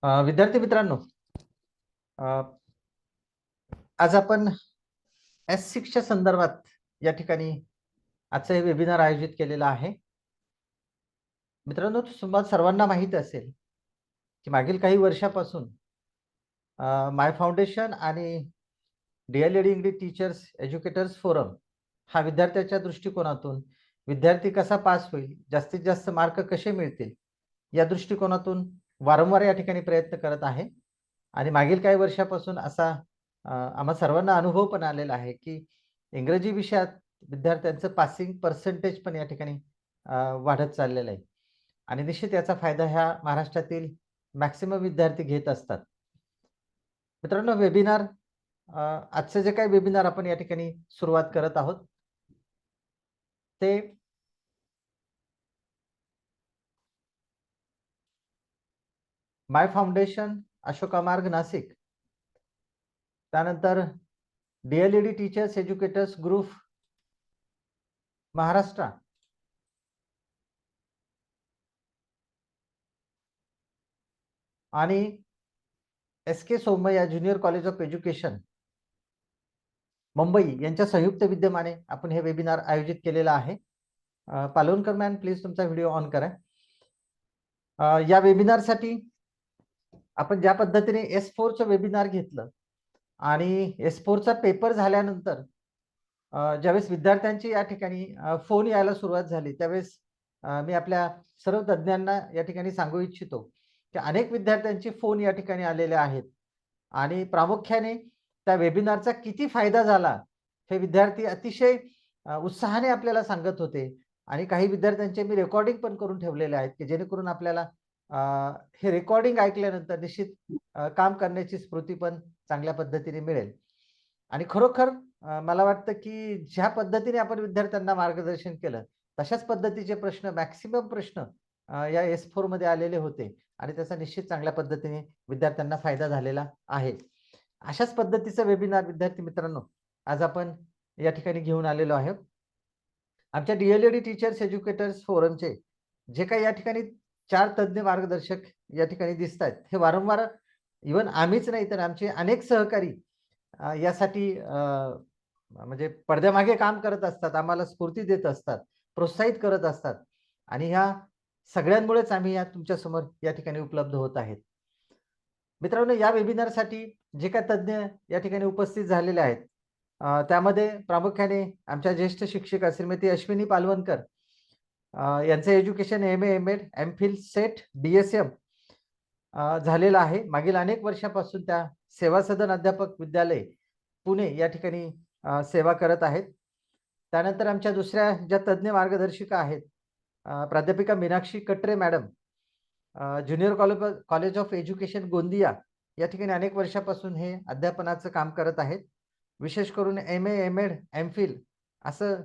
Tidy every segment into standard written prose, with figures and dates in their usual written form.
विद्यार्थी मित्रांनो, आज आपण S6च्या संदर्भात या ठिकाणी आजचं हे वेबिनार आयोजित केलेलं आहे. मित्रांनो, तुम्हाला सर्वांना माहिती असेल की मागील काही वर्षापासून माय फाउंडेशन आणि DElEd English teachers educators forum हा विद्यार्थ्याच्या दृष्टिकोनातून विद्यार्थी कसा पास होईल, जास्तीत जास्त मार्क कसे मिळतील या दृष्टिकोनातून वारंवार या ठिकाणी प्रयत्न करत आहे. आणि मागील काही वर्षापासून असा आम्हा सर्वांना अनुभव पण आलेला आहे की इंग्रजी विषयात विद्यार्थ्यांचं पासिंग पर्सेंटेज पण या ठिकाणी वाढत चाललेलं आहे. आणि निश्चित याचा फायदा ह्या महाराष्ट्रातील मॅक्सिमम विद्यार्थी घेत असतात. मित्रांनो, वेबिनार आजचे जे काही वेबिनार आपण या ठिकाणी सुरुवात करत आहोत ते माय फाउंडेशन अशोका मार्ग नाशिक, त्यानंतर DElEd teachers educators group Maharashtra, आणि SK Somaiya junior college of education Mumbai यांच्या संयुक्त विद्यमाने आपण हे वेबिनार आयोजित केलेला आहे. पालवणकर मॅन, प्लीज तुमचा व्हिडिओ ऑन करा. या वेबिनारसाठी आपण ज्या पद्धतीने S4चं वेबिनार घेतलं आणि S4चा पेपर झाल्यानंतर ज्यावेळेस विद्यार्थ्यांची या ठिकाणी फोन यायला सुरुवात झाली त्यावेळेस मी आपल्या सर्व तज्ज्ञांना या ठिकाणी सांगू इच्छितो की अनेक विद्यार्थ्यांचे फोन या ठिकाणी आलेले आहेत आणि प्रामुख्याने त्या वेबिनारचा किती फायदा झाला हे विद्यार्थी अतिशय उत्साहाने आपल्याला सांगत होते. आणि काही विद्यार्थ्यांचे मी रेकॉर्डिंग पण करून ठेवलेले आहेत की जेणेकरून आपल्याला हे रेकॉर्डिंग ऐकल्यानंतर निश्चित काम करण्याची स्फूर्ती पण चांगल्या पद्धतीने मिळेल. आणि खरोखर मला वाटतं की ज्या पद्धतीने आपण विद्यार्थ्यांना मार्गदर्शन केलं तशाच पद्धतीचे प्रश्न, मॅक्सिमम प्रश्न या S4 मध्ये आलेले होते आणि त्याचा निश्चित चांगल्या पद्धतीने विद्यार्थ्यांना फायदा झालेला आहे. अशाच पद्धतीचं वेबिनार विद्यार्थी मित्रांनो आज आपण या ठिकाणी घेऊन आलेलो आहे. आमच्या डीएलईडी टीचर्स एज्युकेटर्स फोरमचे जे काही या ठिकाणी 4 तज्ञ मार्गदर्शक या ठिकाणी दिसत आहेत, हे वारंवार इव्हन आम्हीच नाही तर आमचे अनेक सहकारी यासाठी म्हणजे पडद्यामागे काम करत असतात, आम्हाला स्फूर्ती देत असतात, प्रोत्साहित करत असतात आणि ह्या सगळ्यांमुळेच आम्ही या तुमच्या समोर या ठिकाणी उपलब्ध होत आहेत. मित्रांनो, या वेबिनारसाठी जे काही तज्ञ या ठिकाणी उपस्थित झालेले आहेत त्यामध्ये प्रामुख्याने आमच्या ज्येष्ठ शिक्षिका श्रीमती अश्विनी पालवणकर यांचं education MA MEd MPhil set DSM झालेलं आहे. मागील अनेक वर्षापासून त्या सेवा सदन अध्यापक विद्यालय पुणे या ठिकाणी सेवा करत आहेत. त्यानंतर आमच्या दुसऱ्या ज्या तज्ञ मार्गदर्शिका आहेत प्राध्यापिका मीनाक्षी कटरे madam, junior college of education Gondia या ठिकाणी अनेक वर्षापासून हे अध्यापनाचं काम करत आहेत. विशेष करून MA MEd MPhil असं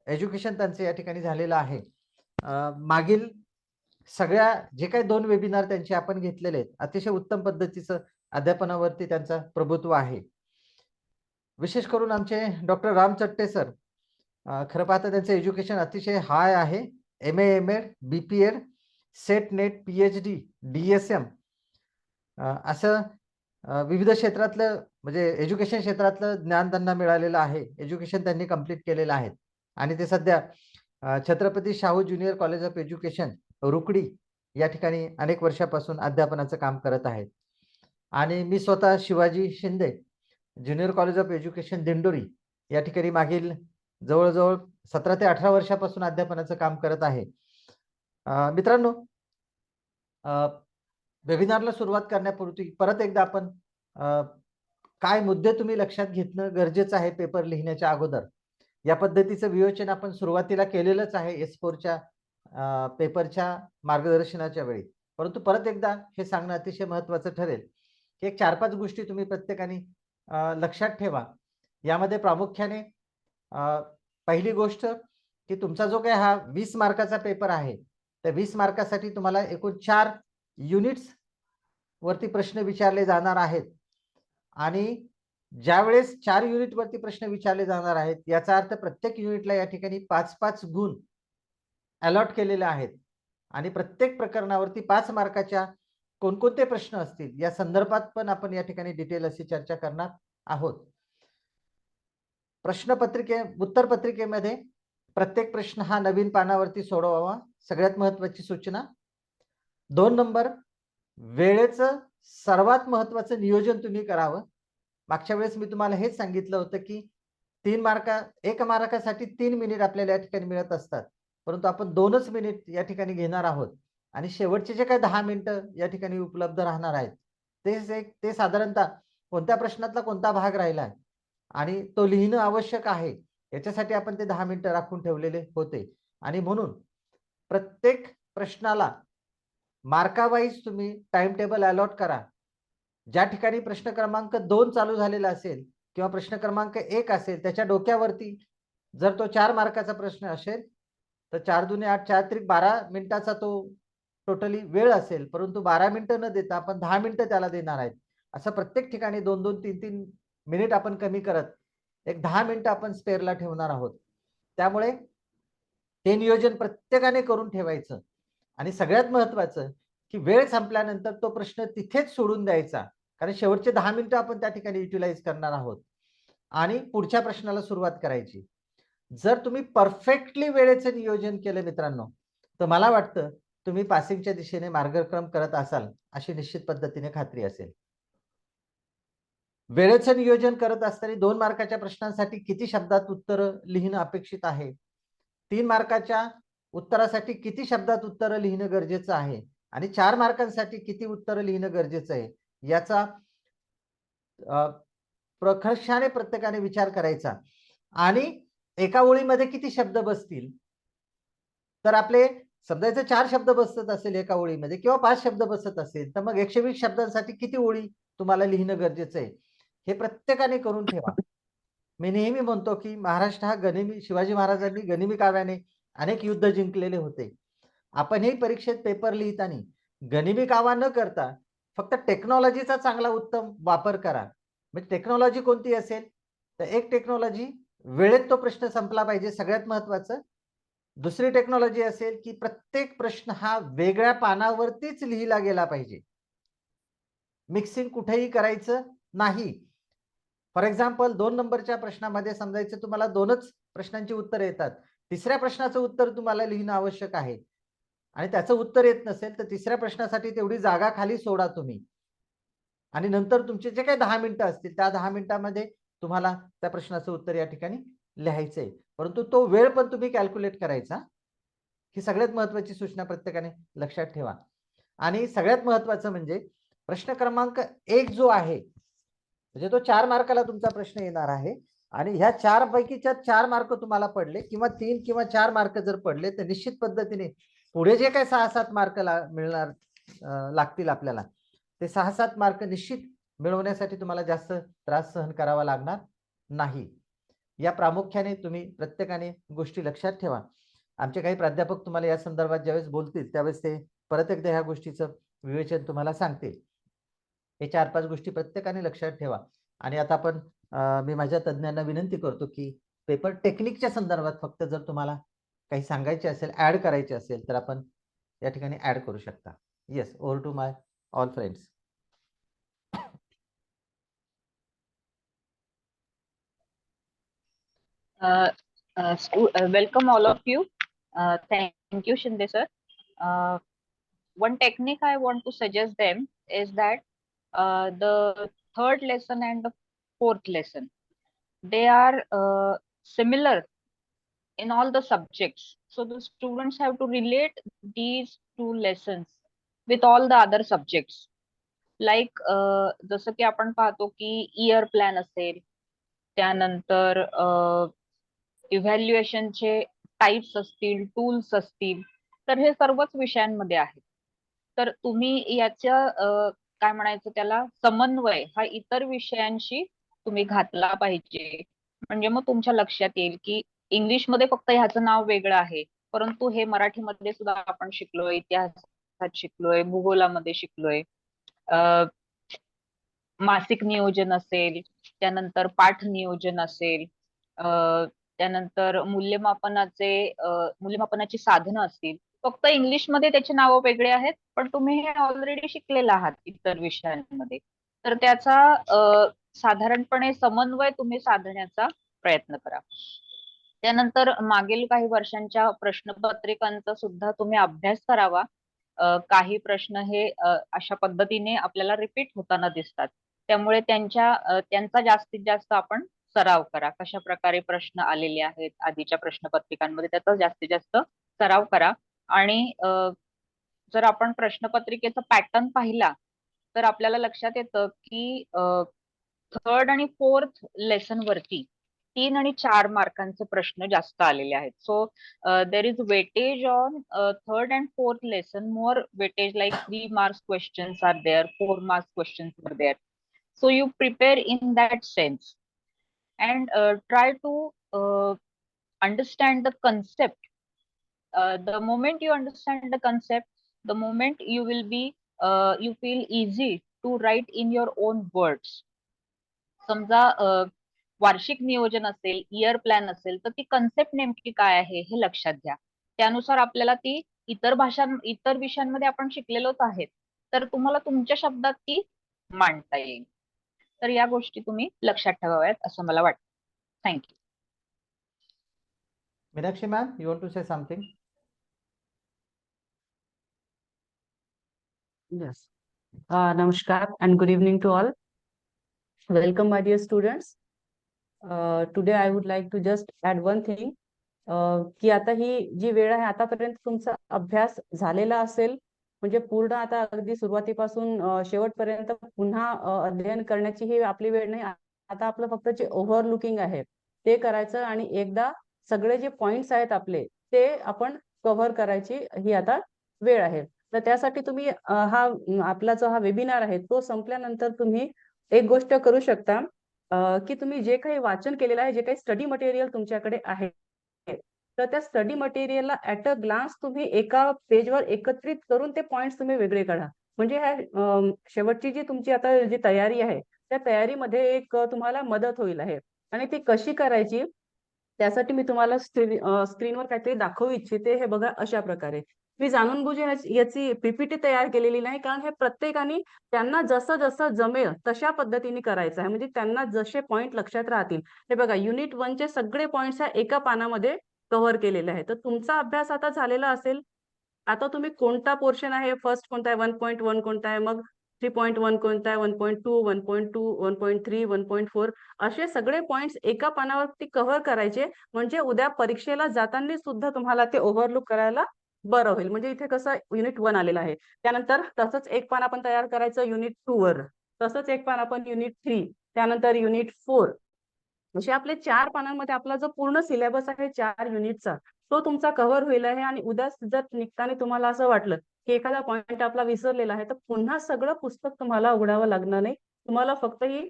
एज्युकेशन त्यांचं या ठिकाणी झालेलं आहे. मागील सगळ्या जे काही 2 वेबिनार त्यांचे आपण घेतलेले आहेत अतिशय उत्तम पद्धतीचं अध्यापनावरती त्यांचा प्रभुत्व आहे. विशेष करून आमचे डॉक्टर राम चट्टे सर, खरं पाहता त्यांचं एज्युकेशन अतिशय हाय आहे. MA MEd BPEd set net PhD DSM असं विविध क्षेत्रातलं म्हणजे एज्युकेशन क्षेत्रातलं ज्ञान त्यांना मिळालेलं आहे. एज्युकेशन त्यांनी कंप्लीट केलेलं आहे आणि ते सध्या Chhatrapati Shahu junior college of education Rukdi या ठिकाणी अनेक वर्षापासून अध्यापनाचं काम करत आहेत. आणि मी स्वतः Shivaji Shinde junior college of education Dindori या ठिकाणी मागील जवळजवळ 17 ते 18 वर्षापासून अध्यापनाचं काम करत आहे. मित्रांनो, वेबिनारला सुरुवात करण्यापूर्वी परत एकदा आपण काय मुद्दे तुम्ही लक्षात घेणं गरजेचं आहे पेपर लिहिण्याच्या अगोदर या पद्धतीचं विवेचन आपण सुरुवातीला केलेलंच आहे S4च्या पेपरच्या मार्गदर्शनाच्या वेळी. परंतु परत एकदा हे सांगणं अतिशय महत्त्वाचं ठरेल की एक 4-5 गोष्टी तुम्ही प्रत्येकाने लक्षात ठेवा. यामध्ये प्रामुख्याने पहिली गोष्ट की तुमचा जो काही हा 20 मार्काचा पेपर आहे त्या 20 मार्कासाठी तुम्हाला एकूण 4 युनिट्स वरती प्रश्न विचारले जाणार आहेत. आणि ज्यावेळेस 4 युनिट वरती प्रश्न विचारले जाणार आहेत याचा अर्थ प्रत्येक युनिटला या ठिकाणी 5-5 गुण अलॉट केलेले आहेत आणि प्रत्येक प्रकरणावरती 5 मार्काच्या कोणकोणते प्रश्न असतील या संदर्भात पण आपण या ठिकाणी डिटेल अशी चर्चा करणार आहोत. प्रश्नपत्रिके उत्तरपत्रिकेमध्ये प्रत्येक प्रश्न हा नवीन पानावरती सोडवावा. सगळ्यात महत्वाची सूचना. 2 नंबर, वेळेचं सर्वात महत्वाचं नियोजन तुम्ही करावं. मागच्या वेळेस मी तुम्हाला हेच सांगितलं होतं की 1 मार्कासाठी 3 मिनिट आपल्याला या ठिकाणी मिळत असतात, परंतु आपण 2च मिनिट या ठिकाणी घेणार आहोत आणि शेवटचे जे काही 10 मिनिटं या ठिकाणी उपलब्ध राहणार आहेत ते साधारणतः कोणत्या प्रश्नातला कोणता भाग राहिला आहे आणि तो लिहिणं आवश्यक आहे, याच्यासाठी आपण ते 10 मिनिटं राखून ठेवलेले होते. आणि म्हणून प्रत्येक प्रश्नाला मार्कावाईज तुम्ही टाइम टेबल अलॉट करा. ज्या ठिकाणी प्रश्न क्रमांक 2 चालू झालेला असेल किंवा प्रश्न क्रमांक 1 असेल, त्याच्या डोक्यावरती जर तो 4 मार्काचा प्रश्न असेल तर 4 दुने 8, 4 त्रिक 12 मिनिटाचा तो टोटली वेळ असेल, परंतु 12 मिनिटं न देता आपण 10 मिनिटं त्याला देणार आहेत. असं प्रत्येक ठिकाणी 2-2, 3-3 मिनिट आपण कमी करत एक 10 मिनिटं आपण स्पेअरला ठेवणार आहोत. त्यामुळे ते नियोजन प्रत्येकाने करून ठेवायचं. आणि सगळ्यात महत्वाचं की वेळ संपल्यानंतर तो प्रश्न तिथेच सोडून द्यायचा, कारण शेवटचे 10 मिनिटं आपण त्या ठिकाणी युटिलाइज करणार आहोत आणि पुढच्या प्रश्नाला सुरुवात करायची. जर तुम्ही परफेक्टली वेळेचं नियोजन केलं मित्रांनो, तर मला वाटतं तुम्ही पासिंगच्या दिशेने मार्गक्रम करत असाल अशी निश्चित पद्धतीने खात्री असेल. वेळेचं नियोजन करत असताना 2 मार्काच्या प्रश्नांसाठी किती शब्दात उत्तर लिहिणं अपेक्षित आहे, 3 मार्काच्या उत्तरासाठी किती शब्दात उत्तर लिहिणं गरजेचं आहे आणि 4 मार्कांसाठी किती उत्तर लिहिणं गरजेचं आहे, याचा प्रकर्षाने प्रत्येकाने विचार करायचा. आणि एका ओळीमध्ये किती शब्द बसतील, तर आपले समजायचं 4 शब्द बसत असेल एका ओळीमध्ये किंवा 5 शब्द बसत असेल, तर मग 120 शब्दांसाठी किती ओळी तुम्हाला लिहिणं गरजेचं आहे, हे प्रत्येकाने करून ठेवा. मी नेहमी म्हणतो की महाराष्ट्र हा शिवाजी महाराजांनी गनिमी काव्याने अनेक युद्ध जिंकलेले होते. आपणही परीक्षेत पेपर लिहिताना गनिमी कावा न करता फक्त टेक्नॉलॉजीचा चांगला उत्तम वापर करा. म्हणजे टेक्नॉलॉजी कोणती असेल, तर एक टेक्नॉलॉजी वेळेत तो प्रश्न संपला पाहिजे, सगळ्यात महत्वाचं. दुसरी टेक्नॉलॉजी असेल की प्रत्येक प्रश्न हा वेगळ्या पानावरतीच लिहिला गेला पाहिजे, मिक्सिंग कुठेही करायचं नाही. फॉर एक्झाम्पल 2 नंबरच्या प्रश्नामध्ये समजायचं तुम्हाला 2च प्रश्नांची उत्तर येतात, तिसऱ्या प्रश्नाचं उत्तर तुम्हाला लिहिणं आवश्यक आहे आणि त्याचं उत्तर येत नसेल तर तिसऱ्या प्रश्नासाठी तेवढी जागा खाली सोडा तुम्ही आणि नंतर तुमचे जे काही 10 मिनिटं असतील त्या 10 मिनिटांमध्ये तुम्हाला त्या प्रश्नाचं उत्तर या ठिकाणी लिहायचंय, परंतु तो वेळ पण तुम्ही कॅल्क्युलेट करायचा. ही सगळ्यात महत्वाची सूचना प्रत्येकाने लक्षात ठेवा. आणि सगळ्यात महत्वाचं म्हणजे प्रश्न क्रमांक 1 जो आहे, म्हणजे तो 4 मार्काला तुमचा प्रश्न येणार आहे आणि ह्या 4 पैकीच्या 4 मार्क तुम्हाला पडले किंवा 3 किंवा 4 मार्क जर पडले तर निश्चित पद्धतीने पुढे जे काही 6-7 मार्क मिळणार लागतील आपल्याला, ते 6-7 मार्क निश्चित मिळवण्यासाठी तुम्हाला जास्त त्रास सहन करावा लागणार नाही. या प्रामुख्याने तुम्ही प्रत्येकाने गोष्टी लक्षात ठेवा. आमचे काही प्राध्यापक तुम्हाला या संदर्भात ज्यावेळेस बोलतील त्यावेळेस ते परत एकदा ह्या गोष्टीचं विवेचन तुम्हाला सांगतील. हे 4-5 गोष्टी प्रत्येकाने लक्षात ठेवा. आणि आता आपण मी माझ्या तज्ञांना विनंती करतो की पेपर टेक्निकच्या संदर्भात फक्त जर तुम्हाला काही सांगायचे असेल, ऍड करायचे असेल तर आपण या ठिकाणी ऍड करू शकता. Yes, over to my all friends. Welcome all of you. Thank you, Shinde sir. One technique I want to suggest them is that the third lesson and the fourth lesson, they are similar in all the subjects. So the students have to relate these two lessons with all the other subjects. Like जसं की आपण पाहतो की year plan असेल, त्यानंतर इव्हॅल्युएशनचे types असतील, tools असतील, तर हे सर्वच विषयांमध्ये आहे. तर तुम्ही याच्या काय म्हणायचं त्याला समन्वय हा इतर विषयांशी तुम्ही घातला पाहिजे. म्हणजे मग तुमच्या लक्षात येईल की इंग्लिशमध्ये फक्त ह्याचं नाव वेगळं आहे, परंतु हे मराठीमध्ये सुद्धा आपण शिकलोय, इतिहासात शिकलोय, भूगोलामध्ये शिकलोय. मासिक नियोजन असेल, त्यानंतर पाठ नियोजन असेल, त्यानंतर मूल्यमापनाची साधनं असतील, फक्त इंग्लिशमध्ये त्याची नावं वेगळे आहेत, पण तुम्ही हे ऑलरेडी शिकलेला आहात इतर विषयांमध्ये. तर त्याचा साधारणपणे समन्वय तुम्ही साधण्याचा प्रयत्न करा. त्यानंतर मागील काही वर्षांच्या प्रश्नपत्रिकांचा सुद्धा तुम्ही अभ्यास करावा. काही प्रश्न हे अशा पद्धतीने आपल्याला रिपीट होताना दिसतात. त्यामुळे त्यांचा जास्तीत जास्त आपण सराव करा. कशा प्रकारे प्रश्न आलेले आहेत आधीच्या प्रश्नपत्रिकांमध्ये, त्याचा जास्तीत जास्त सराव करा. आणि जर आपण प्रश्नपत्रिकेचा पॅटर्न पाहिला तर आपल्याला लक्षात येतं की थर्ड आणि फोर्थ लेसन वरती 3 आणि 4 मार्कांचे प्रश्न जास्त आलेले आहेत. So there is weightage on third and fourth lesson, more weightage like 3 marks questions are there, 4 marks questions are there. So you prepare in that sense and try to understand the concept. The moment you understand the concept, the moment you will be you feel easy to write in your own words. समजा वार्षिक नियोजन असेल, year plan असेल, तर ती concept नेमकी काय आहे हे लक्षात घ्या. त्यानुसार आपल्याला ती इतर विषयांमध्ये आपण शिकलेलोच आहेत, तर तुम्हाला तुमच्या शब्दात ती मांडता येईल. तर या गोष्टी तुम्ही लक्षात ठेवाव्यात असं मला वाटतं. Thank you. Meenakshi ma'am, you want to say something? Yes. Namaskar and good evening to all. Welcome, my dear students. Today I would like to just add one thing. की आता ही जी वेळ आहे, आतापर्यंत तुमचा अभ्यास झालेला असेल, म्हणजे पूर्ण आता अगदी सुरुवातीपासून शेवटपर्यंत पुन्हा अध्ययन करण्याची ही आपली वेळ नाही. आता आपलं फक्त जे ओव्हरलुकिंग आहे ते करायचं आणि एकदा सगळे जे पॉइंट्स आहेत आपले ते आपण कव्हर करायची ही आता वेळ आहे. तर त्यासाठी तुम्ही आपला जो हा वेबिनार आहे तो संपल्यानंतर तुम्ही एक गोष्ट करू शकता, की तुम्ही जे काही वाचन केलेलं आहे, जे काही स्टडी मटेरियल तुमच्याकडे आहे, तर त्या स्टडी मटेरियलला ऍट अ ग्लान्स तुम्ही एका पेजवर एकत्रित करून ते पॉइंट्स तुम्ही वेगळे काढा. म्हणजे ह्या शेवटची जी तुमची आता जी तयारी आहे त्या तयारीमध्ये एक तुम्हाला मदत होईल आहे. आणि ती कशी करायची त्यासाठी मी तुम्हाला स्क्रीनवर काहीतरी दाखवू इच्छिते. हे बघा, अशा प्रकारे मी जाणून बुजून याची पीपीटी तयार केलेली नाही, कारण हे प्रत्येकाने त्यांना जसं जसं जमेल तशा पद्धतीने करायचं आहे, म्हणजे त्यांना जसे पॉइंट लक्षात राहतील. हे बघा, युनिट 1 चे सगळे पॉइंट्स ह्या एका पानामध्ये कव्हर केलेले आहे. तर तुमचा अभ्यास आता झालेला असेल. आता तुम्ही कोणता पोर्शन आहे, फर्स्ट कोणता आहे, 1.1 कोणता आहे, मग 3.1 कोणता आहे, 1.2, 1.2, 1.3, 1.4 असे सगळे पॉइंट्स एका पानावरती कव्हर करायचे. म्हणजे उद्या परीक्षेला जाताना सुद्धा तुम्हाला ते ओव्हरलुक करायला बरं होईल. म्हणजे इथे कसं युनिट 1 आलेलं आहे, त्यानंतर तसंच एक पान आपण तयार करायचं युनिट 2 वर, तसंच एक पान आपण युनिट 3, त्यानंतर युनिट 4. असे आपले 4 पानांमध्ये आपला जो पूर्ण सिलेबस आहे 4 युनिटचा तो तुमचा कव्हर होईल आहे. आणि उद्या जर निघताना तुम्हाला असं वाटलं की एखादा पॉइंट आपला विसरलेला आहे, तर पुन्हा सगळं पुस्तक तुम्हाला उघडावं लागणार नाही. तुम्हाला फक्त ही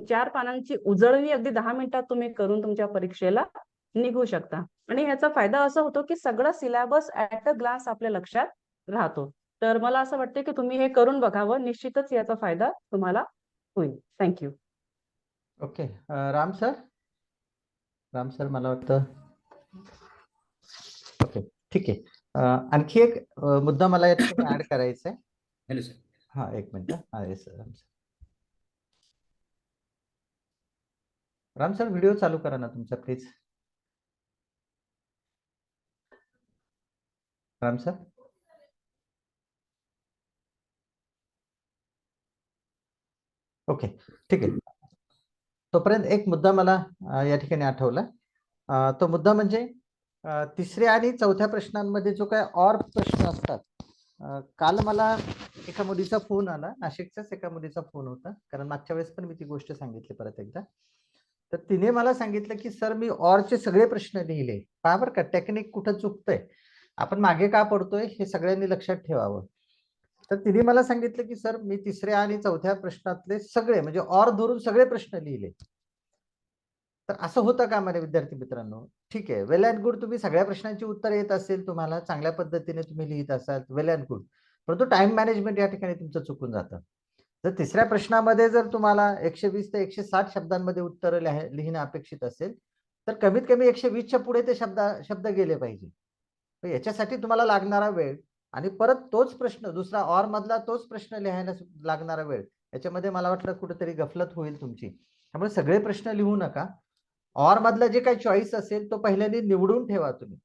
4 पानांची उजळणी अगदी 10 मिनिटात तुम्ही करून तुमच्या परीक्षेला निघू शकता. आणि ह्याचा फायदा असा होतो की सगळं सिलेबस ऍट अ ग्लान्स आपल्या लक्षात राहतो. तर मला असं वाटतं की तुम्ही हे करून बघावं, निश्चितच याचा फायदा तुम्हाला होईल. थँक्यू. ओके, राम सर मला वाटतं. ओके, ठीक आहे. आणखी एक मुद्दा मला या ठिकाणी ऍड करायचा आहे. Hello sir. हा, एक मिनिट. हा, येस राम सर, व्हिडिओ चालू करा ना तुमचा प्लीज. राम सर. ओके, ठीक आहे. तोपर्यंत एक मुद्दा मला या ठिकाणी आठवला. तो मुद्दा म्हणजे तिसऱ्या आणि चौथ्या प्रश्नांमध्ये जो काय ऑर प्रश्न असतात. काल मला एका मुलीचा फोन आला, नाशिकच्याच एका मुलीचा फोन होता, कारण मागच्या वेळेस पण मी ती गोष्ट सांगितली परत एकदा. तर तिने मला सांगितलं की सर, मी ऑरचे सगळे प्रश्न लिहिले. पहा बरं का, टेक्निक कुठं चुकतंय, आपण मागे का पडतोय हे सगळ्यांनी लक्षात ठेवावं. तर तिने मला सांगितलं की सर, मी तिसऱ्या आणि चौथ्या प्रश्नातले सगळे म्हणजे ऑर धरून सगळे प्रश्न लिहिले. तर असं होतं का माझ्या विद्यार्थी मित्रांनो? ठीक आहे, वेल अँड गुड. तुम्ही सगळ्या प्रश्नांची उत्तर येत असेल, तुम्हाला चांगल्या पद्धतीने तुम्ही लिहित असाल, वेल अँड गुड. परंतु टाइम मॅनेजमेंट या ठिकाणी तुमचं चुकून जातं. जर तिसऱ्या प्रश्नामध्ये जर तुम्हाला 120 ते 160 शब्दांमध्ये उत्तर लिहिणं अपेक्षित असेल, तर कमीत कमी 120च्या पुढे ते शब्द गेले पाहिजे. तर याच्यासाठी तुम्हाला लागणारा वेळ आणि परत तोच प्रश्न दुसरा ऑर मधला तोच प्रश्न लिहायला लागणारा वेळ, याच्यामध्ये मला वाटलं कुठेतरी गफलत होईल तुमची. त्यामुळे सगळे प्रश्न लिहू नका. ऑर मधला जे काही चॉईस असेल तो पहिल्यांदा निवडून ठेवा तुम्ही.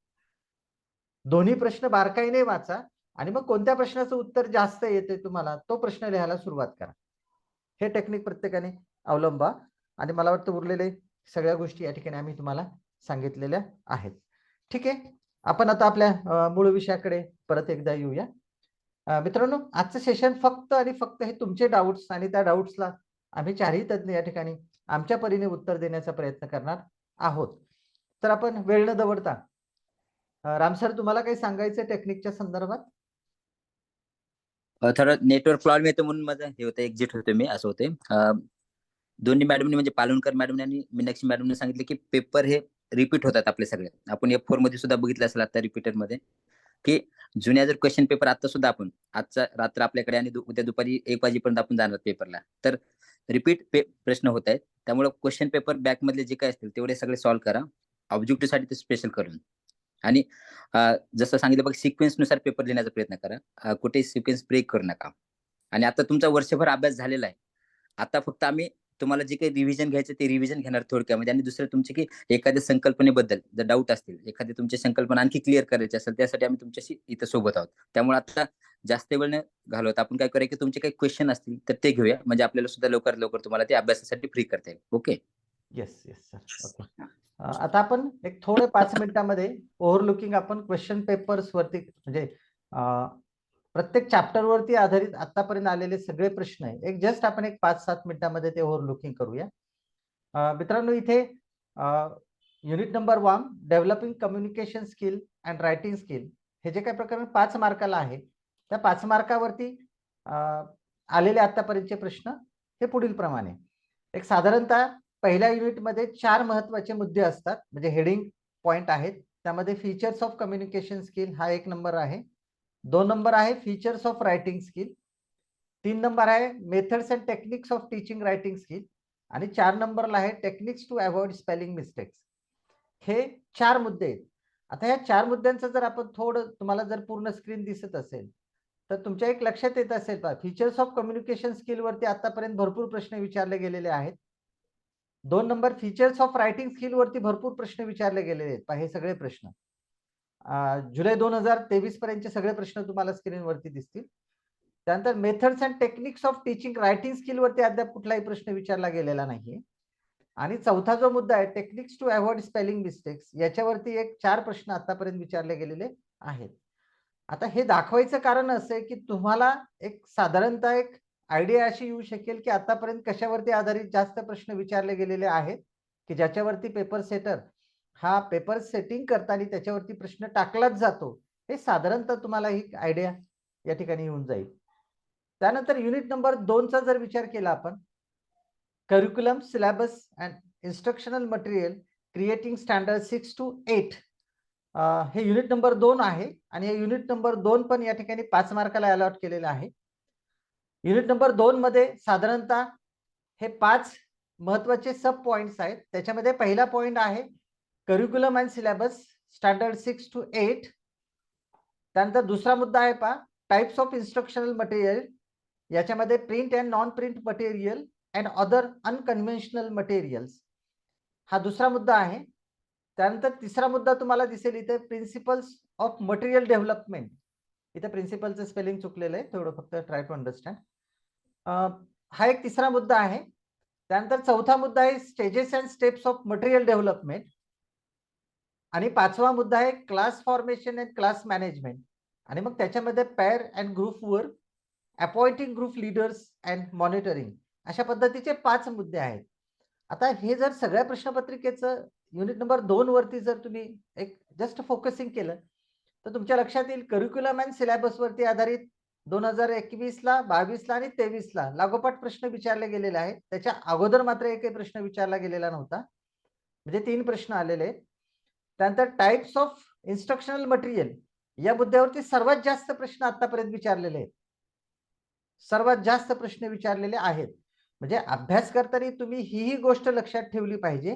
दोन्ही प्रश्न बारकाईने वाचा आणि मग कोणत्या प्रश्नाचं उत्तर जास्त येते तुम्हाला तो प्रश्न लिहायला सुरुवात करा. हे टेक्निक प्रत्येकाने अवलंबा. आणि मला वाटतं उरलेले सगळ्या गोष्टी या ठिकाणी आम्ही तुम्हाला सांगितलेल्या आहेत. ठीक आहे, आपण आता आपल्या मूळ विषयाकडे परत एकदा येऊया. मित्रांनो, आजचं सेशन फक्त आणि फक्त हे तुमचे डाऊट्स आणि त्या डाऊट्सला आम्ही चारही तज्ञ या ठिकाणी आमच्या परीने उत्तर देण्याचा प्रयत्न करणार आहोत. तर आपण वेळ न दवडता राम सर, तुम्हाला काही सांगायचं टेक्निकच्या संदर्भात? थोडं नेटवर्क प्रॉब्लेम येतो म्हणून माझं हे होतं, एक्झिट होतो मी, असं होते. दोन्ही मॅडमनी म्हणजे पालवणकर मॅडमने आणि मीनाक्षी मॅडमने सांगितले की पेपर हे रिपीट होतात आपले सगळे. आपण F4 मध्ये सुद्धा बघितलं असेल आता रिपीटेड मध्ये, की जुन्या जर क्वेश्चन पेपर आता सुद्धा आपण आजचा रात्र आपल्याकडे आणि उद्या दुपारी 1 वाजेपर्यंत आपण जाणार पेपरला, तर रिपीट प्रश्न होत आहेत. त्यामुळे क्वेश्चन पेपर बॅक मधले जे काय असतील तेवढे सगळे सॉल्व्ह करा, ऑब्जेक्टिव्ह साठी ते स्पेशल करून. आणि जसं सांगितलं बघ, सिक्वेन्स नुसार पेपर लिहिण्याचा प्रयत्न करा, कुठेही सिक्वेन्स ब्रेक करू नका. आणि आता तुमचा वर्षभर अभ्यास झालेला आहे, आता फक्त आम्ही तुम्हाला जे काही रिव्हिजन घ्यायचं ते रिव्हिजन घेणार थोडक्यामध्ये. आणि दुसरं तुमचे की एखाद्या संकल्पनेबद्दल जर डाऊट असतील, एखादी तुमची संकल्पना आणखी क्लिअर करायची असेल, त्यासाठी आम्ही तुमच्याशी इथं सोबत आहोत. त्यामुळे आता जास्त वेळ न घालवता आपण काय करूया की तुमचे काही क्वेश्चन असतील तर ते घेऊया, म्हणजे आपल्याला सुद्धा लवकरात लवकर तुम्हाला ते अभ्यासासाठी फ्री करता येईल. Okay? Yes yes sir. Okay, आता आपण एक थोडे 5 मिनिटांमध्ये ओव्हरलुकिंग आपण क्वेश्चन पेपर्स वरती, म्हणजे प्रत्येक चॅप्टर वरती आधारित आतापर्यंत आलेले सगळे प्रश्न आहे, एक जस्ट आपण एक 5-7 मिनिटांमध्ये ते ओव्हरलुकिंग करूया. मित्रांनो, इथे unit number 1 developing communication skill and writing skill हे जे काही प्रकरण 5 मार्काला आहे, त्या 5 मार्कावरती आलेले आतापर्यंतचे प्रश्न हे पुढील प्रमाणे. एक साधारणतः पहिल्या युनिटमध्ये 4 महत्वाचे मुद्दे असतात, म्हणजे हेडिंग पॉइंट आहेत. त्यामध्ये फीचर्स ऑफ कम्युनिकेशन स्किल हा 1 नंबर आहे. 2 नंबर आहे features of writing skill. 3 number आहे methods and techniques of teaching writing skill. आणि 4 नंबरला आहे techniques to avoid spelling mistakes. हे 4 मुद्दे आहेत. आता या 4 मुद्द्यांचं जर आपण थोडं, तुम्हाला जर पूर्ण स्क्रीन दिसत असेल तर तुमच्या एक लक्षात येत असेल पहा, फीचर्स ऑफ कम्युनिकेशन स्किल वरती आतापर्यंत भरपूर प्रश्न विचारले गेलेले आहेत. 2 number features of writing skill वरती भरपूर प्रश्न विचारले गेलेले आहेत. पहा, हे सगळे प्रश्न जुलै 2023 पर्यंतचे सगळे प्रश्न तुम्हाला स्क्रीनवरती दिसतील. त्यानंतर methods and techniques of teaching writing skill वरती अद्याप कुठलाही प्रश्न विचारला गेलेला नाहीये. आणि चौथा जो मुद्दा आहे techniques to avoid spelling mistakes, याच्यावरती एक 4 प्रश्न आतापर्यंत विचारले गेलेले आहेत. आता हे दाखवायचं कारण असं आहे की तुम्हाला एक साधारणतः एक आयडिया अशी येऊ शकेल की आतापर्यंत कशावरती आधारित जास्त प्रश्न विचारले गेलेले आहेत, की ज्याच्यावरती पेपर सेटर हा पेपर सेटिंग करताना त्याच्यावरती प्रश्न टाकलाच जातो. हे साधारणतः तुम्हाला ही आयडिया या ठिकाणी येऊन जाईल. त्यानंतर युनिट नंबर 2चा जर विचार केला आपण, curriculum syllabus and instructional material creating standard 6 to 8, हे युनिट नंबर 2 आहे. आणि हे युनिट नंबर 2 पण या ठिकाणी 5 मार्काला अलॉट केलेलं आहे. युनिट नंबर 2 मध्ये साधारणतः हे 5 महत्वाचे सब पॉइंट्स आहेत. त्याच्यामध्ये पहिला पॉइंट आहे curriculum and syllabus standard 6 to 8. त्यानंतर दुसरा मुद्दा आहे पहा टाइप्स ऑफ इन्स्ट्रक्शनल मटेरियल, याच्यामध्ये print and non print material and other unconventional materials, हा दुसरा मुद्दा आहे. त्यानंतर तिसरा मुद्दा तुम्हाला दिसेल इथे प्रिन्सिपल्स ऑफ मटेरियल डेव्हलपमेंट. इथे प्रिन्सिपलचं स्पेलिंग चुकलेलं आहे थोडं, फक्त ट्राय टू अंडरस्टँड. हा एक तिसरा मुद्दा आहे. त्यानंतर चौथा मुद्दा आहे stages and steps of material development. आणि 5वा मुद्दा आहे class formation and class management. आणि मग त्याच्यामध्ये pair and group work, appointing group leaders and monitoring, अशा पद्धतीचे 5 मुद्दे आहेत. आता हे जर सगळ्या प्रश्नपत्रिकेचं युनिट नंबर 2 वरती जर तुम्ही एक जस्ट फोकसिंग केलं तर तुमच्या लक्षात येईल करिक्युलम अँड सिलेबस वरती आधारित 2021ला, 22ला आणि 23ला लागोपाठ प्रश्न विचारले गेलेले आहेत. त्याच्या अगोदर मात्र एकही प्रश्न विचारला गेलेला नव्हता, म्हणजे 3 प्रश्न आलेले आहेत. त्यानंतर टाइप्स ऑफ इन्स्ट्रक्शनल मटेरियल या मुद्द्यावरती सर्वात जास्त प्रश्न आतापर्यंत विचारलेले आहेत, सर्वात जास्त प्रश्न विचारलेले आहेत. म्हणजे अभ्यास करताना तुम्ही ही गोष्ट लक्षात ठेवली पाहिजे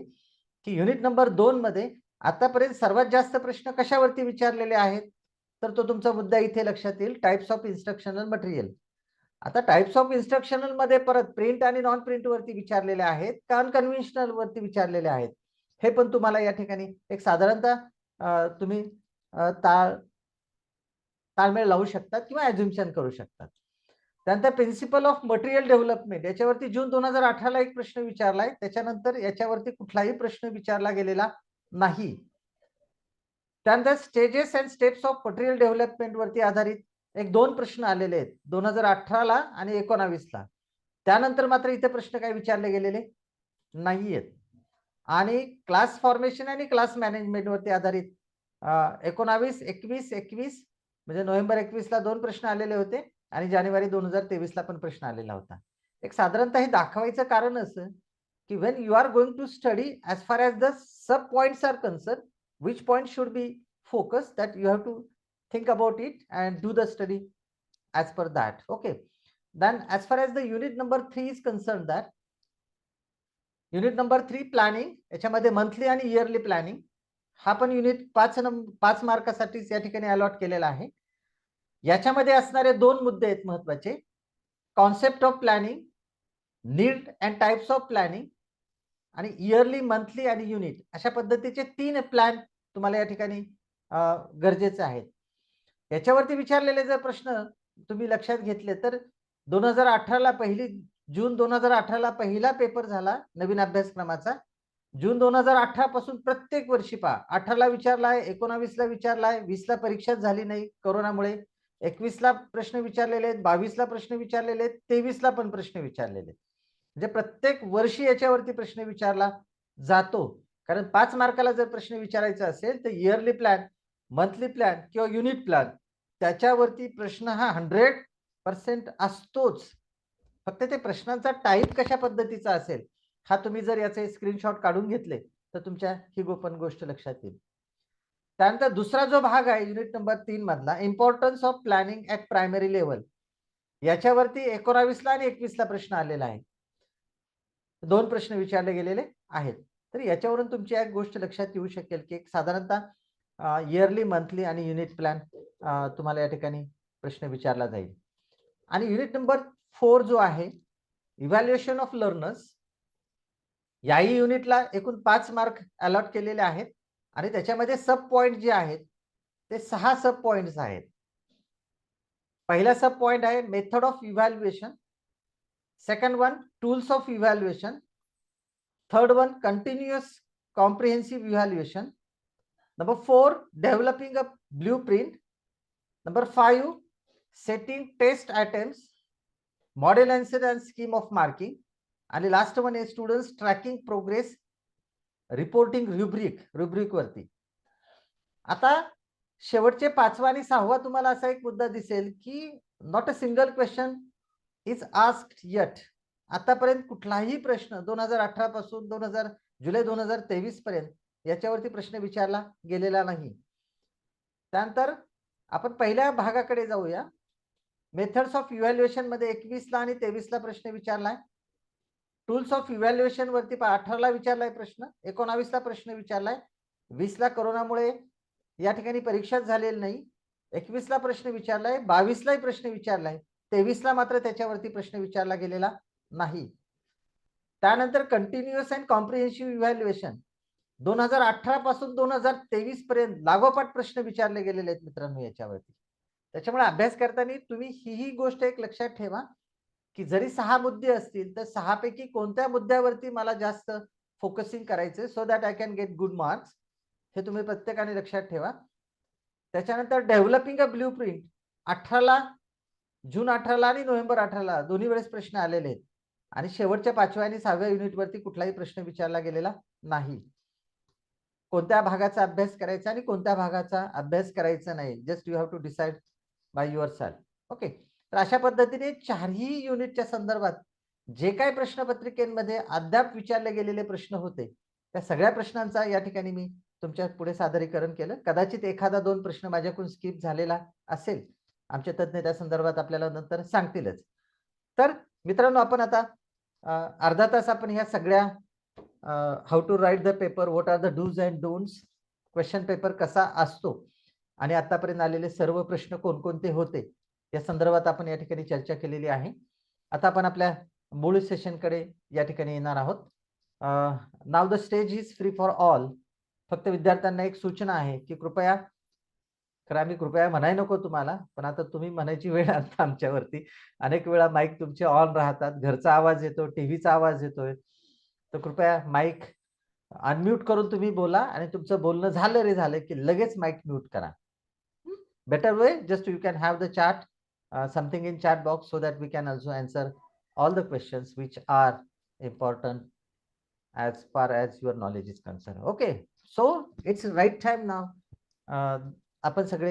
की युनिट नंबर 2 मध्ये आतापर्यंत सर्वात जास्त प्रश्न कशावरती विचारलेले आहेत, तर तो तुमचा मुद्दा इथे लक्षात येईल, टाइप्स ऑफ इन्स्ट्रक्शनल मटेरियल. आता टाइप्स ऑफ इन्स्ट्रक्शनल मध्ये परत प्रिंट आणि नॉन प्रिंट वरती विचारलेले आहेत का अनकन्व्हेन्शनल वरती विचारलेले आहेत, हे पण तुम्हाला या ठिकाणी एक साधारणतः तुम्ही ताळमेळ लावू शकतात किंवा ऍझ्युम्शन करू शकतात. त्यानंतर प्रिन्सिपल ऑफ मटेरियल डेव्हलपमेंट याच्यावरती जून 2018 ला एक प्रश्न विचारलाय, त्याच्यानंतर याच्यावरती कुठलाही प्रश्न विचारला गेलेला नाही. त्यानंतर stages and steps of material development वरती आधारित एक 2 प्रश्न आलेले आहेत 2018 ला आणि 19 ला. त्यानंतर मात्र इथे प्रश्न काही विचारले गेलेले नाहीयेत. आणि क्लास फॉर्मेशन आणि क्लास मॅनेजमेंट वरती आधारित 19, 21 म्हणजे नोव्हेंबर 21 ला 2 प्रश्न आलेले होते आणि जानेवारी 2023 ला पण प्रश्न आलेला होता. एक साधारणतः हे दाखवायचं कारण असं की when you are going to study as far as the sub points are concerned, which point should be focused, that you have to think about it and do the study as per that. Okay, then as far as the unit number 3 is concerned, that unit number 3 planning, याच्यामध्ये monthly आणि yearly planning हा पण unit 5 मार्कासाठीच या ठिकाणी allot केलेला आहे. याच्यामध्ये असणारे 2 मुद्दे आहेत महत्वाचे, concept of planning, need and types of planning, आणि इयरली, मंथली आणि युनिट अशा पद्धतीचे 3 प्लॅन तुम्हाला या ठिकाणी गरजेचे आहेत. याच्यावरती विचारलेले जर प्रश्न तुम्ही लक्षात घेतले तर 2018 ला जून 2018 ला पहिला पेपर झाला नवीन अभ्यासक्रमाचा. जून 2018 पासून प्रत्येक वर्षी 18 ला विचारलाय, 19 ला विचारलाय, 20 ला परीक्षाच झाली नाही कोरोनामुळे, 21 ला प्रश्न विचारलेले आहेत, 22 ला प्रश्न विचारलेले आहेत, 23 ला पण प्रश्न विचारलेले आहेत. म्हणजे प्रत्येक वर्षी याच्यावरती प्रश्न विचारला जातो. कारण 5 मार्काला जर प्रश्न विचारायचा असेल तर इयरली प्लॅन, मंथली प्लॅन किंवा युनिट प्लॅन त्याच्यावरती प्रश्न हा 100% असतोच. फक्त ते प्रश्नांचा टाईप कशा पद्धतीचा असेल हा तुम्ही जर याचे स्क्रीनशॉट काढून घेतले तर तुमच्या ही गोपन गोष्ट लक्षात येईल. त्यानंतर दुसरा जो भाग आहे युनिट नंबर 3 मधला, importance of planning at primary level, याच्यावरती 19 ला आणि 21 ला प्रश्न आलेला आहे. 2 प्रश्न विचारले गेलेले आहेत. तर याच्यावरून तुमची एक गोष्ट लक्षात येऊ शकेल की साधारणतः इयरली, मंथली आणि युनिट प्लॅन तुम्हाला या ठिकाणी प्रश्न विचारला जाईल. आणि युनिट नंबर 4 जो आहे इव्हॅल्युएशन ऑफ लर्नर्स, याही युनिटला एकूण 5 मार्क अलॉट केलेले आहेत आणि त्याच्यामध्ये सब पॉइंट जे आहेत ते 6 सब पॉइंट्स आहेत. पहिला सब पॉइंट आहे method of evaluation, second one tools of evaluation, third one continuous comprehensive evaluation, number 4 developing a blueprint, number 5 setting test items, model answer and scheme of marking, आणि last one आहे students tracking progress reporting rubric वरती. आता शेवटचे 5वा आणि 6वा तुम्हाला असा एक मुद्दा दिसेल की not a single question is asked eight. आतापर्यंत कुठलाही प्रश्न 2018 पासून जुलै 2023 पर्यंत याच्यावरती प्रश्न विचारला गेलेला नाही. त्यानंतर आपण पहिल्या भागाकडे जाऊया. मेथड्स ऑफ इव्हॅल्युएशन मध्ये 21 ला आणि 23 ला प्रश्न विचारलाय. टूल्स ऑफ इव्हॅल्युएशन वरती 18 ला विचारलाय प्रश्न, 19 ला प्रश्न विचारलाय, 20 ला कोरोनामुळे या ठिकाणी परीक्षाच झालेली नाही, 21 ला प्रश्न विचारलाय, 22 लाही प्रश्न विचारलाय, 23 ला मात्र त्याच्यावरती प्रश्न विचारला गेलेला नाही. त्यानंतर कंटिन्युअस अँड कॉम्प्रिहेन्सिव्ह इव्हॅल्युएशन 2018 पासून 2023 पर्यंत लागोपाठ प्रश्न विचारले गेलेले आहेत मित्रांनो याच्यावरती. त्याच्यामुळे अभ्यास करताना तुम्ही ही गोष्ट एक लक्षात ठेवा की जरी 6 मुद्दे असतील तर 6 पैकी कोणत्या मुद्द्यावरती मला जास्त फोकसिंग करायचे so that I can get good marks, हे तुम्ही प्रत्येकाने लक्षात ठेवा. त्याच्यानंतर डेव्हलपिंग अ ब्लूप्रिंट 18ला, जून 18ला आणि नोव्हेंबर 18ला दोन्ही वेळेस प्रश्न आलेले आहेत आणि शेवटच्या 5व्या आणि 6व्या युनिटवरती कुठलाही प्रश्न विचारला गेलेला नाही. कोणत्या भागाचा अभ्यास करायचा आणि कोणत्या भागाचा अभ्यास करायचा नाही, just you have to decide by yourself. Okay, तर अशा पद्धतीने 4ही युनिटच्या संदर्भात जे काही प्रश्नपत्रिकेमध्ये अद्याप विचारले गेलेले प्रश्न होते त्या सगळ्या प्रश्नांचा या ठिकाणी मी तुमच्या पुढे सादरीकरण केलं. कदाचित एखादा 2 प्रश्न माझ्याकडून स्किप झालेला असेल, आमचे तज्ञ त्या संदर्भात आपल्याला नंतर सांगतीलच. तर मित्रांनो आपण आता अर्धा तास आपण ह्या सगळ्या how to write the paper, what are the do's and don'ts, question paper कसा असतो आणि आतापर्यंत आलेले सर्व प्रश्न कोणकोणते होते या संदर्भात आपण या ठिकाणी चर्चा केलेली आहे. आता आपण आपल्या मूळ सेशनकडे या ठिकाणी येणार आहोत. नाव the stage is free for all. फक्त विद्यार्थ्यांना एक सूचना आहे की कृपया, तर आम्ही कृपया म्हणाय नको तुम्हाला, पण आता तुम्ही म्हणायची वेळ आता आमच्यावरती. अनेक वेळा माईक तुमचे ऑन राहतात, घरचा आवाज येतो, टीव्हीचा आवाज येतोय, तर कृपया माईक अनम्यूट करून तुम्ही बोला आणि तुमचं बोलणं झालं रे झालं की लगेच माईक म्यूट करा. Better way, just you can have the chat something in chat box so that we can also answer all the questions which are important as far as your knowledge is concerned. Okay, so it's right time now. आपण सगळे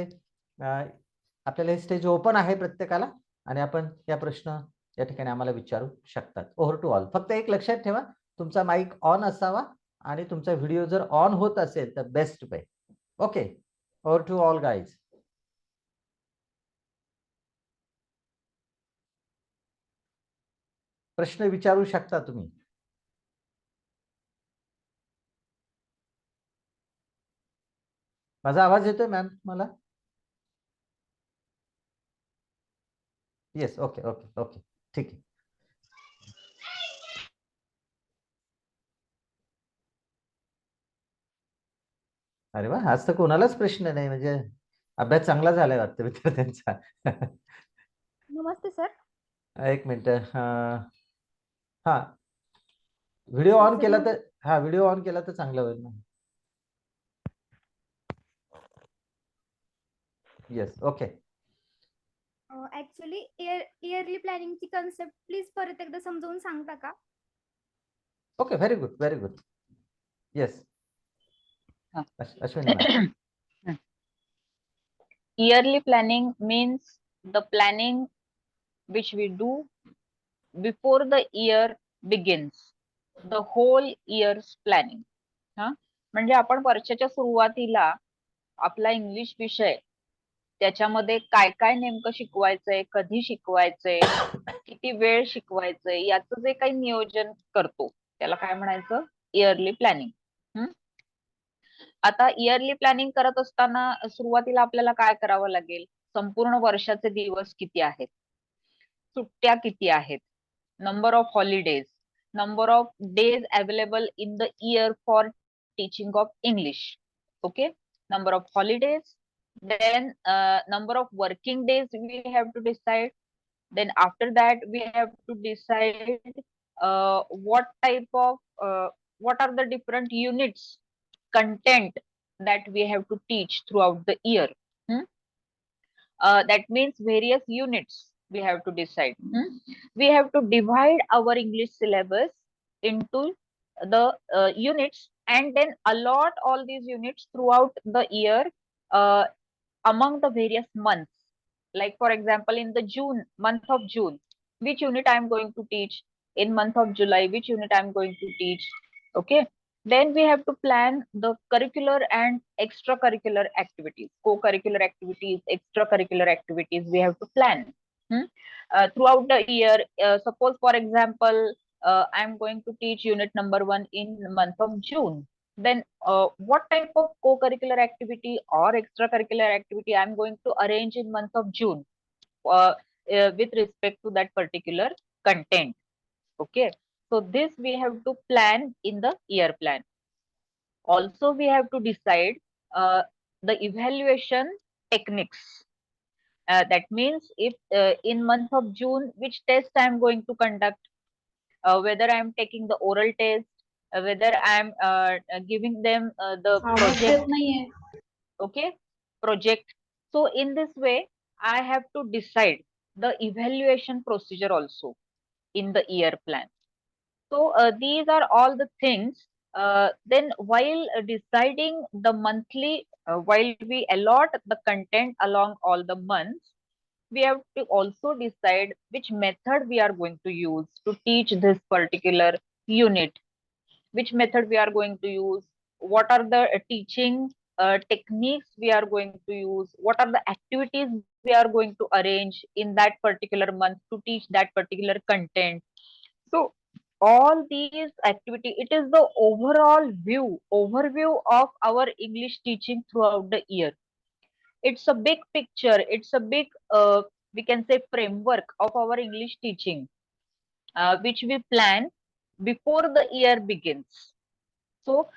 आपल्याला हे stage open आहे प्रत्येकाला आणि आपण या प्रश्न या ठिकाणी आम्हाला विचारू शकतात. Over to all. फक्त एक लक्षात ठेवा, तुमचा माईक ऑन असावा आणि तुमचा व्हिडिओ जर ऑन होत असेल तर best way. Okay, over to all guys. प्रश्न विचारू शकता तुम्ही. माझा आवाज येतोय मॅम तुम्हाला? येस, ओके ओके ओके, ठीक आहे. अरे वा, आज तर कोणालाच प्रश्न नाही, म्हणजे अभ्यास चांगला झालाय वाटतं विद्यार्थ्यांचा. नमस्ते सर. एक मिनिट. हा, व्हिडिओ ऑन केला तर, हा व्हिडिओ ऑन केला तर चांगलं होईल ना. Yes, okay. ऍक्च्युली इयरली प्लॅनिंगची कन्सेप्ट प्लीज परत एकदा समजावून सांगता का? Okay, very good, very good. Yes, Ashwini ma'am. Yearly planning means the planning which we do before the year begins, the whole year's planning. म्हणजे आपण वर्षाच्या सुरुवातीला आपला इंग्लिश विषय त्याच्यामध्ये काय काय नेमकं शिकवायचंय, कधी शिकवायचंय, किती वेळ शिकवायचंय, याचं जे काही नियोजन करतो त्याला काय म्हणायचं? Yearly planning. आता इयरली प्लॅनिंग करत असताना सुरुवातीला आपल्याला काय करावं लागेल? संपूर्ण वर्षाचे दिवस किती आहेत, सुट्ट्या किती आहेत, number of holidays, number of days available in the year for teaching of English. Okay, number of holidays, then number of working days we have to decide. Then after that we have to decide what type of what are the different units content that we have to teach throughout the year. That means various units we have to decide. We have to divide our English syllabus into the units and then allot all these units throughout the year among the various months. Like for example, in the month of June, which unit I am going to teach? In month of July, which unit I am going to teach? Okay. Then we have to plan the curricular and extracurricular activities, co-curricular activities, extracurricular activities we have to plan throughout the year. Suppose for example, I am going to teach unit number 1 in the month of June. Then what type of co-curricular activity or extracurricular activity I am going to arrange in month of June with respect to that particular content. Okay. So this we have to plan in the year plan. Also, we have to decide the evaluation techniques. That means if in month of June, which test I am going to conduct, whether I am taking the oral test, whether I am giving them the project. Okay, project. So in this way, I have to decide the evaluation procedure also in the year plan. So these are all the things. Then while deciding the monthly, while we allot the content along all the months, we have to also decide which method we are going to use to teach this particular unit, which method we are going to use, what are the teaching techniques we are going to use, what are the activities we are going to arrange in that particular month to teach that particular content. So all these activity, it is the overview of our English teaching throughout the year. It's a big picture, it's a big we can say framework of our English teaching, which we plan before the year begins. So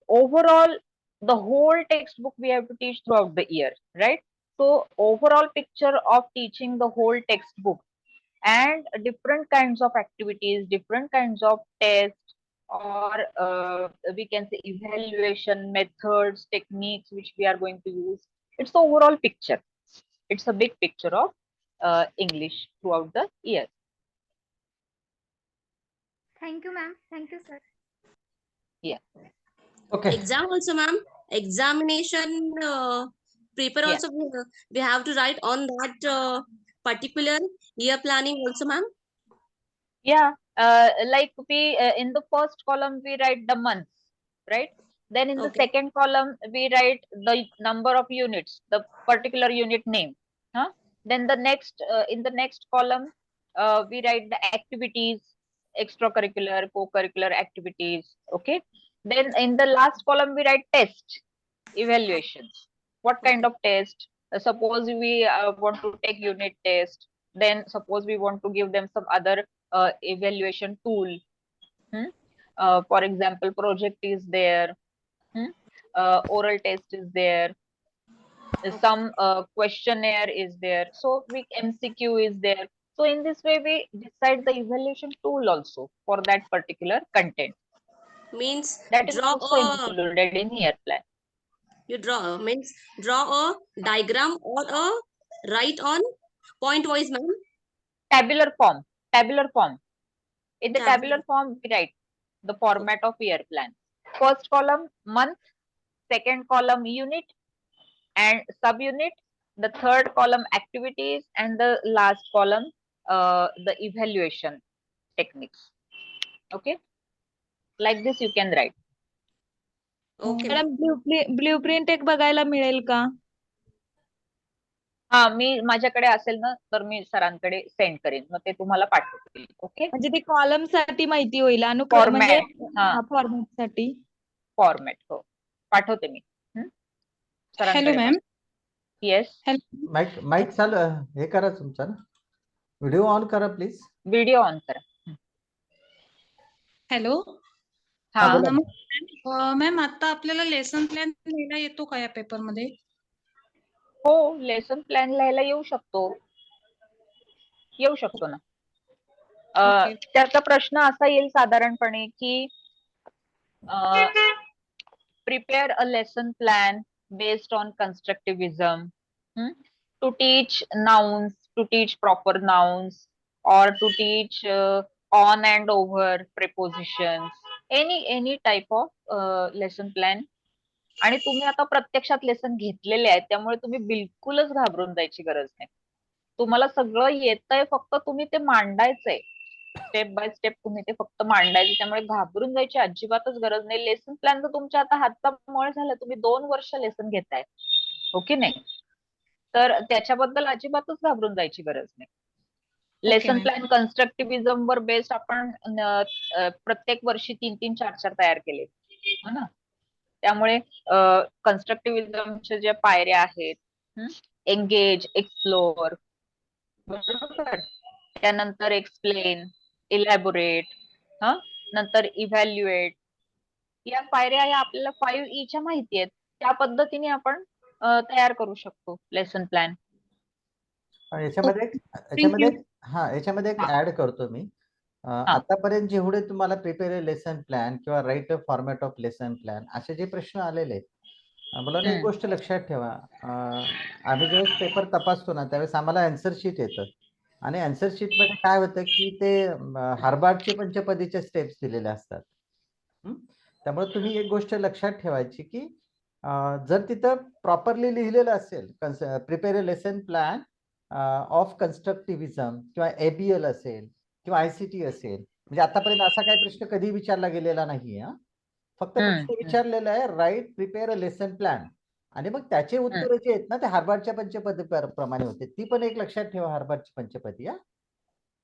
overall, the whole textbook we have to teach throughout the year, right? So overall picture of teaching the whole textbook, and different kinds of activities, different kinds of tests, or we can say evaluation methods, techniques which we are going to use. It's the overall picture. It's a big picture of English throughout the year. Thank you, ma'am. Thank you, sir. Okay. Exam also, ma'am. Examination paper Yeah. also we have to write on that particular year planning also, ma'am. Yeah, like we in the first column we write the months, right? Then in the Okay. second column we write the number of units, the particular unit name. Huh? Then the next in the next column we write the activities, extracurricular, co-curricular activities. Okay. Then in the last column we write test, evaluations. What kind of test? Suppose we want to take unit test. Then suppose we want to give them some other evaluation tool. For example, project is there, oral test is there, some questionnaire is there, so we MCQ is there. So in this way, we decide the evaluation tool also for that particular content. Means That is draw also a included in year plan. draw a diagram or a write on point wise, ma'am. Tabular form. In the Tabular. tabular form, we write the format of year plan. First column, month. Second column, unit and subunit. The third column, activities, and the last column, the evaluation techniques. Okay, like this you can write. Okay. Madam blueprint एक बघायला मिळेल का? हा, मी माझ्याकडे असेल ना तर मी सरांकडे send करेन, मग ते तुम्हाला पाठवतील. ओके, म्हणजे ती कॉलम साठी माहिती होईल अनुक्रम म्हणजे फॉर्मॅट साठी. फॉर्मॅट हो पाठवते मी. Hello ma'am. येस, माईक चालू हे करा तुमचा ना, व्हिडिओ ऑन करा प्लीज. व्हिडिओ ऑन करा. हॅलो. हा, मॅम आता आपल्याला लेसन प्लॅन लिहिला येतो का या पेपर मध्ये? हो, लेसन प्लॅन लिहायला येऊ शकतो ना. त्याचा प्रश्न असा येईल साधारणपणे की prepare a lesson plan based on constructivism, to teach nouns, to teach proper nouns, or to teach on and over prepositions, any type of lesson plan. आणि तुम्ही आता प्रत्यक्षात लेसन घेतलेले आहेत, त्यामुळे तुम्ही बिलकुलच घाबरून जायची गरज नाही. तुम्हाला सगळं येतंय, फक्त तुम्ही ते मांडायचंय. स्टेप बाय स्टेप तुम्ही ते फक्त मांडायचे, त्यामुळे घाबरून जायची अजिबातच गरज नाही. लेसन प्लॅन तर तुमच्या आता हातचा मळ झाला, तुम्ही 2 वर्ष लेसन घेताय, हो की नाही? तर त्याच्याबद्दल अजिबातच घाबरून जायची गरज नाही. लेसन प्लॅन कन्स्ट्रक्टिव्हिजम वर बेस्ड आपण प्रत्येक वर्षी 3-3, 4-4 तयार केले, हो ना. त्यामुळे कन्स्ट्रक्टिव्हिजमच्या ज्या पायऱ्या आहेत, एंगेज, एक्सप्लोर, बरोबर, त्यानंतर एक्सप्लेन, इलॅबोरेट, नंतर इव्हॅल्युएट, या पायऱ्या या आपल्याला 5E च्या माहिती आहेत. त्या पद्धतीने आपण तयार करू शकतो लेसन प्लॅन. याच्यामध्ये एक ऍड करतो मी. आतापर्यंत जेवढे तुम्हाला प्रिपेअर लेसन प्लॅन किंवा right a format of lesson plan असे जे प्रश्न आलेले आहेत, मला एक गोष्ट लक्षात ठेवा, आम्ही ज्यावेळेस पेपर तपासतो ना त्यावेळेस आम्हाला आन्सर शीट येतं, आणि आन्सर शीट मध्ये काय होतं की ते हार्वर्डचे पंचपदीचे स्टेप्स दिलेले असतात. त्यामुळे तुम्ही एक गोष्ट लक्षात ठेवायची की जर तिथं प्रॉपरली लिहिलेलं असेल, प्रिपेअर लेसन प्लॅन ऑफ कन्स्ट्रक्टिव्हिजम किंवा ABL असेल किंवा ICT असेल, म्हणजे आतापर्यंत असा काही प्रश्न कधी विचारला गेलेला नाहीये. फक्त प्रश्न विचारलेला आहे राईट प्रिपेअर लेसन प्लॅन, आणि मग त्याचे उत्तर जे आहेत ना ते हार्वर्डच्या पंचपदी प्रमाणे होते. ती पण एक लक्षात ठेवा, हार्वर्डची पंचपदी.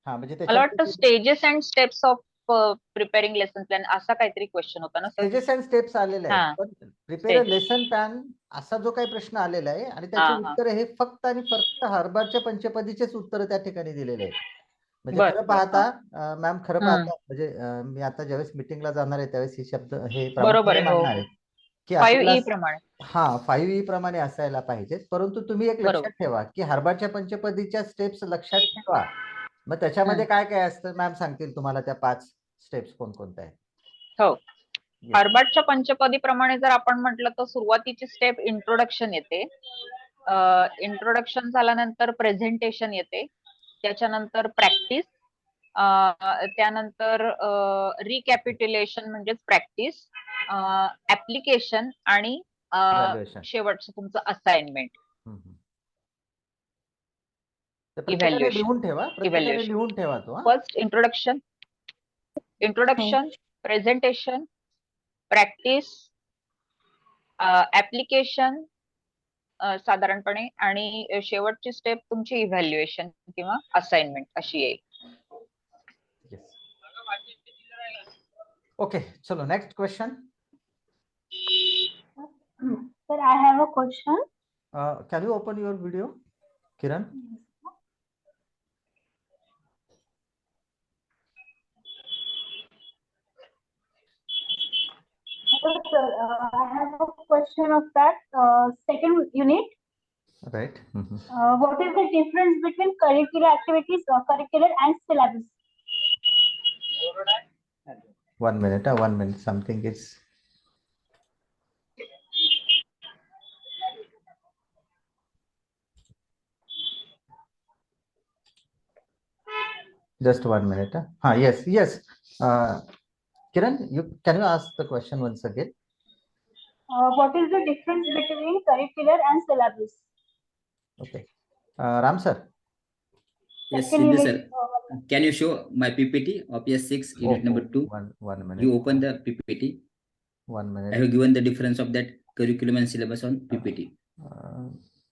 म्हणजे मला वाटतं stages and steps of preparing lesson plan असा काहीतरी क्वेश्चन होता ना सर? स्टेजेस अँड स्टेप्स आलेले हा. आहेत, पण प्रिपेअर Steps. लेसन प्लॅन असा जो काही प्रश्न आलेला आहे आणि त्याचे हा, हा. उत्तर हे फक्त आणि फक्त हार्वर्डच्या पंचपदीचेच उत्तर त्या ठिकाणी दिलेले आहेत. म्हणजे बर, खरं बर, पाहता मॅम, खरं हम्म. पाहता म्हणजे मी आता ज्यावेळेस मिटिंगला जाणार आहे त्यावेळेस हे शब्द हे बरोबर प्रामुख्याने आहे, हो, मांडणार आहे की 5E आपल्याला प्रमाणे. हा 5E प्रमाणे असायला पाहिजेत. परंतु तुम्ही एक बरोबर. लक्षात ठेवा की हार्वर्डच्या पंचपदीच्या स्टेप्स लक्षात ठेवा. मग त्याच्यामध्ये हम्म. काय काय असतं मॅम सांगतील तुम्हाला त्या 5 स्टेप्स कोणकोणत्या आहेत. हो. Yes. हार्वर्डच्या पंचपदी प्रमाणे जर आपण म्हटलं तर सुरुवातीची स्टेप इंट्रोडक्शन येते. इंट्रोडक्शन झाल्यानंतर प्रेझेंटेशन येते, त्याच्यानंतर प्रॅक्टिस, त्यानंतर रिकॅपिट्युलेशन म्हणजेच प्रॅक्टिस, ऍप्लिकेशन आणि Evaluation. शेवटचं तुमचं असाइनमेंट. तर प्रत्येकाने Evaluation. लिहून ठेवा, प्रत्येकाने Evaluation. लिहून ठेवा तो. First introduction, presentation, practice, application साधारणपणे, आणि शेवटची स्टेप तुमची इव्हॅल्युएशन किंवा असाइनमेंट अशी येईल. ओके, चलो next question. Sir, I have a question. Can you open your video, Kiran? Hello, sir. I have a question of that second unit. Right. What is the difference between curricular activities, curricular and syllabus? 1 minute. 1 minute. Something is. Just 1 minute. Yes. Kiran, can you ask the question once again? What is the difference between curricular and syllabus? Okay. Ram sir. Yes, Second Sindhu unit, sir. Can you show my PPT of PS6 unit number 2? One minute. You open the PPT. 1 minute. I have given the difference of that curriculum and syllabus on PPT.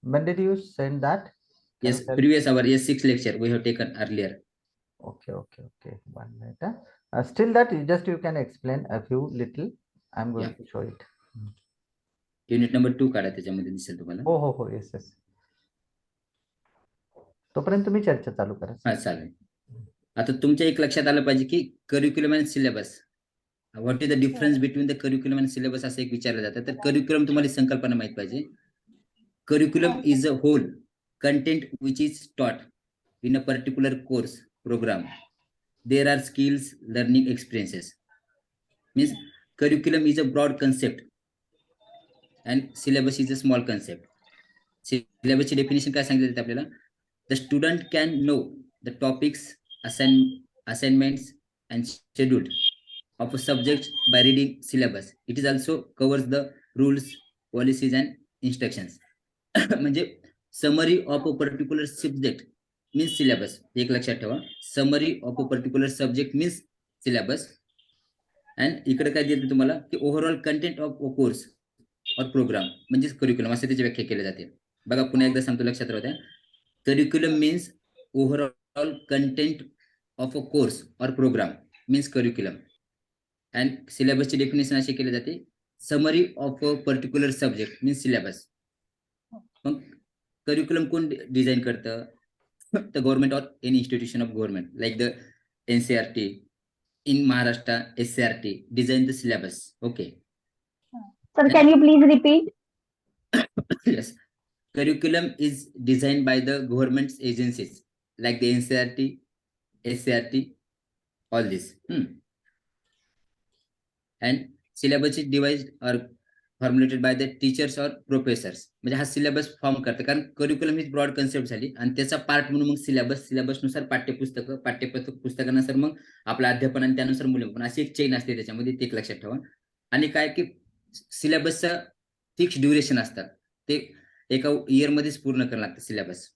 When did you send that? Can Yes, you tell? previous our S6 lecture we have taken earlier. Okay. 1 minute. Still that you can explain a few little. I'm going to show it. Unit number 2 काढा, त्याच्यामध्ये दिसेल तुम्हाला. हो. Yes. तोपर्यंत तुम्ही चर्चा चालू करा. हा, चालेल. आता तुमच्या एक लक्षात आलं पाहिजे की curriculum and syllabus, what is the difference between the curriculum and syllabus असं एक विचारलं जातं. तर करिक्युलम तुम्हाला संकल्पना माहित पाहिजे. Curriculum is a whole content which is टॉट in a particular course program. There are skills, learning experiences. Means curriculum is a broad concept and syllabus is a small concept. Syllabus definition काय सांगितलं जातं आपल्याला? The student can know the topics, assignments and schedule of a subject by reading syllabus. It is also covers the rules, policies and instructions. म्हणजे summary of a particular subject means syllabus. एक लक्षात ठेवा, summary of a particular subject means syllabus. and इकडे काय देते तुम्हाला की overall content of a course or programme म्हणजे करिक्युलम असे त्याची व्याख्या केली जाते. बघा पुन्हा एकदा सांगतो, लक्षात राहू द्या. Curriculum means overall content of a course or programme means curriculum. And सिलेबसची डेफिनेशन अशी केली जाते, summary of a particular subject means syllabus. मग करिक्युलम कोण डिझाईन करतं? The government or any institution of government like the NCERT in Maharashtra, SCERT design the syllabus. Okay. Sir, can you please repeat? Yes, curriculum is designed by the government's agencies like the NCERT, SCERT, all this. And syllabus is devised or formulated by the teachers और professors. म्हणजे हा syllabus form करते, कारण curriculum ही broad concept झाली आणि त्याचा part म्हणून मग सिलेबसनुसार पुस्तकानुसार मग आपलं अध्यापन आणि त्यानुसार मूल्यमापन अशी एक चेन असते त्याच्यामध्ये, ते एक लक्षात ठेवा. आणि काय की सिलेबसचं फिक्स ड्युरेशन असतात, ते एका इयर मध्येच पूर्ण करावं लागतं सिलेबस.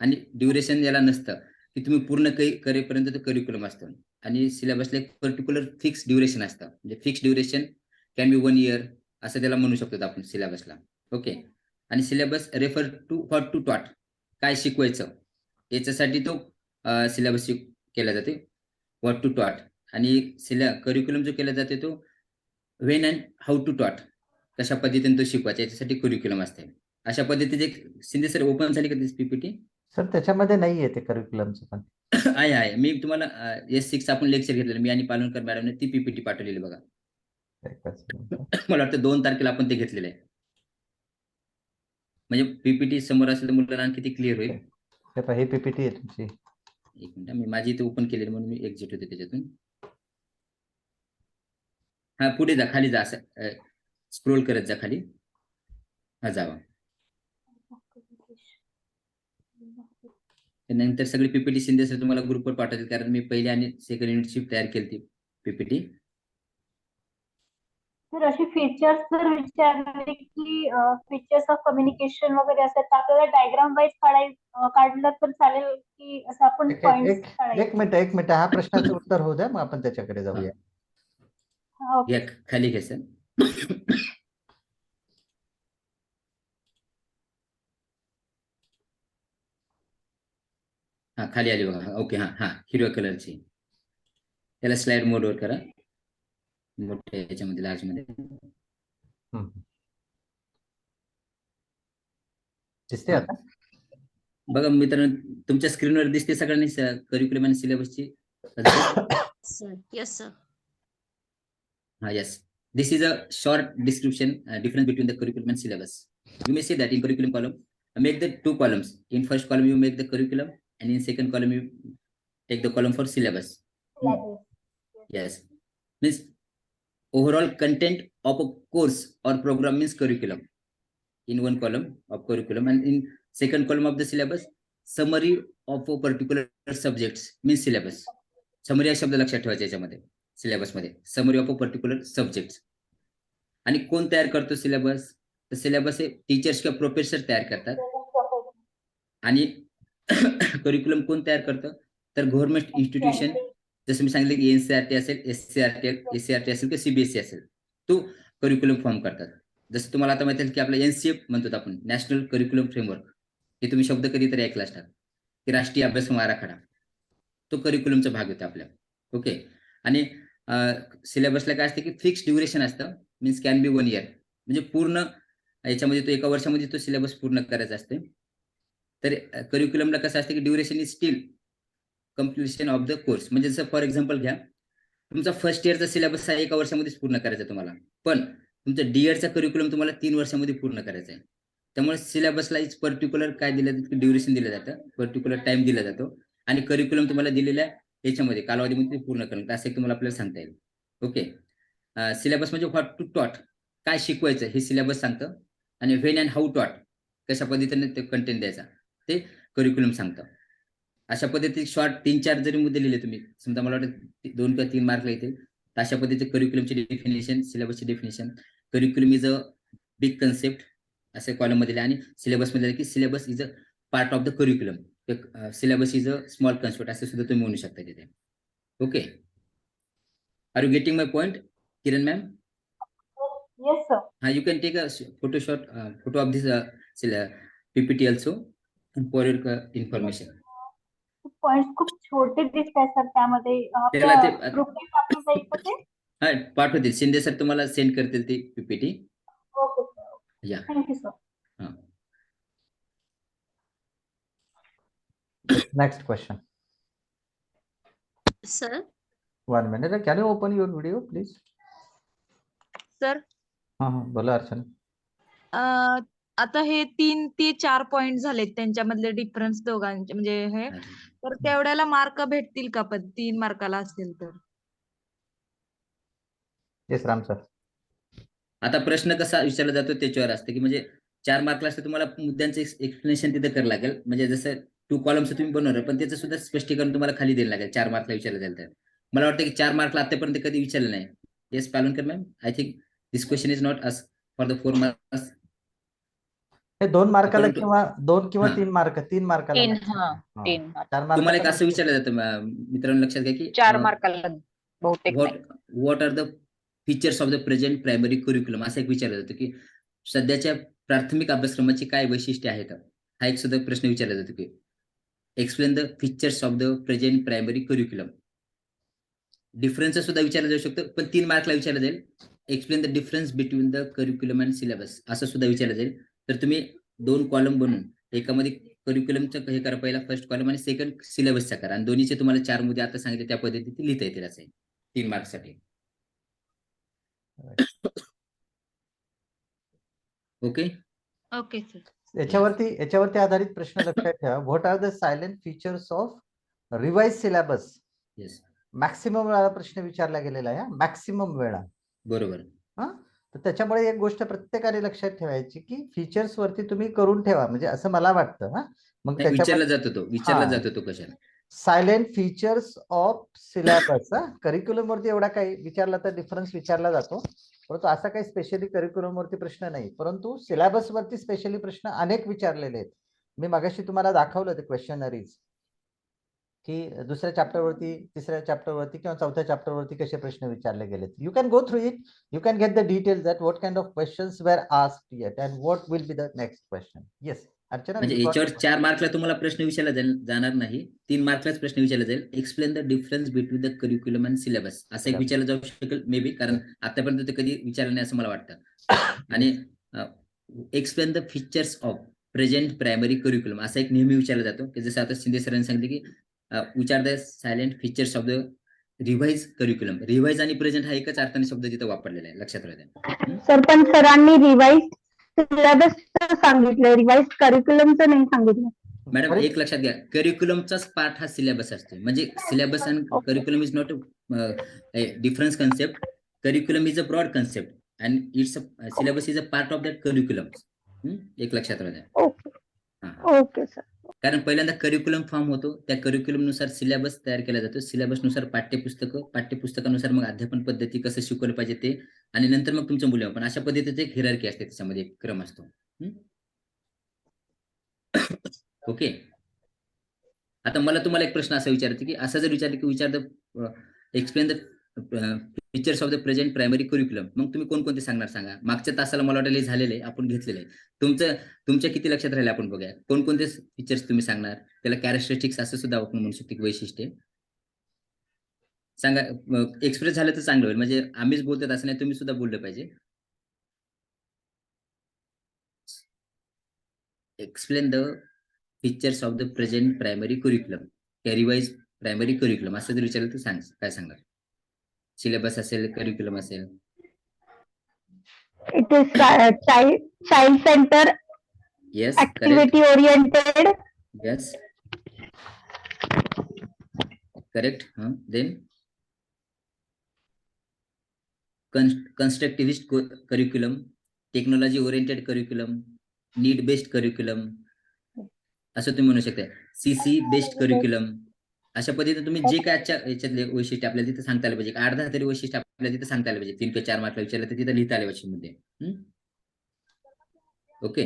आणि ड्युरेशन याला नसतं की तुम्ही पूर्ण करेपर्यंत तो करिक्युलम असतो. आणि सिलेबसला एक पर्टिक्युलर फिक्स ड्युरेशन असतं, म्हणजे fix duration can be 1 year असं त्याला म्हणू शकतो आपण सिलेबसला. ओके. आणि syllabus refer to what to taught, काय शिकवायचं याच्यासाठी तो सिलेबस केला जाते. व्हॉट टू टॉट आणि करिक्युलम जो केला जातो तो व्हेन अँड हाऊ टू टॉट, कशा पद्धतीने तो शिकवायचा याच्यासाठी करिक्युलम असते. अशा पद्धतीचे शिंदे सर ओपन झाली का पीपीटी? सर त्याच्यामध्ये नाहीये ते करिक्युलमचं पण. आहे मी तुम्हाला S6 आपण लेक्चर घेतलेलं मी आणि पालनकर मॅडमने ती पीपीटी पाठवलेली बघा. मला वाटतं 2 तारखेला आपण ते घेतलेलं आहे. म्हणजे पीपीटी समोर असेल तर मुलांना आणखी किती क्लिअर होईल. हे पीपीटी आहे तुमची. एक मिनिट, मी माझी इथे ओपन केलेली म्हणून मी एक्झिट होते त्याच्यातून. हा पुढे जा, खाली जा, असं स्क्रोल करत जा खाली. हा जावा. नंतर सगळी पीपीटी शिंदे सर तुम्हाला ग्रुपवर पाठवतील, कारण मी पहिली आणि सेकंड युनिटची तयार केली ती पीपीटी. तर असे फीचर्स जर विचारले की फीचर्स ऑफ कम्युनिकेशन वगैरे असतात तर आपल्याला डायग्राम वाईज काढलं तर चालेल की असं आपण पॉइंट्स एक मिनिट हा प्रश्नाचं उत्तर होऊ द्या, मग आपण त्याच्याकडे जाऊया. घ्या खाली घ्या सर. हा खाली आली बघा. ओके, हा हिरव्या कलरची. त्याला स्लाइड मोडवर करा, मोठ्या याच्यामध्ये लार्ज मध्ये. दिसते आता? बघा मित्रांनो, तुमच्या स्क्रीनवर दिसते सगळ्यांनी करिक्युलम आणि सिलेबसची. Yes, sir. Yes. This is a short description difference between the curriculum and syllabus. You may say that in curriculum column, make the 2 columns. In first column you make the curriculum, and in second column you take the column for syllabus. Yes. Means overall content of a course or program means curriculum. In one column of curriculum, and in second column of the syllabus, summary of a particular subjects means syllabus. Summary हा शब्द लक्षात ठेवायचा याच्यामध्ये. Syllabus मध्ये summary of a particular subject. आणि कोण तयार करतो सिलेबस? तर सिलेबस हे टीचर्स किंवा प्रोफेसर तयार करतात. आणि करिक्युलम कोण तयार करतं? तर गव्हर्नमेंट इन्स्टिट्यूशन, जसं मी सांगितलं की NCERT असेल, SCERT असेल किंवा CBSE असेल, तो करिक्युलम फॉर्म करतात. जसं तुम्हाला आता माहिती आहे की आपलं NCF म्हणतो आपण, नॅशनल करिक्युलम फ्रेमवर्क. हे तुम्ही शब्द कधीतरी ऐकला असतात की राष्ट्रीय अभ्यासक्रम आराखडा. तो करिक्युलमचा भाग होता आपल्या. ओके. आणि सिलेबसला काय असते की फिक्स ड्युरेशन असतं, मीन्स कॅन बी 1 year. म्हणजे पूर्ण याच्यामध्ये तो 1 वर्षामध्ये तो सिलेबस पूर्ण करायचा असते. तर करिक्युलमला कसं असतं की duration is steel completion of the course. म्हणजे जसं फॉर एक्झाम्पल घ्या, तुमचा फर्स्ट इयरचा सिलेबस हा 1 वर्षामध्येच पूर्ण करायचा तुम्हाला, पण तुमचा DEDचा करिक्युलम तुम्हाला 3 वर्षामध्ये पूर्ण करायचा आहे. त्यामुळे सिलेबसला इज पर्टिक्युलर काय दिलं जातं, ड्युरेशन दिलं जातं, पर्टिक्युलर टाइम दिला जातो, आणि करिक्युलम तुम्हाला दिलेल्या याच्यामध्ये कालावधीमध्ये पूर्ण करणं, असं तुम्हाला आपल्याला सांगता येईल. ओके. सिलेबस म्हणजे व्हॉट टू टॉट, काय शिकवायचं हे सिलेबस सांगतं, आणि व्हेन अँड हाऊ टॉट, कशा पद्धतीने ते कंटेंट द्यायचा ते करिक्युलम सांगतं. अशा पद्धतीने शॉर्ट 3-4 जरी मुद्दे लिहिले तुम्ही, समजा मला वाटतं 2 किंवा 3 मार्कला येतील, तर अशा पद्धतीचे करिक्युलमची डेफिनेशन, सिलेबसची definition, curriculum is a big concept असे कॉलम मध्ये, आणि सिलेबस मध्ये की syllabus is a part of the curriculum, syllabus is a small concept असे सुद्धा तुम्ही म्हणू शकता तिथे. Okay. Are you getting my point, Kiran ma'am? Yes sir. हा, you can take a photo of this PPT also for your information. Points खूप छोटे दिसतात सर त्यामध्ये. त्याला ते ग्रुपने पाठवून जाईल का ते? हा पाठवतील, शिंदे सर तुम्हाला सेंड करतील ती PPT. Okay sir. या. Thank you sir. Next question. Sir. 1 minute. Can you open your video, please? Sir. हा बोला अर्चना. आता हे 3 ते 4 पॉइंट झालेत त्यांच्यामधले डिफरन्स दोघांचे, म्हणजे हे तर तेवढ्याला मार्क भेटतील का? पण 3 मार्काला असेल तर? Yes Ram sir. आता प्रश्न कसा विचारला जातो त्याच्यावर असते की, म्हणजे 4 मार्कला असतं तुम्हाला मुद्द्यांचं एक्सप्लेनेशन तिथे करावं लागेल. म्हणजे जसं 2 कॉलम्स तुम्ही बनवणार, पण त्याचं सुद्धा स्पष्टीकरण तुम्हाला खाली द्यायला लागेल 4 मार्कला विचारलं जाईल. तर मला वाटतं की 4 मार्कला आतापर्यंत कधी विचारलं नाही. Yes Palankar ma'am, I think this question is not as for the 4 marks. हे 2 मार्काला किंवा 2 किंवा 3 मार्क, 3 मार्काला. 3 तुम्हाला एक असं विचारलं जातं मित्रांनो, लक्षात घ्या की 4 मार्काला बहुतेक. What are the features of the present primary curriculum, असं एक विचारलं जातं की सध्याच्या प्राथमिक अभ्यासक्रमाची काय वैशिष्ट्ये आहेत. हा एक सुद्धा प्रश्न विचारला जातो की explain the features of the present primary curriculum. Difference सुद्धा विचारला जाऊ शकतो, पण 3 मार्कला विचारलं जाईल. Explain the difference between the curriculum and syllabus असं सुद्धा विचारलं जाईल. तर तुम्ही 2 कॉलम बनवून एकामध्ये करिक्युलमचं हे करा, पहिला फर्स्ट कॉलम आणि सेकंड सिलेबसचा करा, आणि दोन्हीचे तुम्हाला 4 मुद्दे आता सांगितले त्या पद्धतीने लिहिता येतील असं 3 मार्क्ससाठी. ओके. Okay sir. याच्यावरती आधारित प्रश्न लक्षात ठेवा. What are the silent features of revise syllabus? Yes, maximum वेळा प्रश्न विचारला गेलेला आहे. मॅक्सिमम वेळा. बरोबर. तर त्याच्यामुळे एक गोष्ट प्रत्येकाने लक्षात ठेवायची की फीचर्स वरती तुम्ही करून ठेवा, म्हणजे असं मला वाटतं. मग विचारला जातो तो कशाला? Silent features of syllabus. Curriculum वरती एवढा काही विचारला तर डिफरन्स विचारला जातो, परंतु असा काही स्पेशली करिक्युलम वरती प्रश्न नाही. परंतु सिलेबस वरती स्पेशली प्रश्न अनेक विचारलेले आहेत. मी मगाशी तुम्हाला दाखवलं ते क्वेश्चनरीज की दुसऱ्या चॅप्टर वरती, तिसऱ्या चॅप्टर वरती किंवा चौथ्या चॅप्टर वरती कसे प्रश्न विचारले गेलेत. You can go through it, you can get the details that what kind of questions were asked yet and what will be the next question. Yes Archana. म्हणजे याच्यावर 4 मार्कला तुम्हाला प्रश्न विचारला जाणार नाही, 3 मार्कलाच प्रश्न विचारला जाईल. Explain the difference between the curriculum and syllabus असं एक विचारलं जाऊ शकेल मे बी, कारण आतापर्यंत ते कधी विचारलं नाही असं मला वाटतं. आणि explain the features of present primary curriculum असा एक नेहमी विचारला जातो, की जसं आता शिंदे सरांनी सांगितलं की विचार the silent features of the revise curriculum. Revise आणि प्रेझेंट हा एकच अर्थाने शब्द तिथे वापरलेला आहे, लक्षात राहते. सर पण सरांनी रिवाइज सिलेबस सांगितलं, रिवाइज करिक्युलमचं नाही सांगितलं. मॅडम एक लक्षात घ्या, करिक्युलमचाच पार्ट हा सिलेबस असतो. म्हणजे syllabus and curriculum is not a difference concept. Curriculum is a broad concept and it's syllabus is a part of that curriculum. एक लक्षात राहते. Okay sir. कारण पहिल्यांदा करिक्युलम फॉर्म होतो, त्या करिक्युलम नुसार सिलेबस तयार केला जातो, सिलेबस नुसार पाठ्यपुस्तकानुसार मग अध्यापन पद्धती कसं शिकवलं पाहिजे ते, आणि नंतर मग तुमचं मूल्यमापन. अशा पद्धतीचे एक हिरार्की असते, त्याच्यामध्ये एक क्रम असतो. ओके. आता मला तुम्हाला एक प्रश्न असा विचारायचा की असं जर विचारलं की विचार the explain the features of the present primary curriculum, मग तुम्ही कोणकोणते सांगणार सांगा. मागच्या तासाला मला वाटलं झालेलं आहे, आपण घेतलेलं आहे. तुमच्या किती लक्षात राहिले आपण बघूया. कोणकोणते फीचर्स तुम्ही सांगणार, त्याला कॅरेक्टरिस्टिक्स असं सुद्धा आपण म्हणू शकतो, वैशिष्ट्ये सांगा. एक्सप्रेस झालं तर चांगलं होईल, म्हणजे आम्हीच बोलतो असं नाही, तुम्ही सुद्धा बोललं पाहिजे. Explain the features of the present primary curriculum, revise primary curriculum असं जर विचारलं तर काय सांगणार. सिलेबस असेल, करिक्युलम असेल. It is child center, yes, activity oriented. Yes, correct. Then constructivist curriculum, technology oriented curriculum, need based curriculum असं तुम्ही म्हणू शकता. CC based curriculum. अशा पद्धतीने तुम्ही जे काय आजच्या याच्यातले वैशिष्ट्य आपल्याला तिथे सांगता आले पाहिजे, 8-10 तरी वैशिष्ट्य आपल्याला तिथे सांगता आले पाहिजे. 3 किंवा 4 मार्कला विचारलं तर तिथे लिहिता आले पाहिजे मुद्दे. ओके,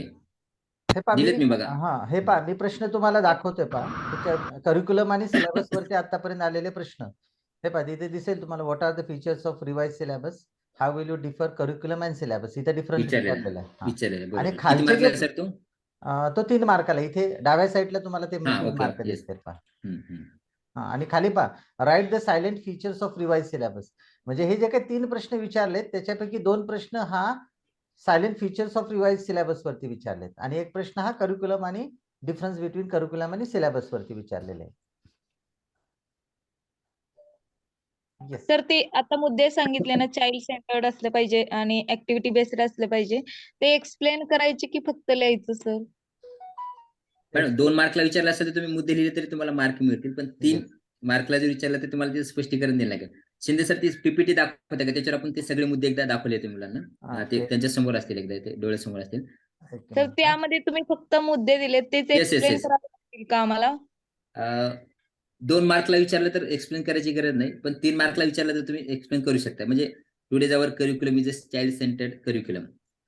दिलेत मी बघा. हे पहा, मी प्रश्न तुम्हाला दाखवतोय. पहा करिक्युलम आणि सिलेबस वरती आतापर्यंत आलेले प्रश्न. हे पहा तिथे दिसेल तुम्हाला, what are the features of revise syllabus, how will you differ curriculum and syllabus. इथे डिफरन्स विचारलेला आहे. आणि खालचे सर तो 3 मार्काला, इथे डाव्या साईडला तुम्हाला ते 3 मार्क दिसतील. पहा आणि खाली पहा, write the silent features of revise syllabus. म्हणजे हे जे काही 3 प्रश्न विचारलेत त्याच्यापैकी 2 प्रश्न हा silent features of revise syllabus वरती विचारलेत, आणि एक प्रश्न हा करिक्युलम आणि डिफरन्स बिटवीन करिक्युलम आणि सिलेबस वरती विचारलेले आहे. तर ते आता मुद्दे सांगितले ना, चाइल्ड सेंटर्ड असलं पाहिजे आणि ऍक्टिव्हिटी बेस्ड असलं पाहिजे, ते एक्सप्लेन करायचे की फक्त लिहायचं सर? पण 2 मार्कला विचारलं असेल तर तुम्ही मुद्दे लिहिले तरी तुम्हाला मार्क मिळतील, पण 3 मार्कला जर विचारलं तर तुम्हाला ते स्पष्टीकरण द्यायला लागेल. शिंदे सर ती पीपीटी दाखवता का, त्याच्यावर आपण ते सगळे मुद्दे एकदा दाखवले होते मुलांना, ते त्यांच्या समोर असतील, एकदा ते डोळ्यासमोर असतील. तर त्यामध्ये तुम्ही फक्त मुद्दे दिले, तेच एक्सप्लेन करायला लागतील का आम्हाला? 2 मार्कला विचारलं तर एक्सप्लेन करायची गरज नाही, पण 3 मार्कला विचारलं तर तुम्ही एक्सप्लेन करू शकता. म्हणजे today's our curriculum is a child centred curriculum,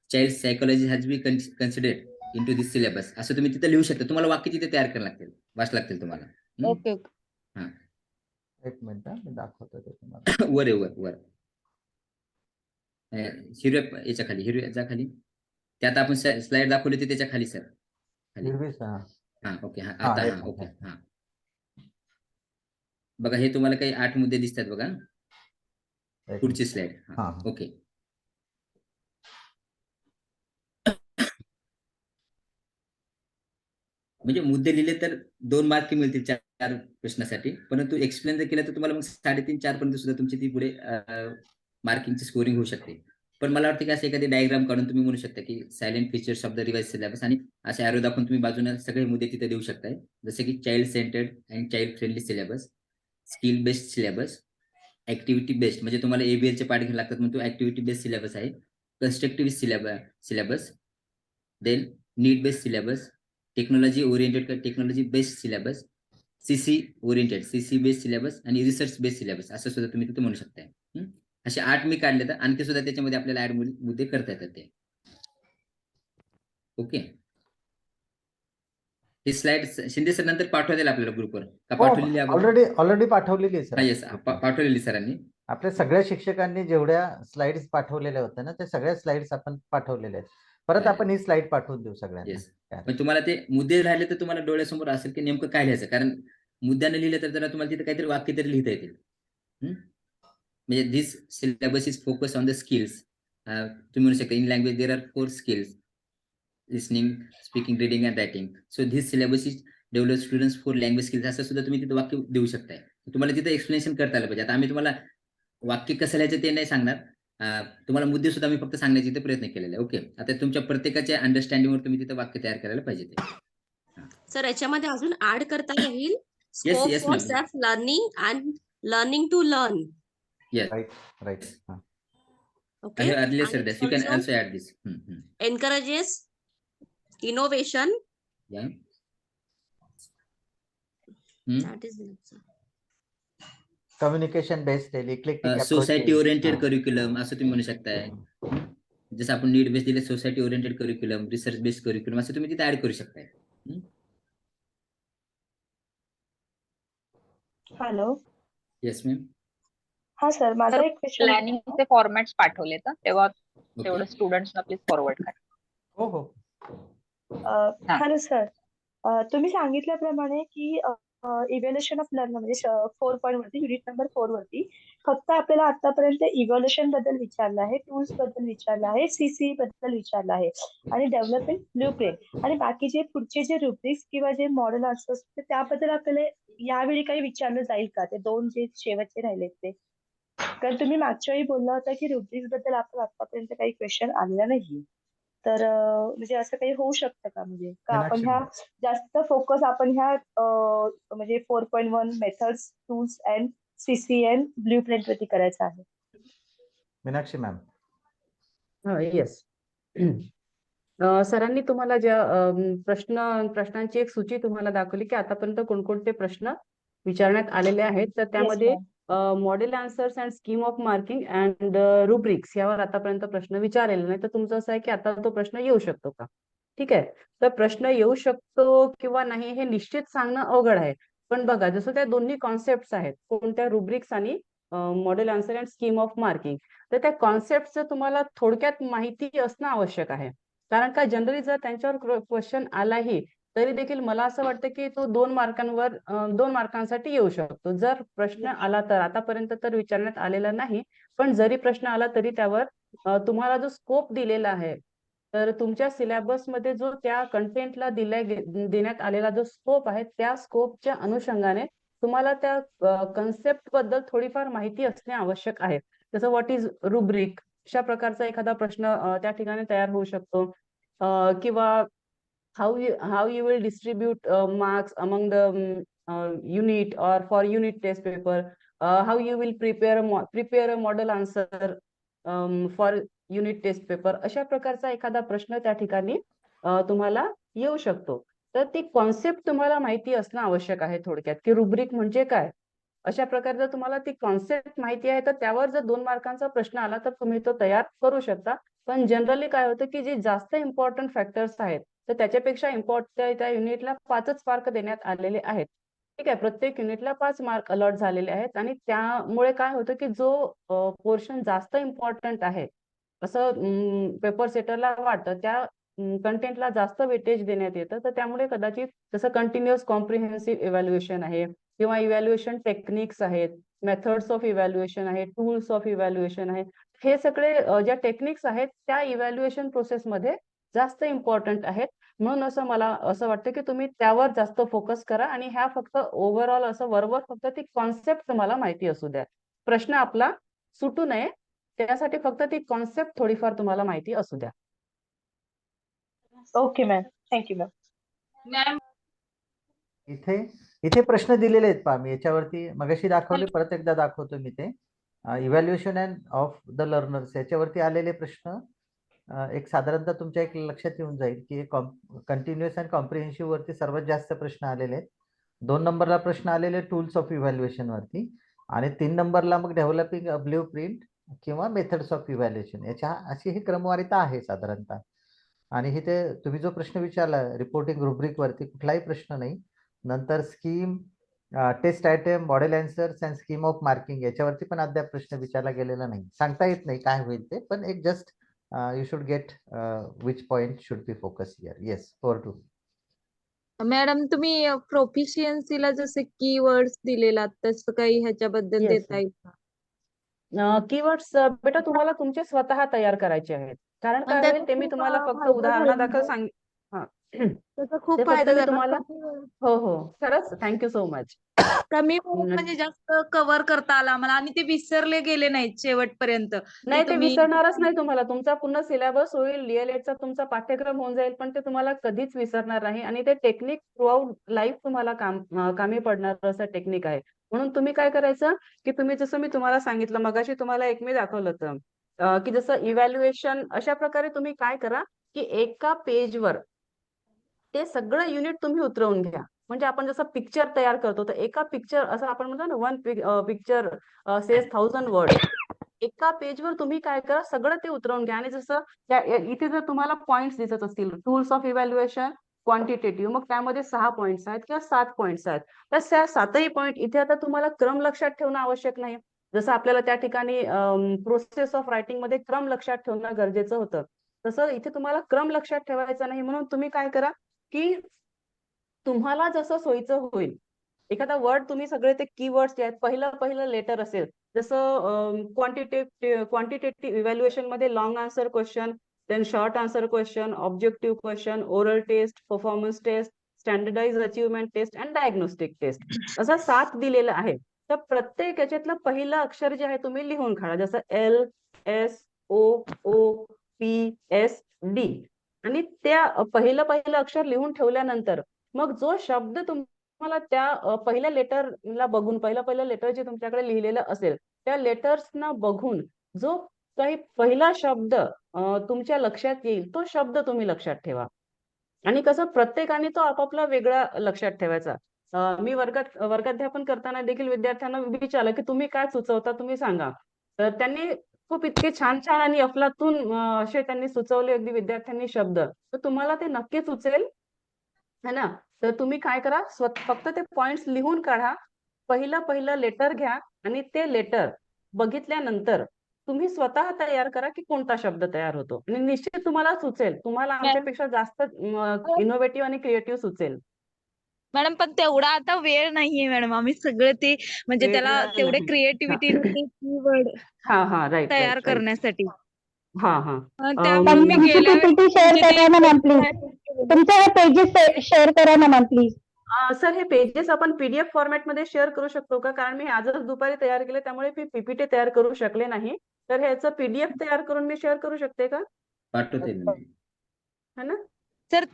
child psychology has be considered into this syllabus असं तुम्ही तिथे लिहू शकता. तुम्हाला वाक्य तिथे तयार करायला लागतील, वाच लागतील तुम्हाला. ओके. एक मिनिट मी दाखवतो ते तुम्हाला. वर हिरव्या याच्या खाली, हिरव्याच्या खाली, त्यात आपण स्लाइड दाखवली होती त्याच्या खाली सर, ओके. आता ओके. बघा हे तुम्हाला काही 8 मुद्दे दिसतात बघा. एक पुढची स्लाइड. हा. ओके. म्हणजे मुद्दे लिहिले तर 2 मार्क मिळतील 4 प्रश्नासाठी, परंतु एक्सप्लेन जर केलं तर तुम्हाला मग 3.5-4 पर्यंत सुद्धा तुमची ती पुढे मार्किंगची स्कोरिंग होऊ शकते. पण मला वाटतं की असं एखादी डायग्राम काढून तुम्ही म्हणू शकता की silent features of the revise syllabus, आणि असे ॲरो दाखवून तुम्ही बाजूने सगळे मुद्दे तिथे देऊ शकताय. जसे की child centred and child friendly syllabus, skill based syllabus, activity based, म्हणजे तुम्हाला ABL चे पाठ घ्यावे लागतात म्हणून तो ऍक्टिव्हिटी बेस्ड सिलेबस आहे. Constructive syllabus, then need based syllabus, technology oriented technology based syllabus, CC oriented CC based syllabus आणि रिसर्च बेस्ड सिलेबस, असं सुद्धा तुम्ही तिथे म्हणू शकताय. असे 8 मी काढले, तर आणखी सुद्धा त्याच्यामध्ये आपल्याला ऍड मुद्दे करता येतात ते. ओके. ही स्लाइड शिंदे सर नंतर पाठवतील आपल्याला ग्रुपवर का पाठवलेली आहे? ऑलरेडी पाठवलेली आहे सर. येस, पाठवलेली सरांनी. आपल्या सगळ्या शिक्षकांनी जेवढ्या स्लाइड्स पाठवलेल्या होत्या ना, त्या सगळ्या स्लाइड्स आपण पाठवलेल्या आहेत. परत आपण ही स्लाइड पाठवून देऊ सगळ्यांना. येस. पण तुम्हाला ते मुद्दे राहिले तर तुम्हाला डोळ्यासमोर असेल की नेमकं काय लिहायचं, कारण मुद्द्याने लिहिलं तर जरा तुम्हाला तिथे काहीतरी वाक्य तरी लिहिता येतील. म्हणजे this syllabus is focus on the skills. तुम्ही म्हणू शकता in language there are 4 skills, listening, speaking, reading and writing. So this syllabus is develop students for language skills, असं सुद्धा तुम्ही तिथे वाक्य देऊ शकताय. तुम्हाला तिथे एक्सप्लेनेशन करता आलं पाहिजे. आता आम्ही तुम्हाला वाक्य कसं लिहायचं ते नाही सांगणार, तुम्हाला मुद्दे सुद्धा मी फक्त सांगण्याचे इथे प्रयत्न केलेला आहे. ओके. आता तुमच्या प्रत्येकाच्या अंडरस्टँडिंगवर तुम्ही तिथे वाक्य तयार करायला पाहिजे ते. सर याच्यामध्ये अजून ऍड करता येईल Yes, scope yes, for ma'am. Self learning and learning to learn. Right. Okay. Earlier said this. You can also add this. Encourages innovation. Yeah. That is it. Communication based eclectic society oriented curriculum असं तुम्ही म्हणू शकताय. जसं आपण need based दिले, society oriented curriculum, research based curriculum, असं तुम्ही तिथे ऍड करू शकताय. हॅलो. Yes ma'am. हा सर, माझा एक क्वेश्चन. प्लॅनिंगचे फॉर्मॅट्स पाठवले तर तेव्हा तेवढं स्टुडंट्सना प्लीज फॉरवर्ड करा. हो. हॅलो सर, तुम्ही सांगितल्याप्रमाणे की इव्हॅल्युएशन ऑफ लर्न म्हणजे 4 वरती, युनिट नंबर 4 वरती फक्त आपल्याला आतापर्यंत इव्हॅल्युएशन बद्दल विचारलं आहे, टूल्स बद्दल विचारलं आहे, CC बद्दल विचारलं आहे आणि डेव्हलपमेंट ब्लूप्रिंट, आणि बाकीचे पुढचे जे रुब्रिक्स किंवा जे मॉडेल आन्सर्स त्याबद्दल आपल्याला यावेळी काही विचारलं जाईल का? ते 2 जे शेवटचे राहिले ते. कारण तुम्ही मागच्या वेळी बोलला होता की रुब्रिक्स बद्दल आपण आतापर्यंत काही क्वेश्चन आलेला नाही. तर म्हणजे असं काही होऊ शकतं का? म्हणजे का आपण ह्या जास्त फोकस आपण ह्या म्हणजे 4.1 methods, tools and CC and blueprint वरती करायचं आहे? मीनाक्षी मॅम. येस. सरांनी तुम्हाला ज्या प्रश्नांची एक सूची तुम्हाला दाखवली की आतापर्यंत कोणकोणते प्रश्न विचारण्यात आलेले आहेत, तर त्यामध्ये model answers and scheme of marking and rubrics यावर आतापर्यंत प्रश्न विचारलेले नाही. तर तुमचं असं आहे की आता तो प्रश्न येऊ शकतो का? ठीक आहे. तर प्रश्न येऊ शकतो किंवा नाही हे निश्चित सांगणं अवघड आहे. पण बघा, जसं त्या दोन्ही कॉन्सेप्ट आहेत, कोणत्या रुब्रिक्स आणि model answer and scheme of marking, तर त्या कॉन्सेप्टचं तुम्हाला थोडक्यात माहिती असणं आवश्यक आहे. कारण का जनरली जर त्यांच्यावर क्वेश्चन आलाही तरी देखील मला असं वाटतं की तो 2 मार्कांसाठी येऊ शकतो. जर प्रश्न आला तर, आतापर्यंत तर विचारण्यात आलेला नाही, पण जरी प्रश्न आला तरी त्यावर तुम्हाला जो स्कोप दिलेला आहे, तर तुमच्या सिलेबसमध्ये जो त्या कंटेंटला देण्यात आलेला जो स्कोप आहे, त्या स्कोपच्या अनुषंगाने तुम्हाला त्या कन्सेप्ट बद्दल थोडीफार माहिती असणे आवश्यक आहे. जसं व्हॉट इज रुब्रिक, अशा प्रकारचा एखादा प्रश्न त्या ठिकाणी तयार होऊ शकतो. किंवा how you will distribute marks among the unit or for unit test paper, how you will prepare a model answer for unit test paper, अशा प्रकारचा एखादा प्रश्न त्या ठिकाणी तुम्हाला येऊ शकतो. तर ती कॉन्सेप्ट तुम्हाला माहिती असणं आवश्यक आहे थोडक्यात, की रुब्रिक म्हणजे काय. अशा प्रकारे जर तुम्हाला ती कॉन्सेप्ट माहिती आहे तर त्यावर जर 2 मार्कांचा प्रश्न आला तर तुम्ही तो तयार करू शकता. पण जनरली काय होतं की जे जास्त इम्पॉर्टंट फॅक्टर्स आहेत तर त्याच्यापेक्षा त्या युनिटला 5च मार्क देण्यात आलेले आहेत. ठीक आहे. प्रत्येक युनिटला 5 मार्क अलॉट झालेले आहेत आणि त्यामुळे काय होतं की जो पोर्शन जास्त इम्पॉर्टंट आहे असं पेपर सेटरला वाटतं, त्या कंटेंटला जास्त वेटेज देण्यात येतं. तर त्यामुळे कदाचित जसं कंटिन्युअस कॉम्प्रिहेन्सिव्ह इव्हॅल्युएशन आहे किंवा इव्हॅल्युएशन टेक्निक्स आहेत, मेथड्स ऑफ इव्हॅल्युएशन आहे, टूल्स ऑफ इव्हॅल्युएशन आहे. हे सगळे ज्या टेक्निक्स आहेत त्या इव्हॅल्युएशन प्रोसेसमध्ये जास्त इम्पॉर्टंट आहेत. म्हणून मला असं वाटतं की तुम्ही त्यावर जास्त फोकस करा आणि ह्या फक्त ओव्हरऑल असं वरवर फक्त ती कॉन्सेप्ट तुम्हाला माहिती असू द्या. प्रश्न आपला सुटू नये त्यासाठी फक्त ती कॉन्सेप्ट थोडीफार तुम्हाला माहिती असू द्या. Okay ma'am, thank you ma'am. Ma'am इथे इथे प्रश्न दिलेले आहेत पहा, मी याच्यावरती मगाशी दाखवले, परत एकदा दाखवतो मी ते. Evaluation and of the learners याच्यावरती आलेले प्रश्न एक साधारणतः तुमच्या एक लक्षात येऊन जाईल की कंटिन्युअस अँड कॉम्प्रिहेन्सिव्ह वरती सर्वात जास्त प्रश्न आलेले आहेत. 2 नंबरला प्रश्न आलेले टूल्स ऑफ इव्हॅल्युएशन वरती आणि 3 नंबरला मग डेव्हलपिंग अ ब्ल्यू प्रिंट किंवा मेथड्स ऑफ इव्हॅल्युएशन, याच्या अशी ही क्रमवारीता आहे साधारणतः. आणि इथे तुम्ही जो प्रश्न विचारला रिपोर्टिंग रुब्रिक वरती कुठलाही प्रश्न नाही. नंतर scheme, test item, model answers and scheme of marking याच्यावरती पण अद्याप प्रश्न विचारला गेलेला नाही. सांगता येत नाही काय होईल ते, पण एक just you should get which point should be focus here. Yes, over to. Madam तुम्ही प्रोफिशियन्सीला जसे कीवर्ड्स दिलेला तसं काही ह्याच्याबद्दल Yes, देता येईल का? कीवर्ड्स बेटा तुम्हाला तुमचे स्वतः तयार करायचे आहेत. कारण पण काय त्याचा होईल ते मी खूप तुम्हाला फक्त फायदा उदाहरणादाखल झाला. सांग हा. त्याचा खूप ते फक्त फायदा मी झाला. तुम्हाला हो हो खरंच थँक्यू सो मच. कमी वेळेत म्हणजे जास्त कव्हर करता आला आम्हाला आणि ते विसरले गेले नाहीत शेवटपर्यंत. नाही ते तुम्ही विसरणारच नाही तुम्हाला. तुमचा पूर्ण सिलेबस होईल, डीएलएडचा तुमचा पाठ्यक्रम होऊन जाईल, पण ते तुम्हाला कधीच विसरणार नाही आणि ते टेक्निक थ्रूआउट लाईफ तुम्हाला कामी पडणार असं टेक्निक आहे. म्हणून तुम्ही काय करायचं की तुम्ही जसं मी तुम्हाला सांगितलं मगाशी तुम्हाला एक मी दाखवलं होतं की जसं इव्हॅल्युएशन अशा प्रकारे तुम्ही काय करा की एका पेजवर ते सगळं युनिट तुम्ही उतरवून घ्या. म्हणजे आपण जसं पिक्चर तयार करतो तर एका पिक्चर असं आपण म्हणतो ना वन पिक्चर सेज 1000 वर्ड्स. एका पेजवर तुम्ही काय करा सगळं ते उतरवून घ्या आणि जसं इथे जर तुम्हाला पॉइंट्स दिसत असतील टूल्स ऑफ इव्हॅल्युएशन क्वांटिटेटिव्ह, मग त्यामध्ये 6 पॉइंट्स आहेत किंवा 7 पॉइंट्स आहेत. तर त्या 7ही पॉइंट इथे आता तुम्हाला क्रम लक्षात ठेवणं आवश्यक नाही. जसं आपल्याला त्या ठिकाणी प्रोसेस ऑफ रायटिंग मध्ये क्रम लक्षात ठेवणं गरजेचं होतं, तसं इथे तुम्हाला क्रम लक्षात ठेवायचा नाही. म्हणून तुम्ही काय करा की तुम्हाला जसं सोयीचं होईल एखादा वर्ड तुम्ही सगळे ते कीवर्ड्स जे आहेत पहिलं लेटर असेल जसं क्वांटिटेटिव्ह इव्हॅल्युएशन मध्ये long answer question, then short answer question, objective question, oral test, performance test, standardise achievement test and diagnostic test असं 7 दिलेलं आहे. तर प्रत्येक याच्यातलं पहिलं अक्षर जे आहे तुम्ही लिहून काढा. जसं LSOOPSD आणि त्या पहिलं अक्षर लिहून ठेवल्यानंतर मग जो शब्द तुम्हाला त्या पहिल्या लेटरला बघून पहिलं लेटर जे तुमच्याकडे लिहिलेलं असेल त्या लेटर्सना बघून जो काही पहिला शब्द तुमच्या लक्षात येईल तो शब्द तुम्ही लक्षात ठेवा. आणि कसं प्रत्येकाने तो आपापला वेगळा लक्षात ठेवायचा. मी वर्गाध्यापन करताना देखील विद्यार्थ्यांना विचारलं की तुम्ही काय सुचवता तुम्ही सांगा. तर त्यांनी खूप इतके छान छान आणि अफलातून असे त्यांनी सुचवले अगदी विद्यार्थ्यांनी शब्द, तर तुम्हाला ते नक्कीच सुचेल है ना. तर तुम्ही काय करा फक्त ते पॉइंट्स लिहून काढा. पहिलं लेटर घ्या आणि ते लेटर बघितल्यानंतर तुम्ही स्वतः तयार करा की कोणता शब्द तयार होतो आणि निश्चित तुम्हाला सुचेल. तुम्हाला आमच्यापेक्षा जास्त इनोव्हेटिव्ह आणि क्रिएटिव्ह सुचेल. मॅडम पण तेवढा आता वेळ नाहीये मॅडम. आम्ही सगळं ते म्हणजे वेळ त्याला नाही. तेवढे क्रिएटिव्हिटी कीवर्ड हा राईट तयार करण्यासाठी हा त्यामुळे मी गेल्या PPT शेअर करा ना मॅम प्लीज. तुमचे हे पेजेस शेअर करा ना मॅम प्लीज. सर हे पेजेस आपण पीडीएफ फॉर्मॅट मध्ये शेअर करू शकतो का? कारण मी आजच दुपारी तयार केले त्यामुळे मी पीपीटी तयार करू शकले नाही. तर ह्याचं पीडीएफ तयार करून मी शेअर करू शकते का? पाठवते मी. है ना सर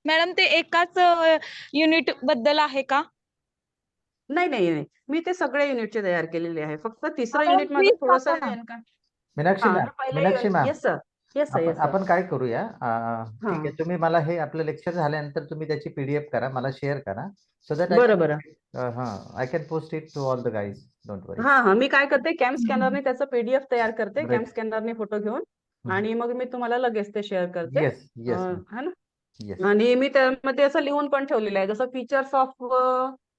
मॅडम ते एकाच युनिट बद्दल आहे का? नाही मी ते सगळे युनिटचे तयार केलेले आहे. फक्त तिसरं युनिट माझं थोडस मीनाक्षी मॅम, येस सर आपण काय करूया ठीक आहे, तुम्ही मला हे आपलं लेक्चर झाल्यानंतर तुम्ही त्याची पीडीएफ करा, मला शेअर करा सो दॅट बरं I can post it to all the guys. Don't worry. हा मी काय करते कॅम स्कॅनरने त्याचं पीडीएफ तयार करते. Great. कॅम स्कॅनरने फोटो घेऊन आणि मग मी तुम्हाला लगेच ते शेअर करते. येस है ना. येस आणि मी त्यामध्ये असं लिहून पण ठेवलेलं आहे जसं फीचर्स ऑफ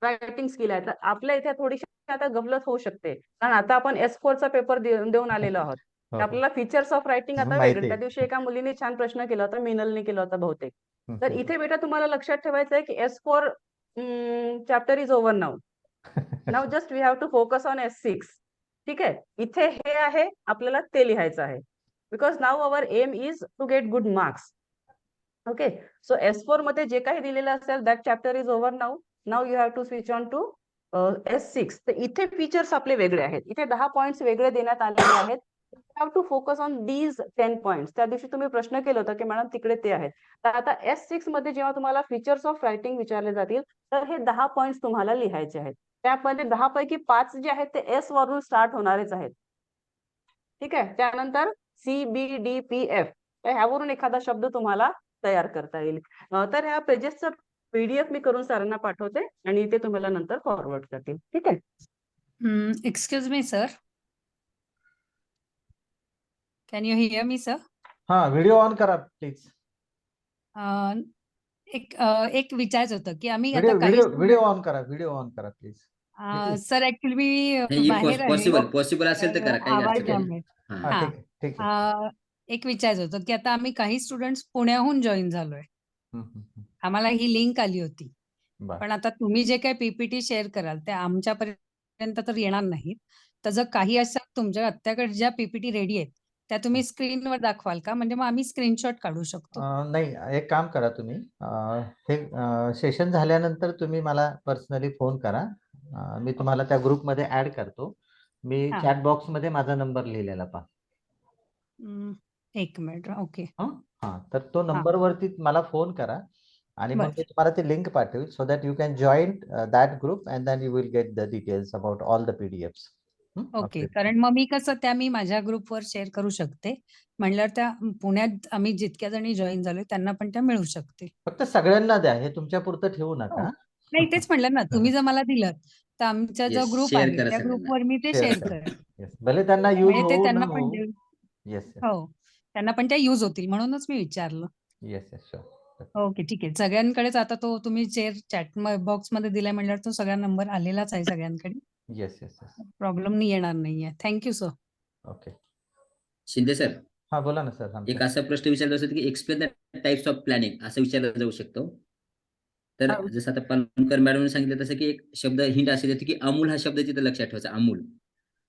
रायटिंग स्किल आहे. तर आपल्या इथे थोडीशी आता गफलत होऊ शकते कारण आता आपण S4 चा पेपर देऊन आलेलो आहोत. तर आपल्याला फीचर्स ऑफ रायटिंग आता माहिती वेगळे. त्या आहे. दिवशी एका मुलीने छान प्रश्न केला होता, मिनलने केला होता बहुतेक. तर इथे बेटा तुम्हाला लक्षात ठेवायचं आहे की S4 chapter is over now. Now just we have to focus on S6. ठीक आहे, इथे हे आहे आपल्याला ते लिहायचं आहे. Because now our aim is to get good marks. Okay, so S4 मध्ये जे काही दिलेलं असेल that chapter is over now. Now you have to switch on to S6. तर इथे फीचर्स आपले वेगळे आहेत. इथे 10 पॉइंट्स वेगळे देण्यात आलेले आहेत. Have to focus on these 10 points. त्या दिवशी तुम्ही प्रश्न केलं होतं की मॅडम तिकडे ते आहेत. तर आता S6 मध्ये जेव्हा तुम्हाला फीचर्स ऑफ रायटिंग विचारले जातील तर हे 10 पॉइंट्स तुम्हाला लिहायचे आहेत. त्यामध्ये 10 पैकी 5 जे आहेत ते S वरून स्टार्ट होणारेच आहेत. ठीक आहे, त्यानंतर CBDPF ह्यावरून एखादा शब्द तुम्हाला तयार करता येईल. तर ह्या पेजेसचं PDF मी करून सरांना पाठवते आणि ते तुम्हाला नंतर फॉरवर्ड करतील. ठीक आहे. Excuse me, sir. Can you hear me, sir? हा, व्हिडिओ ऑन करा प्लीज. एक विचारायचं होतं की आम्ही आता काही व्हिडिओ ऑन करा, व्हिडिओ ऑन करा प्लीज. सर ऍक्च्युली मी बाहेर आहे. पॉसिबल असेल तर करा, काही आवाज अडचण नाही. त्यामुळे. हा, हा. ठीक आहे, ठीक आहे. एक विचारायचं होतं की आता आम्ही काही स्टुडंट्स पुण्याहून जॉईन झालोय. आम्हाला ही लिंक आली होती. बरं. पण आता तुम्ही जे काही PPT शेअर कराल ते आमच्यापर्यंत तर येणार नाहीत. तर जर काही असं तुमच्या आत्याकडे ज्या PPT रेडी आहेत त्या तुम्ही स्क्रीनवर दाखवाल का? म्हणजे मग आम्ही स्क्रीनशॉट काढू शकतो. नाही, एक काम करा तुम्ही, हे सेशन झाल्यानंतर तुम्ही मला पर्सनली फोन करा. मी तुम्हाला त्या ग्रुपमध्ये ऍड करतो. मी हा. चॅट बॉक्स मध्ये माझा नंबर लिहिलेला पहा. एक मिनिट. ओके. हा, तर तो नंबर वरती मला फोन करा आणि मग बरं. मी तुम्हाला ते लिंक पाठवेल so that you can join that group and then you will get the details about all the PDFs. Okay, कारण मग मी कसं त्या मी माझ्या ग्रुपवर शेअर करू शकते. म्हणल्यावर त्या पुण्यात आम्ही जितक्या जणी जॉईन झालोय त्यांना पण त्या मिळू शकतील. फक्त सगळ्यांना द्या, हे तुमच्या पुरतं ठेवू नका. नाही, तेच म्हणलं ना, तुम्ही जर मला दिलं तर आमचा जो Yes, ग्रुप share आहे करा त्या सगळ्यांना. ग्रुपवर मी ते Share शेअर करा. करेन. Yes. भले त्यांना यूज म्हणजे ते होऊ न त्यांना पण होऊ. येस हो, त्यांना पण त्या युज होतील म्हणूनच मी विचारलं. Yes yes sure. ओके, ठीक आहे. सगळ्यांकडेच आता तो तुम्ही चॅट बॉक्स मध्ये दिलाय म्हणल्यावर तो सगळ्या नंबर आलेलाच आहे सगळ्यांकडे. Yes yes yes. प्रॉब्लेम नाही येणार नाहीये. Thank you sir. Okay. Shinde sir, हा, बोला ना सर. एक असा प्रश्न विचारला असतो की explain the types of planning असं विचारलं जाऊ शकतो. तर हा. जसं आता पालनकर मॅडमने सांगितलं तसं की एक शब्द हिंट असे देतो की अमूल हा शब्द तिथं लक्षात ठेवायचा. Amul,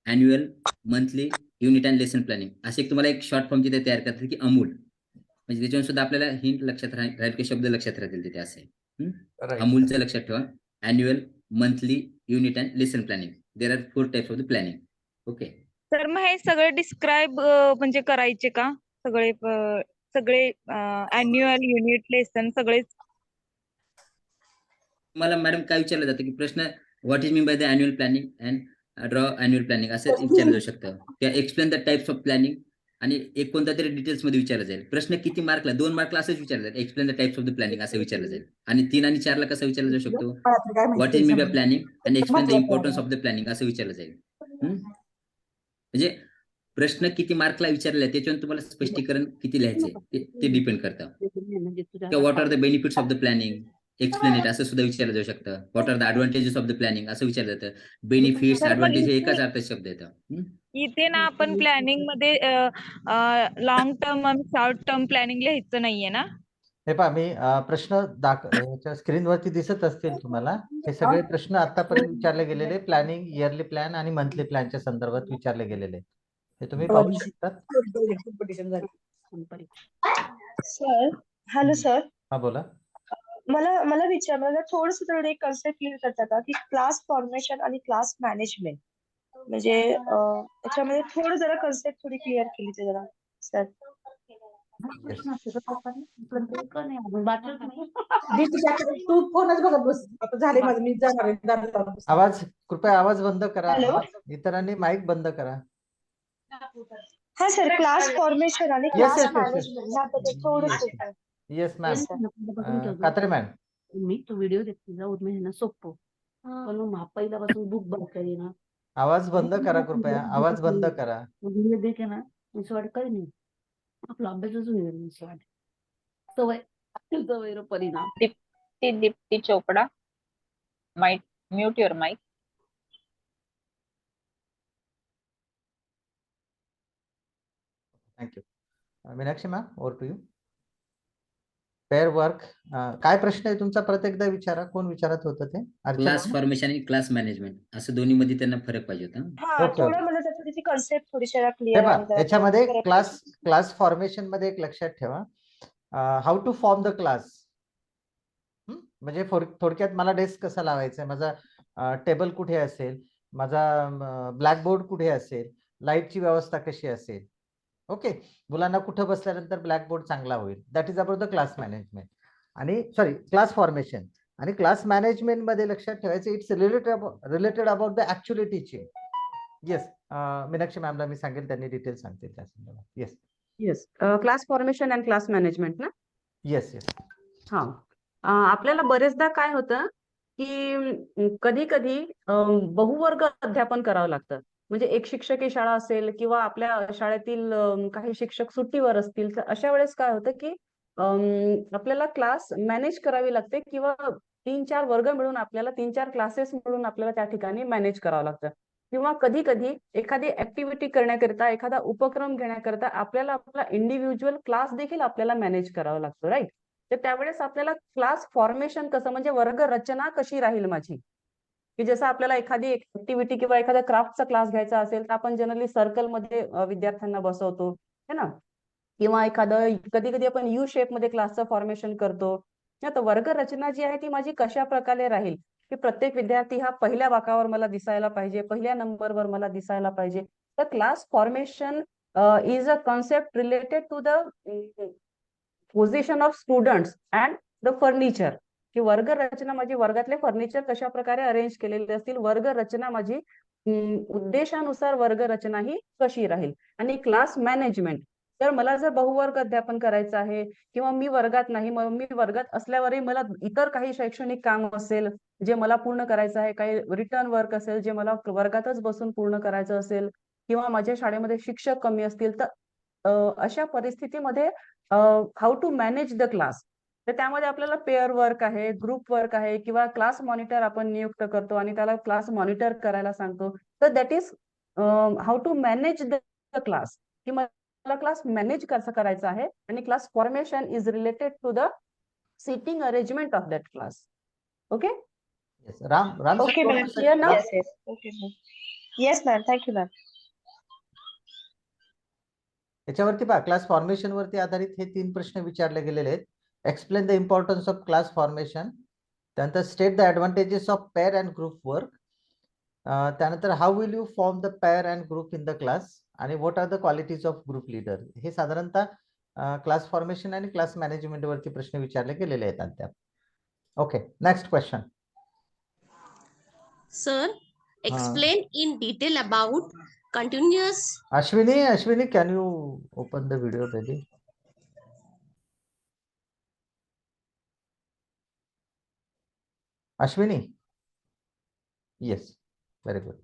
annual, monthly, unit and lesson planning असे एक तुम्हाला एक शॉर्ट फॉर्म तिथे तयार करतात की अमूल, म्हणजे त्याच्यावर सुद्धा आपल्याला हिंट लक्षात राहील की शब्द लक्षात राहतील तिथे असे. अमूलचं लक्षात ठेवा. Annual, monthly, unit and lesson planning. There are 4 types of the planning. Okay. तर मग हे सगळे डिस्क्राईब म्हणजे करायचे का? सगळे अॅन्युअल, युनिट, लेसन सगळेच. मला मॅडम काय विचारलं जातं की प्रश्न what is mean by the annual planning and draw annual planning असं विचारलं जाऊ शकतं. त्या explain the types of planning आणि एक कोणत्या तरी डिटेल्स मध्ये विचारलं जाईल. प्रश्न किती मार्कला? 2 मार्कला असंच विचारलं जाईल. Explain the types of the planning असं विचारलं जाईल. आणि 3 आणि 4 ला कसं विचारलं जाऊ शकतो? What is mean by planning and explain the importance of the planning असं विचारलं जाईल. म्हणजे प्रश्न किती मार्कला विचारले त्याच्यावर तुम्हाला स्पष्टीकरण किती लिहायचे ते डिपेंड करतं. किंवा what are the benefits of the planning, explain it असं सुद्धा विचारलं जाऊ शकतं. What are the advantages of the planning असं विचारलं जातं. बेनिफिट्स, तर मग ऍडव्हान्टेज हे एकाच अर्थात शब्द येतं. इथे ना आपण प्लॅनिंग मध्ये लॉंग टर्म आणि शॉर्ट टर्म प्लॅनिंग लिहायचं नाहीये ना? हे पहा, मी प्रश्न स्क्रीनवरती दिसत असतील तुम्हाला. हे सगळे प्रश्न आतापर्यंत विचारले गेलेले प्लॅनिंग, इयरली प्लॅन आणि मंथली प्लॅनच्या संदर्भात विचारले गेलेले. हे तुम्ही पाहू शकता. Sir, hello sir. हा, बोला. मला थोडस थोडं एक कन्सेप्ट क्लिअर करता का की क्लास फॉर्मेशन आणि क्लास मॅनेजमेंट म्हणजे त्याच्यामध्ये थोडं जरा कन्सेप्ट थोडी क्लिअर केली तर जरा सर. कृपया आवाज बंद करा. हॅलो. इतरांनी माईक बंद करा. हा सर, क्लास फॉर्मेशन आणि Yes, class yes, yes, yes. Management ह्याबद्दल थोडंसं. Yes ma'am. कात्रे मॅम. मी तो व्हिडिओ देखील जाऊ म्हणजे सोपं पण पहिल्यापासून बुक बंद करी ना. आवाज बंद करा कृपया. आवाज बंद करा. व्हिडिओ देखे ना वाट काही नाही आपला अभ्यासच होईल. सवय परिणाम. Deepti Chopda, mute your mic. Thank you. Meenakshi ma'am, over to you. Pair work काय प्रश्न आहे तुमचा? परत एकदा विचारा. कोण विचारत होतं ते? अर्चना क्लास फॉर्मेशन आणि क्लास मॅनेजमेंट असं दोन्ही मध्ये त्यांना फरक पाहिजे होता. हा ओके, थोडं ओके. मला त्याची कन्सेप्ट थोडीशी हे क्लिअर पहा, आणि जरा याच्यामध्ये फरक क्लास पाहिजे. क्लास क्लास फॉर्मेशन मध्ये एक लक्षात ठेवा, how to form the class. म्हणजे थोडक्यात मला डेस्क कसा लावायचा आहे, माझा टेबल कुठे असेल, माझा ब्लॅकबोर्ड कुठे असेल, लाईटची व्यवस्था कशी असेल. ओके, मुलांना कुठं बसल्यानंतर ब्लॅकबोर्ड चांगला होईल. That is about the class management आणि सॉरी क्लास फॉर्मेशन. आणि क्लास मॅनेजमेंट मध्ये लक्षात ठेवायचं, it's related about the actually teaching. Yes, Meenakshi मॅमला मी सांगेल, त्यांनी डिटेल सांगतील त्या संदर्भात. Yes yes, class formation and class management ना. Yes yes. हा, आपल्याला बरेचदा काय होतं की कधी कधी बहुवर्ग अध्यापन करावं लागतं. म्हणजे एक शिक्षकी शाळा असेल किंवा आपल्या शाळेतील काही शिक्षक सुट्टीवर असतील, तर अशा वेळेस काय होतं की आपल्याला क्लास मॅनेज करावी लागते किंवा 3-4 वर्ग मिळून आपल्याला 3-4 क्लासेस मिळून आपल्याला त्या ठिकाणी मॅनेज करावं लागतं. किंवा कधी कधी एखादी ऍक्टिव्हिटी करण्याकरिता, एखादा उपक्रम घेण्याकरिता आपल्याला आपला इंडिव्हिज्युअल क्लास देखील आपल्याला मॅनेज करावा लागतो, राईट. तर त्यावेळेस आपल्याला क्लास फॉर्मेशन कसं, म्हणजे वर्ग रचना कशी राहील माझी, की जसं आपल्याला एखादी ऍक्टिव्हिटी किंवा एखादा क्राफ्टचा क्लास घ्यायचा असेल तर आपण जनरली सर्कलमध्ये विद्यार्थ्यांना बसवतो, है ना. किंवा एखादं कधी कधी आपण यू शेप मध्ये क्लासचं फॉर्मेशन करतो. तर वर्ग रचना जी आहे ती माझी कशा प्रकारे राहील, की प्रत्येक विद्यार्थी हा पहिल्या बाकावर मला दिसायला पाहिजे, पहिल्या नंबरवर मला दिसायला पाहिजे. तर class formation is a concept related to the position of students and the furniture. की वर्ग रचना माझी, वर्गातले फर्निचर कशा प्रकारे अरेंज केलेले असतील, वर्ग रचना माझी उद्देशानुसार वर्ग रचना ही कशी राहील. आणि क्लास मॅनेजमेंट, तर मला जर बहुवर्ग अध्यापन करायचं आहे किंवा मी वर्गात नाही, मग मी वर्गात असल्यावरही मला इतर काही शैक्षणिक काम असेल जे मला पूर्ण करायचं आहे, काही रिटर्न वर्क असेल जे मला वर्गातच बसून पूर्ण करायचं असेल, किंवा माझ्या शाळेमध्ये शिक्षक कमी असतील, तर अशा परिस्थितीमध्ये how to manage the class. तर त्यामध्ये आपल्याला पेअर वर्क आहे, ग्रुप वर्क आहे, किंवा क्लास मॉनिटर आपण नियुक्त करतो आणि त्याला क्लास मॉनिटर करायला सांगतो. तर that is how to manage the class, की मला क्लास मॅनेज कसं करायचं आहे. आणि class formation is related to the seating arrangement of that class. Okay. Yes, Ram okay sir, ma'am. Clear now? Yes yes. Okay ma'am. Yes ma'am, thank you ma'am. याच्यावरती पहा, class formation वरती आधारित हे 3 प्रश्न विचारले गेलेले आहेत. Explain the importance of class formation, त्यानंतर state the advantages of pair and group work, त्यानंतर how will you form the pair and group in the class, आणि what are the qualities of group leader. हे साधारणतः class formation आणि class management वरती प्रश्न विचारले गेलेले आहेत अद्याप. Okay, next question. Sir, explain in detail about continuous. Ashwini, can you open the video, baby? Ashwini? Yes, very good.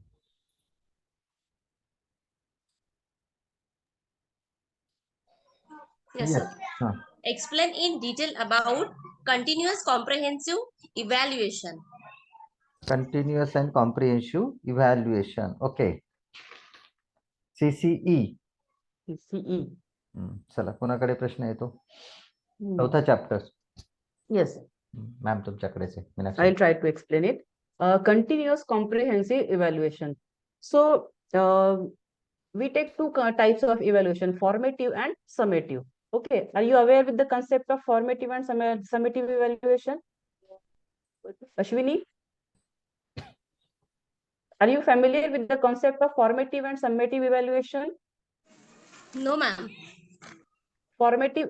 Yes, sir. Huh. Explain in detail about continuous comprehensive evaluation. Continuous and comprehensive evaluation. Okay. CCE. CE. चला, कोणाकडे प्रश्न येतो? चौथा chapter. Yes ma'am, तुमच्याकडेच आहे. I will try to explain it. Continuous comprehensive evaluation. So we take two types of evaluation, formative and summative. Okay, are you aware with the concept of formative and summative evaluation? Ashwini, are you familiar with the concept of formative and summative evaluation? No, ma'am. Formative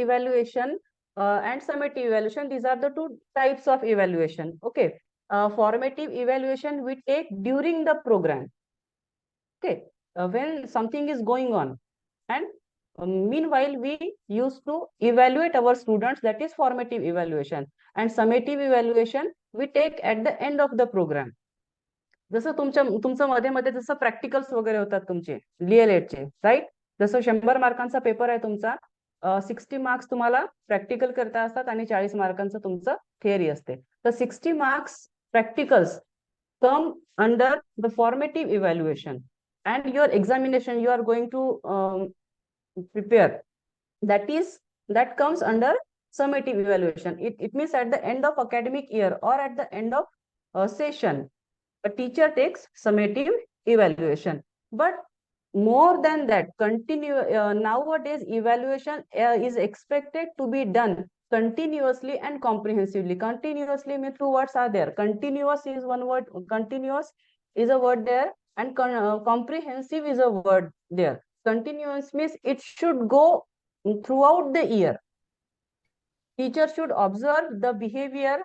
evaluation and summative evaluation, these are the two types of evaluation. Okay, formative evaluation we take during the program. Okay, when something is going on, and meanwhile we used to evaluate our students, that is formative evaluation. And summative evaluation we take at the end of the program. जसं तुमचं मध्ये मध्ये जसं practicals वगैरे होतात तुमचे DLED चे, right. जसं 100 मार्कांचा पेपर आहे तुमचा, 60 मार्क्स तुम्हाला प्रॅक्टिकल करता असतात आणि 40 मार्कांचं तुमचं थिअरी असते. तर 60 marks practicals come under the formative evaluation, and your examination you are going to prepare, that is that comes under summative evaluation. It means at the end of academic year or at the end of session, a teacher takes summative evaluation. But more than that, nowadays evaluation is expected to be done continuously and comprehensively. Continuously means two words are there. Continuous is one word. Continuous is a word there, and comprehensive is a word there. Continuous means it should go throughout the year. Teacher should observe the behavior.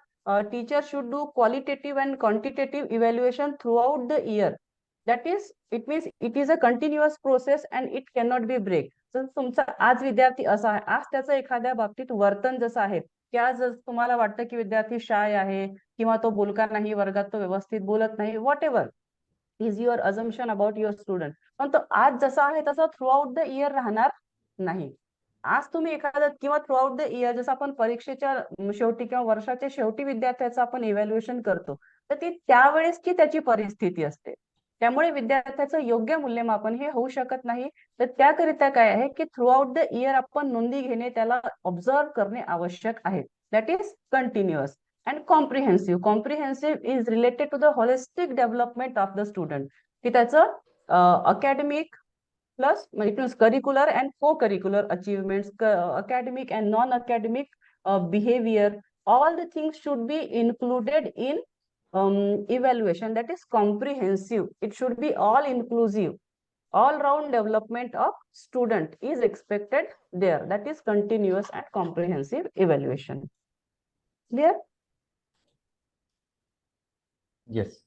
Teacher should do qualitative and quantitative evaluation throughout the year. That is, it means it is a continuous process and it cannot be break. जर तुमचा आज विद्यार्थी असा आहे, आज त्याचं एखाद्या बाबतीत वर्तन जसं आहे की आज तुम्हाला वाटतं की विद्यार्थी शाय आहे किंवा तो बोलका नाही, वर्गात तो व्यवस्थित बोलत नाही, what ever is your assumption about your student, पण तो आज जसा आहे तसा थ्रू आउट द इयर राहणार नाही. आज तुम्ही एखादं किंवा थ्रू आउट द इयर जसं आपण परीक्षेच्या शेवटी किंवा वर्षाच्या शेवटी विद्यार्थ्याचं आपण इव्हॅल्युएशन करतो, तर ती त्यावेळेसची त्याची परिस्थिती असते. त्यामुळे विद्यार्थ्याचं योग्य मूल्यमापन हे होऊ शकत नाही. तर त्याकरिता काय आहे की थ्रू आउट द इयर आपण नोंदी घेणे, त्याला ऑब्झर्व करणे आवश्यक आहे. That is continuous. And comprehensive. Comprehensive is related to the holistic development of the student, की त्याचं academic plus it means curricular and co-curricular achievements, academic and non-academic behavior, all the things should be included in evaluation. That is comprehensive. It should be all inclusive. All round development of student is expected there. That is continuous and comprehensive evaluation. Clear? Yes.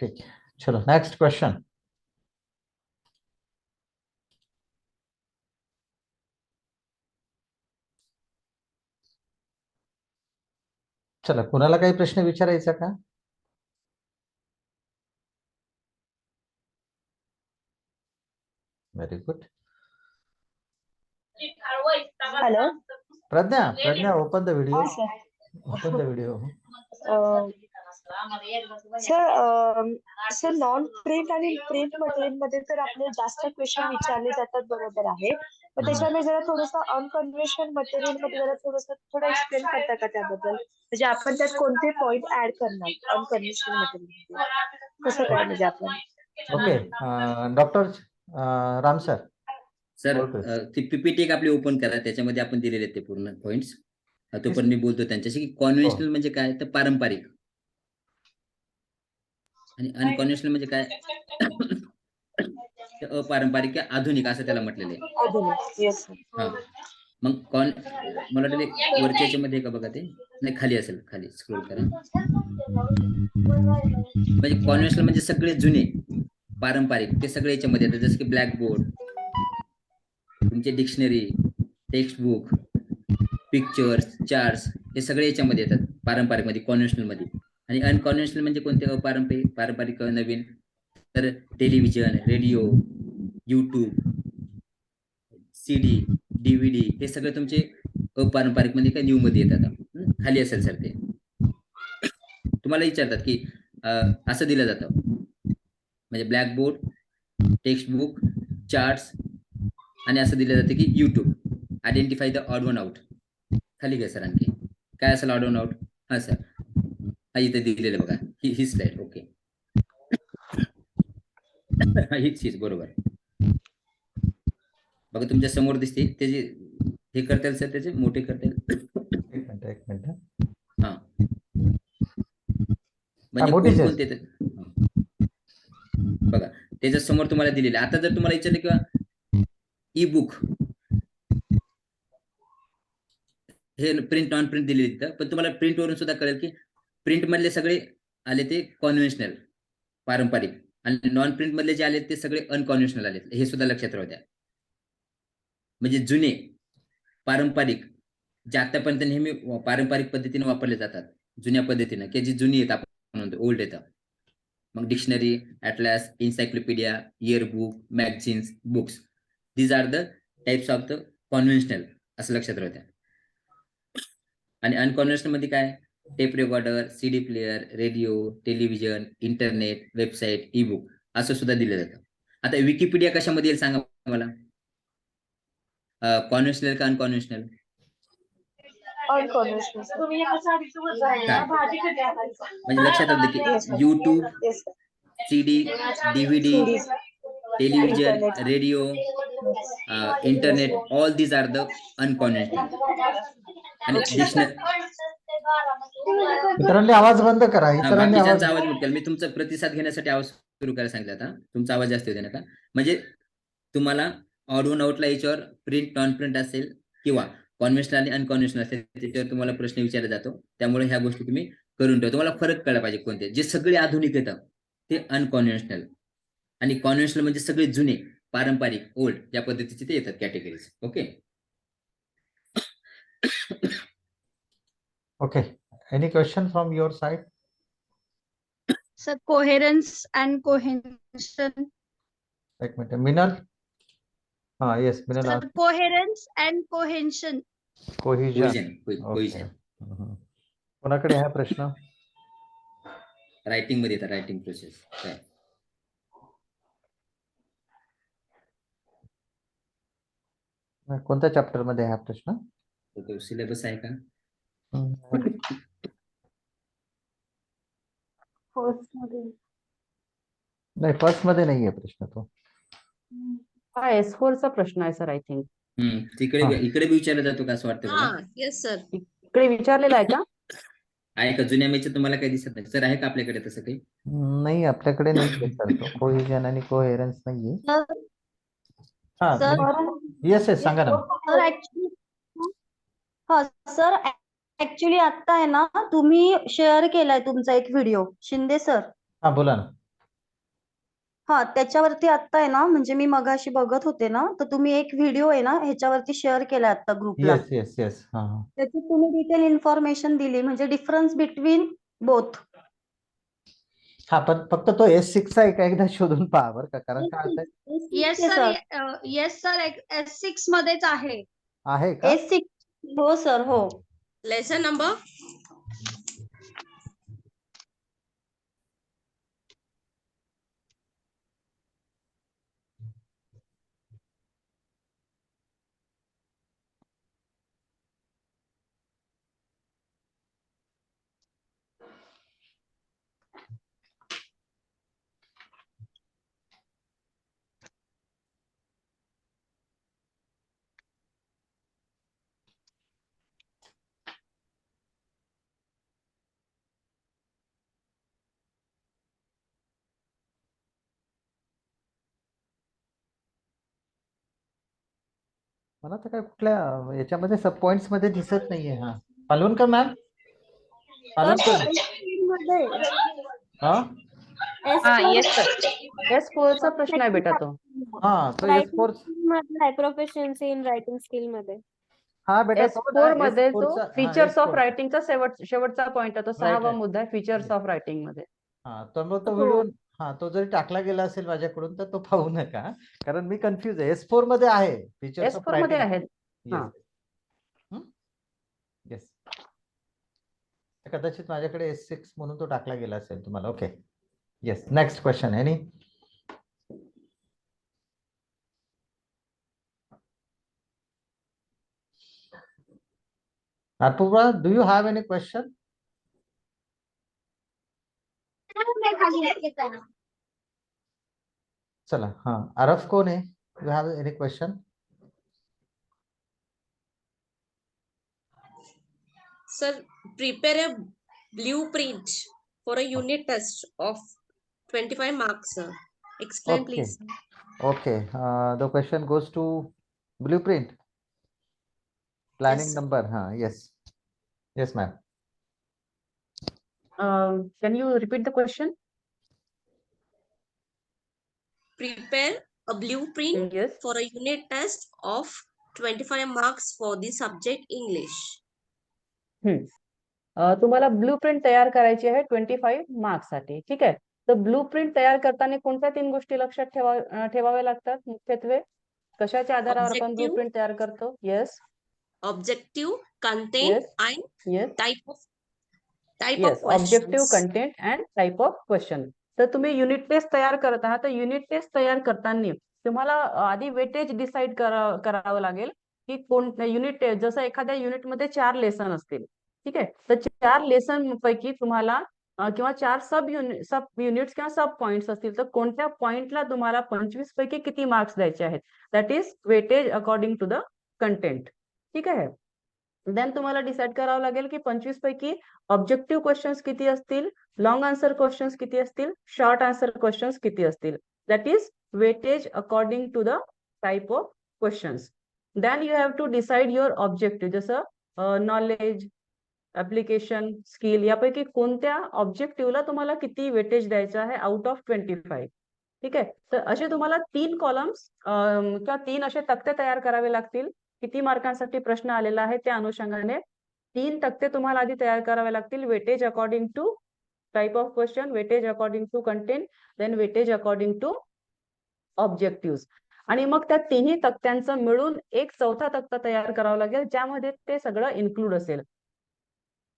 ठीक है, चलो next question. चला, कुणाला काही प्रश्न विचारायचा का? Very good. Hello Pragya open the video. Open the video. Sir non print आणि प्रिंट मटेरियल मध्ये तर आपले जास्त क्वेश्चन विचारले जातात, बरोबर आहे, पण त्याच्यामध्ये जरा थोडंसं अनकन्व्हेन्शनल मटेरियल मध्ये जरा थोडं एक्सप्लेन करता का त्याबद्दल? म्हणजे आपण त्यात कोणते पॉइंट ऍड करणार अनकन्व्हेन्शनल मटेरियल मध्ये, कसं काय म्हणजे आपण? Okay, doctor Ram sir. Sir ती पीपीटी एक आपली ओपन करा, त्याच्यामध्ये आपण दिलेले ते पूर्ण पॉइंट्स. तो पण मी बोलतो त्यांच्याशी की कॉन्व्हेन्शनल म्हणजे काय, तर पारंपरिक, आणि अनकॉन्व्हेन्शनल म्हणजे काय, अपारंपरिक किंवा आधुनिक असं त्याला म्हटलेलं आहे. हा, मग मला वाटतं वरच्या याच्यामध्ये का बघा, ते नाही खाली असेल, खाली स्क्रोल करा. म्हणजे कॉन्व्हेन्शनल म्हणजे सगळे जुने, पारंपरिक ते सगळे याच्यामध्ये येतात. जसं की ब्लॅकबोर्ड, तुमचे dictionary, text book, pictures, charts, हे सगळे याच्यामध्ये येतात पारंपरिक मध्ये, कॉन्व्हेन्शनल मध्ये. आणि अनकॉन्व्हेन्शनल म्हणजे कोणते, पारंपरिक नवीन, तर television, radio, YouTube, CD, DVD, हे सगळे तुमचे अपारंपरिक मध्ये काय न्यू मध्ये येतात. खाली असेल सर, ते तुम्हाला विचारतात की असं दिलं जातं, म्हणजे ब्लॅकबोर्ड, टेक्स्ट बुक, चार्ट्स, आणि असं दिलं जातं की YouTube. Identify the odd one out. खाली घ्या सर, आणखी काय असेल ऑड वन आउट? हा सर, हा इथे दिलेलं बघा, ही स्लाइड. ओके, हीच बरोबर बघा, तुमच्या समोर दिसते. त्याचे हे करता सर, त्याचे मोठे करता येईल. एक मिनिट. हा, म्हणजे कोणते बघा, त्याच्या समोर तुम्हाला दिलेले. आता जर तुम्हाला विचारलं किंवा ई बुक, हे प्रिंट नॉन प्रिंट दिलेली तिथं, पण तुम्हाला प्रिंट वरून सुद्धा कळेल की प्रिंट मधले सगळे आले ते कॉन्व्हेन्शनल, पारंपरिक, आणि नॉन प्रिंट मधले जे आले ते सगळे अनकॉन्व्हेन्शनल आले. हे सुद्धा लक्षात राहू द्या. म्हणजे जुने पारंपरिक जे आतापर्यंत नेहमी पारंपरिक पद्धतीने वापरले जातात, जुन्या पद्धतीने, की जी जुनी येतात, आपण म्हणतो ओल्ड येतात. मग dictionary, atlas, encyclopedia, yearbook, magazines, books, these are the types of the conventional, असं लक्षात राहू द्या. आणि अनकॉन्व्हेन्शनल मध्ये काय, tape recorder, CD player, radio, television, internet, website, e book, असं सुद्धा दिलं जातं. आता विकिपीडिया कशामध्ये येईल सांगा मला? कॉन्व्हेन्शनल का अनकॉन्व्हेन्शनल? अनकॉन्व्हेन्शनल. म्हणजे लक्षात आलं की YouTube, CD, DVD, television, radio, internet, all these are the unconventional. आणि डिक्शनरी इतरांनी आवाज बंद करा. इतरांनी बाकीच्यांचा आवाज आवाज म्यूट केला. मी तुमचा प्रतिसाद घेण्यासाठी आवाज सुरू करायला सांगितलं. आता तुमचा आवाज जास्त होते नका. म्हणजे तुम्हाला ऑड वन आउटला याच्यावर प्रिंट नॉन प्रिंट असेल किंवा कॉन्व्हेन्शनल आणि अनकॉन्व्हेन्शनल असेल त्याच्यावर तुम्हाला प्रश्न विचारला जातो. त्यामुळे ह्या गोष्टी तुम्ही करून ठेवा. तुम्हाला फरक कळला पाहिजे कोणते. जे सगळे आधुनिक येतात ते अनकॉन्व्हेन्शनल आणि कॉन्व्हेन्शनल म्हणजे सगळे जुने पारंपरिक ओल्ड या पद्धतीचे ते येतात categories. Okay okay. Any question from your side? Sir coherence and cohesion. एक मिनिट. मिनल. हा yes Minal. Sir coherence and cohesion. Cohesion. Cohesion. कोणाकडे हा प्रश्न? रायटिंग मध्ये येतात. रायटिंग प्रोसेस काय? कोणत्या चॅप्टर मध्ये हा प्रश्न? तो सिलेबस आहे का? नाही फर्स्ट मध्ये नाहीये प्रश्न तो. हा S4 चा प्रश्न आहे सर आय थिंक. तिकडे इकडे बी विचारला जातो का असं वाटतं मला. Yes sir. इकडे विचारलेला आहे का? आहे का जुन्या मॅच तुम्हाला काही दिसत नाही सर? आहे का आपल्याकडे तसं काही? नाही आपल्याकडे नाही सर. तो कोहिजन आणि कोहेरन्स नाहीये. हा येस येस सांगा ना. सर ऍक्च्युली सर ऍक्च्युली आता आहे ना तुम्ही शेअर केलाय तुमचा एक व्हिडिओ शिंदे सर. हा बोला ना. हा त्याच्यावरती आता आहे ना म्हणजे मी मगाशी बघत होते ना तर तुम्ही एक व्हिडिओ आहे ना ह्याच्यावरती शेअर केलाय आता ग्रुपला. Yes yes yes. हा त्याची तुम्ही डिटेल इन्फॉर्मेशन दिली म्हणजे डिफरन्स बिटवीन बोथ. हा पण फक्त तो S6 चा एकदा शोधून पहा बरं का. कारण काय होतंय. येस सर S6 मध्येच आहे. आहे का? S6 हो सर हो. लेसन नंबर मला तर काय कुठल्या याच्यामध्ये सब पॉइंट्स मध्ये दिसत नाहीये. हा पालवणकर मॅम. पालवणकर. हा येस सर. S4 चा प्रश्न आहे बेटा तो. हा तो S4 मध्ये प्रोफिशियन्सी इन रायटिंग स्किल मध्ये. हा बेटा S4 मध्ये तो S4 चा फीचर्स ऑफ रायटिंगचा शेवटचा पॉइंट आहे तो 6वा right. मुद्दा आहे फीचर्स ऑफ रायटिंग मध्ये. हा तर मग तो व्हिडिओ तो जरी टाकला गेला असेल माझ्याकडून तर तो पाहू नका कारण मी कन्फ्युज आहे. S4 मध्ये आहे फीचर्स ऑफ S4 मध्ये रायटिंग. आहेत. येस कदाचित माझ्याकडे S6 म्हणून तो टाकला गेला असेल तुम्हाला. Okay yes. Next question. Any? Arpura, do you have any question? चला हाँ आरफ कौन है? You have any question? Sir, prepare a blueprint for a unit test of 25 marks, sir. Explain, Okay. please. Okay. The question goes to blueprint. Planning Yes, sir. number. हाँ yes. Yes ma'am. Can you repeat the question? Prepare a blueprint Yes. for a unit test of 25 marks for the subject English. तुम्हाला blueprint तयार करायची आहे 25 marks साठी. ठीक आहे. तर blueprint तयार करताना कोणत्या 3 गोष्टी लक्षात ठेवाव्या लागतात मुख्यत्वे? कशाच्या आधारावर आपण Objective. ब्लूप्रिंट तयार करतो? Yes. Objective, content, Yes. and yes. type of yes. Objective, questions. Content and type of question. तर तुम्ही युनिट टेस्ट तयार करत आहात तर युनिट टेस्ट तयार करताना तुम्हाला आधी वेटेज डिसाइड करावं लागेल की कोणत्या युनिट, जसं एखाद्या युनिटमध्ये 4 लेसन असतील, ठीक आहे, तर 4 लेसन पैकी तुम्हाला किंवा 4 सब युनिट्स किंवा सब पॉइंट्स असतील, तर कोणत्या पॉइंटला तुम्हाला 25 पैकी किती मार्क्स द्यायचे आहेत, that is weightage according to the content. ठीक आहे. देन तुम्हाला डिसाईड करावं लागेल की 25 पैकी ऑब्जेक्टिव्ह क्वेश्चन्स किती असतील, लॉंग आन्सर क्वेश्चन्स किती असतील, शॉर्ट आन्सर क्वेश्चन्स किती असतील. That is weightage according to the type of questions. Then you have to decide your objective, जसं नॉलेज, ऍप्लिकेशन, स्किल, यापैकी कोणत्या ऑब्जेक्टिव्हला तुम्हाला किती वेटेज द्यायचं आहे आउट ऑफ 25. ठीक आहे. तर असे तुम्हाला 3 कॉलम्स किंवा 3 असे तक्ते तयार करावे लागतील. किती मार्कांसाठी प्रश्न आलेला आहे त्या अनुषंगाने 3 तक्ते तुम्हाला आधी तयार करावे लागतील. Weightage according to type of question, weightage according to content, then weightage according to objective. आणि मग त्या तिन्ही तक्त्यांचं मिळून एक चौथा तक्ता तयार करावा लागेल, ज्यामध्ये ते सगळं इन्क्लूड असेल.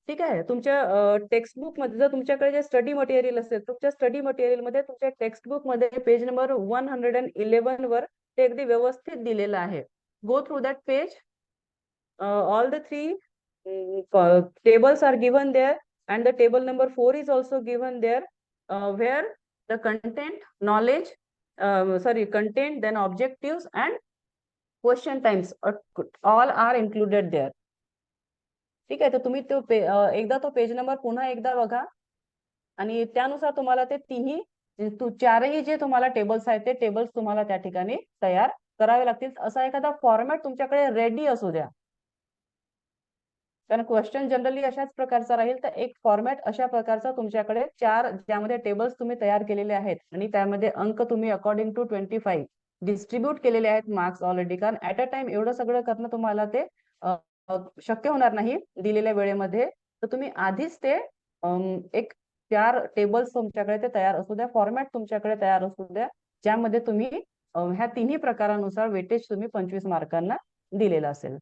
ठीक आहे. तुमच्या टेक्स्टबुक मध्ये जर तुमच्याकडे जे स्टडी मटेरियल असेल, तुमच्या स्टडी मटेरियल मध्ये तुमच्या टेक्स्टबुक मध्ये पेज नंबर 111 वर ते अगदी व्यवस्थित दिलेलं आहे. Go through that page. All the 3 tables are given there and the table number 4 is also given there, where the content, knowledge, content, then objectives and question times all are included there. ठीक आहे. तर तुम्ही तो एकदा तो page number पुन्हा एकदा बघा आणि त्यानुसार तुम्हाला ते तिन्ही 4ही जे तुम्हाला टेबल्स आहेत ते टेबल्स तुम्हाला त्या ठिकाणी तयार करावे लागतील. असा एखादा फॉर्मॅट तुमच्याकडे रेडी असू द्या, कारण क्वेश्चन जनरली अशाच प्रकारचा राहील. तर एक फॉर्मॅट अशा प्रकारचा तुमच्याकडे 4 ज्यामध्ये टेबल्स तुम्ही तयार केलेले आहेत आणि त्यामध्ये अंक तुम्ही अकॉर्डिंग टू 25 डिस्ट्रीब्यूट केलेले आहेत मार्क्स ऑलरेडी. कारण ऍट अ टाइम एवढं सगळं करणं तुम्हाला ते शक्य होणार नाही दिलेल्या वेळेमध्ये. तर तुम्ही आधीच ते एक 4 टेबल्स तुमच्याकडे ते तयार असू द्या, फॉर्मॅट तुमच्याकडे तयार असू द्या, ज्यामध्ये तुम्ही ह्या तिन्ही प्रकारानुसार वेटेज तुम्ही 25 मार्कांना दिलेला असेल.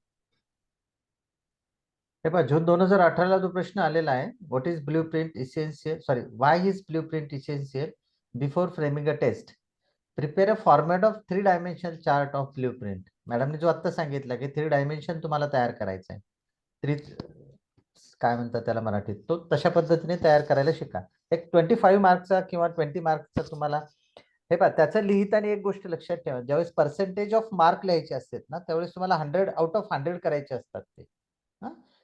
हे पहा, जून 2018ला जो प्रश्न आलेला आहे, what is blue print essential, why is blue print essential before framing a test, prepare a format of 3 dimensional chart of blue print. मॅडमने जो आत्ता सांगितलं की 3 डायमेन्शन तुम्हाला तयार करायचं आहे, 3 काय म्हणतात त्याला मराठीत, तो तशा पद्धतीने तयार करायला शिका. एक 25 मार्कचा किंवा 20 मार्कचा तुम्हाला हे पहा, त्याचं लिहिताना एक गोष्ट लक्षात ठेवा, ज्यावेळेस पर्सेंटेज ऑफ मार्क लिहायचे असतात ना, त्यावेळेस तुम्हाला 100 आउट ऑफ 100 करायचे असतात ते.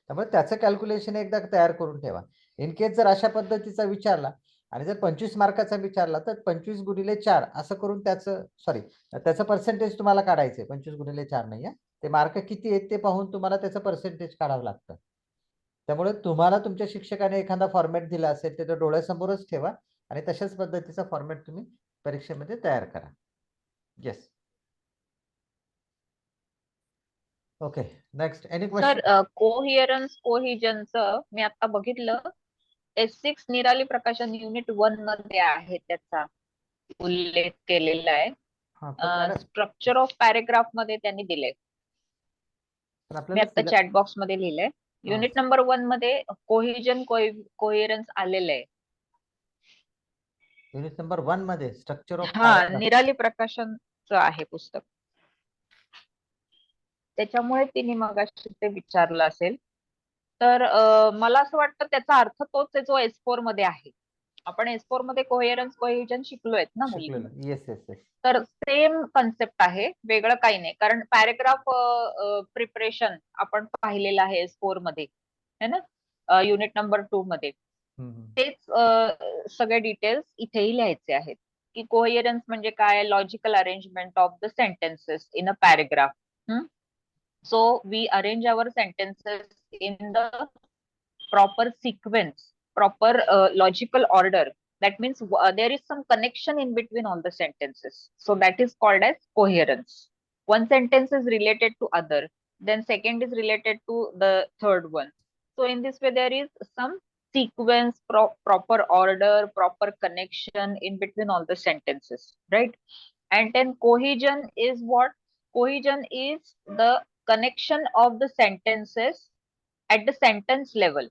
त्यामुळे त्याचं कॅल्क्युलेशन एकदा तयार करून ठेवा. इन केस जर अशा पद्धतीचा विचारला आणि जर 25 मार्काचा विचारला तर 25 गुणिले 4 असं करून त्याचं पर्सेंटेज तुम्हाला काढायचंय. 25 गुणिले 4 नाही, ते मार्क किती आहेत ते पाहून तुम्हाला त्याचं पर्सेंटेज काढावं लागतं. त्यामुळे तुम्हाला तुमच्या शिक्षकाने एखादा फॉर्मॅट दिला असेल ते डोळ्यासमोरच ठेवा आणि तशाच पद्धतीचा फॉर्मॅट तुम्ही परीक्षेमध्ये तयार करा. Yes. Okay, next any question? Sir, coherence कोहिजनचं मी आता बघितलं, S6 निराली प्रकाशन युनिट 1 मध्ये आहे, त्याचा उल्लेख केलेला आहे. स्ट्रक्चर ऑफ पॅरेग्राफ मध्ये त्यांनी दिले, मी आता चॅट बॉक्स मध्ये लिहिलंय. युनिट नंबर 1 मध्ये कोहिजन कोहिरन्स आलेलं आहे. युनिट नंबर 1 मध्ये स्ट्रक्चर ऑफ निराली प्रकाशनचं आहे पुस्तक, त्याच्यामुळे तिने मगाशी ते विचारलं असेल. तर मला असं वाटतं त्याचा अर्थ तोच आहे जो S4 मध्ये आहे. आपण S4 मध्ये कोहेरन्स कोहिजन शिकलोय ना मुली. Yes yes yes. तर सेम कन्सेप्ट आहे, वेगळं काही नाही. कारण पॅरेग्राफ प्रिपरेशन आपण पाहिलेलं आहे S4 मध्ये, है ना, युनिट नंबर 2 मध्ये. तेच सगळे डिटेल्स इथेही लिहायचे आहेत की कोहेरन्स म्हणजे काय, logical arrangement of the sentences in a paragraph. So we arrange our sentences in the proper sequence, proper logical order. That means there is some connection in between all the sentences. So that is called as coherence. One sentence is related to other, then second is related to the third one. So in this way there is some sequence, proper order, proper connection in between all the sentences, right? And then cohesion is what? Cohesion is the connection of the sentences at the sentence level.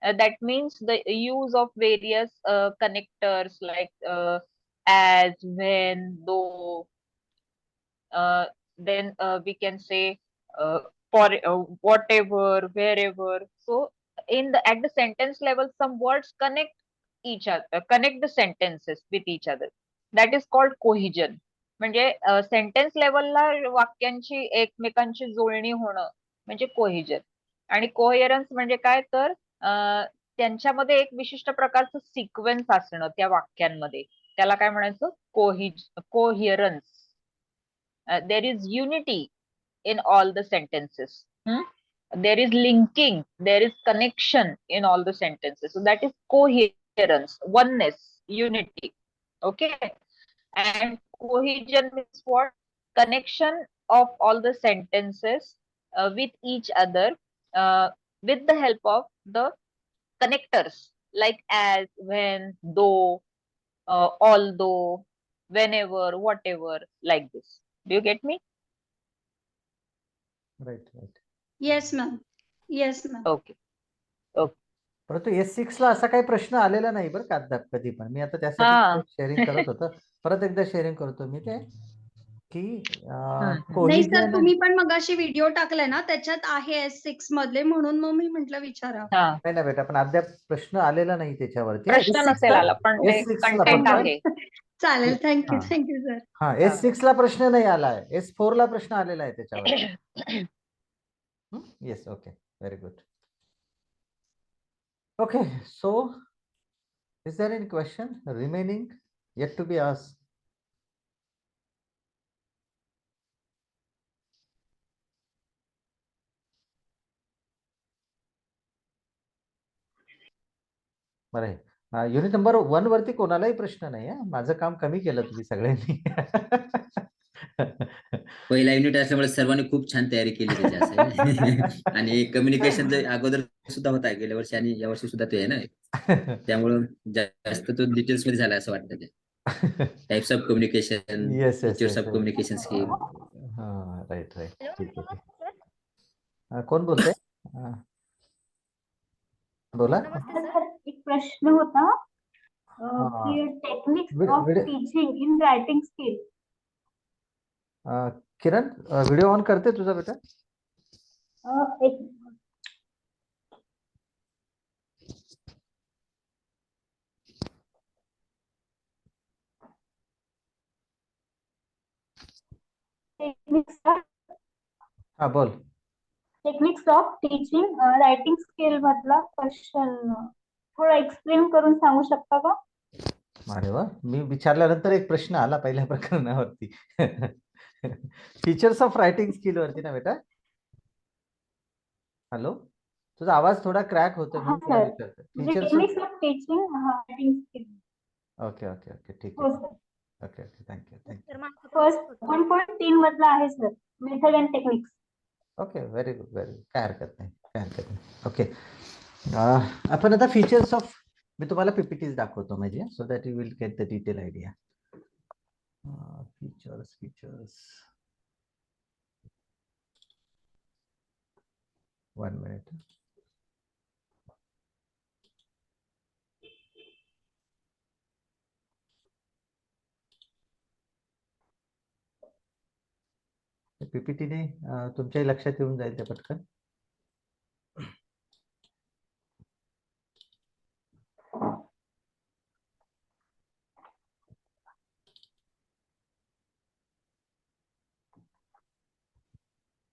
That means the use of various connectors like as, when, though, then we can say for whatever, wherever. So at the sentence level, some words connect each other, connect the sentences with each other. That is called cohesion. म्हणजे sentence लेवलला वाक्यांची एकमेकांची जुळणी होणं म्हणजे cohesion. आणि कोहेरन्स म्हणजे काय तर त्यांच्यामध्ये एक विशिष्ट प्रकारचं सिक्वेन्स असणं त्या वाक्यांमध्ये, त्याला काय म्हणायचं, coherence. There is unity in all the sentences. There is linking, there is connection in all the sentences. So that is coherence, oneness, unity. Okay. And cohesion means what? Connection of all the sentences with each other with the help of the connectors like as, when, though, although, whenever, whatever, like this. Do you get me? Right. Yes ma'am. Yes ma'am. Okay. परंतु S6 ला असा काही प्रश्न आलेला नाही बरं का कधी पण. मी आता त्यासाठी शेअरिंग करत होतो. परत एकदा शेअरिंग करतो मी ते की नाही सर, कोहिजन. तुम्ही पण मगाशी व्हिडिओ टाकलाय ना, त्याच्यात आहे S6 मधले, म्हणून मग मी म्हटलं विचारावं. नाही ना बेटा, पण अद्याप प्रश्न आलेला नाही त्याच्यावरती. प्रश्न नसेल आला, पण ते कंटेंट आहे. चालेल. Thank you sir. हा, S6 ला प्रश्न नाही आलाय, S4 ला प्रश्न आलेला आहे त्याच्यावर. Yes, okay, very good. Okay, so is there any question remaining yet to be asked? बरं, युनिट नंबर 1 वरती कोणालाही प्रश्न नाही. माझं काम कमी केलं तुम्ही सगळ्यांनी. पहिला युनिट असल्यामुळे सर्वांनी खूप छान तयारी केली त्याची असं. आणि कम्युनिकेशन अगोदर सुद्धा होता गेल्या वर्षी आणि या वर्षी सुद्धा ते आहे ना, त्यामुळं जास्त तो डिटेल्स मध्ये झाला असं वाटतं. ते types of communication, features of communication skill. Right, ठीक आहे. कोण बोलतंय? बोला. एक प्रश्न होता की techniques of teaching in writing skill. Kiran, video on करते तुझा बेटा? एक बोल. Techniques of teaching writing skill मधला क्वेश्चन थोडा एक्सप्लेन करून सांगू शकता का? अरे वा, मी विचारल्यानंतर एक प्रश्न आला पहिल्या प्रकरणावरती. फीचर्स ऑफ रायटिंग स्किल वरती ना बेटा? हॅलो, तुझा आवाज थोडा क्रॅक होतो म्हणून तुला विचारतो. Techniques of teaching writing skill. Okay, ठीक आहे. Okay, thank you. फर्स्ट 1.3 मधला आहे sir, method and techniques. Okay, very good, काय हरकत नाही. ओके, आपण आता फीचर्स ऑफ, मी तुम्हाला पीपीटीज दाखवतो म्हणजे, so that you will get the detail idea. Features 1 minute. पीपीटीने तुमच्याही लक्षात येऊन जाईल ते पटकन.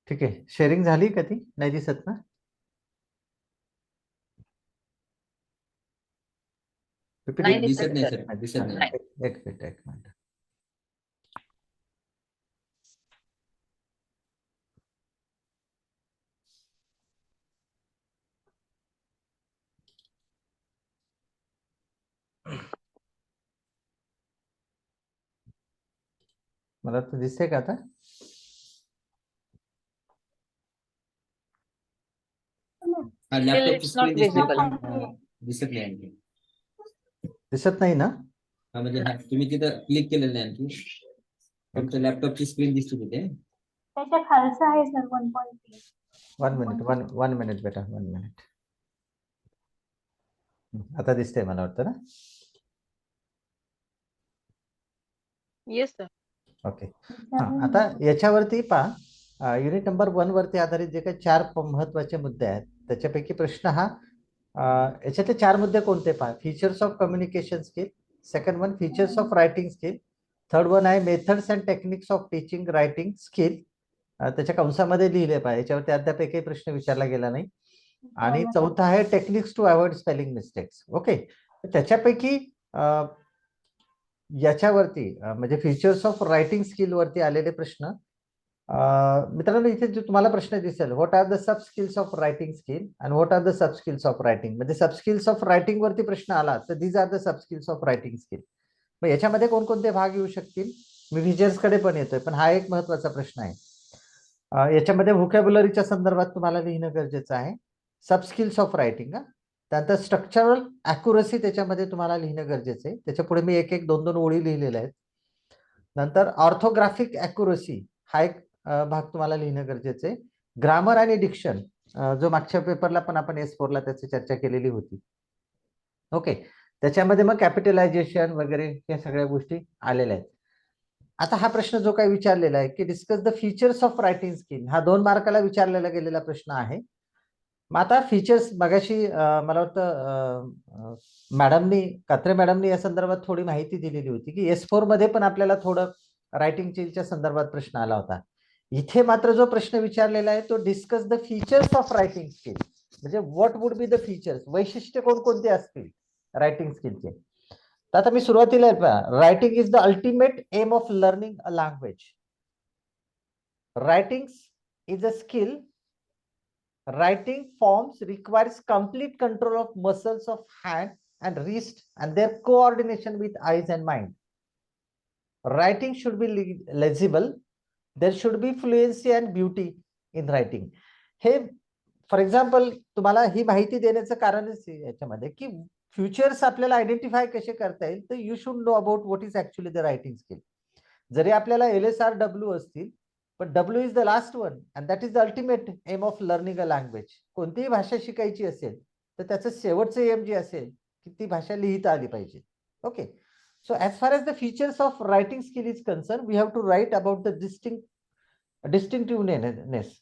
ठीक आहे, शेअरिंग झाली का? ती नाही दिसत ना? दिसत नाही सर, दिसत नाही. एक मिनिट. मला तर दिसते का आता? लॅपटॉपची दिसत नाही ना? म्हणजे तुम्ही तिथं क्लिक केलेलं नाही आणखी, तुमचं लॅपटॉपची स्क्रीन दिसते तिथे. त्याच्या खालचं आहे सर 1.3. 1 मिनिट बेटा, 1 मिनिट. आता दिसतंय मला वाटतं ना? Yes sir. ओके. हा, आता याच्यावरती पहा, युनिट नंबर 1 वरती आधारित जे काही 4 महत्वाचे मुद्दे आहेत त्याच्यापैकी प्रश्न हा याच्यातले 4 मुद्दे कोणते पहा. Features of communication skill, second one features of writing skill, third one आहे methods and techniques of teaching writing skill. त्याच्या कंसामध्ये लिहिले पहा, याच्यावरती अद्याप एकही प्रश्न विचारला गेला नाही. आणि चौथा आहे techniques to avoid spelling mistakes. Okay. त्याच्यापैकी याच्यावरती म्हणजे फीचर्स ऑफ रायटिंग स्किल वरती आलेले प्रश्न, मित्रांनो इथे जो तुम्हाला प्रश्न दिसेल, what are the sub skills of writing skill and what are the sub skills of writing, म्हणजे सब स्किल्स ऑफ रायटिंग वरती प्रश्न आला तर these are the sub skills of writing skill. मग याच्यामध्ये कोणकोणते भाग येऊ शकतील, मी फीचर्स कडे पण येतोय, पण हा एक महत्वाचा प्रश्न आहे. याच्यामध्ये व्होकॅब्युलरीच्या संदर्भात तुम्हाला लिहिणं गरजेचं आहे. सब स्किल्स ऑफ रायटिंग, त्यानंतर स्ट्रक्चरल अॅक्युरसी त्याच्यामध्ये तुम्हाला लिहिणं गरजेचं आहे. त्याच्या पुढे मी एक एक 2-2 ओळी लिहिलेल्या आहेत. नंतर ऑर्थोग्राफिक अॅक्युरसी हा एक भाग तुम्हाला लिहिणं गरजेचं आहे. ग्रामर आणि डिक्शन जो मागच्या पेपरला पण आपण S4 ला त्याची चर्चा केलेली होती. ओके. त्याच्यामध्ये मग कॅपिटलायझेशन वगैरे या सगळ्या गोष्टी आलेल्या आहेत. आता हा प्रश्न जो काही विचारलेला आहे की discuss the features of writing skill, हा 2 मार्काला विचारलेला गेलेला प्रश्न आहे. मग आता फीचर्स मगाशी मला वाटतं मॅडमनी, कात्रे मॅडमनी या संदर्भात थोडी माहिती दिलेली होती की S4 मध्ये पण आपल्याला थोडं रायटिंग स्किलच्या संदर्भात प्रश्न आला होता. इथे मात्र जो प्रश्न विचारलेला आहे तो discuss the features of writing skill, म्हणजे what would be the features, वैशिष्ट्य कोणकोणते असतील रायटिंग स्किलचे. तर आता मी सुरुवातीला writing is the ultimate aim of learning a language. Writing is a skill. Writing forms requires complete control of muscles of hand and wrist and their coordination with eyes and mind. Writing should be legible. There should be fluency and beauty in writing. हे for example तुम्हाला ही माहिती देण्याचं कारणच याच्यामध्ये की futures आपल्याला identify कसे करता येईल, तर you should know about what is actually the writing skill. जरी आपल्याला LSRW असतील, पण W is the last one and that is the ultimate aim of learning a language. कोणतीही भाषा शिकायची असेल तर त्याचं शेवटचं एम जे असेल की ती भाषा लिहिता आली पाहिजे. Okay. So as far as the features of writing skill is concern, we have to write about the distinctiveness.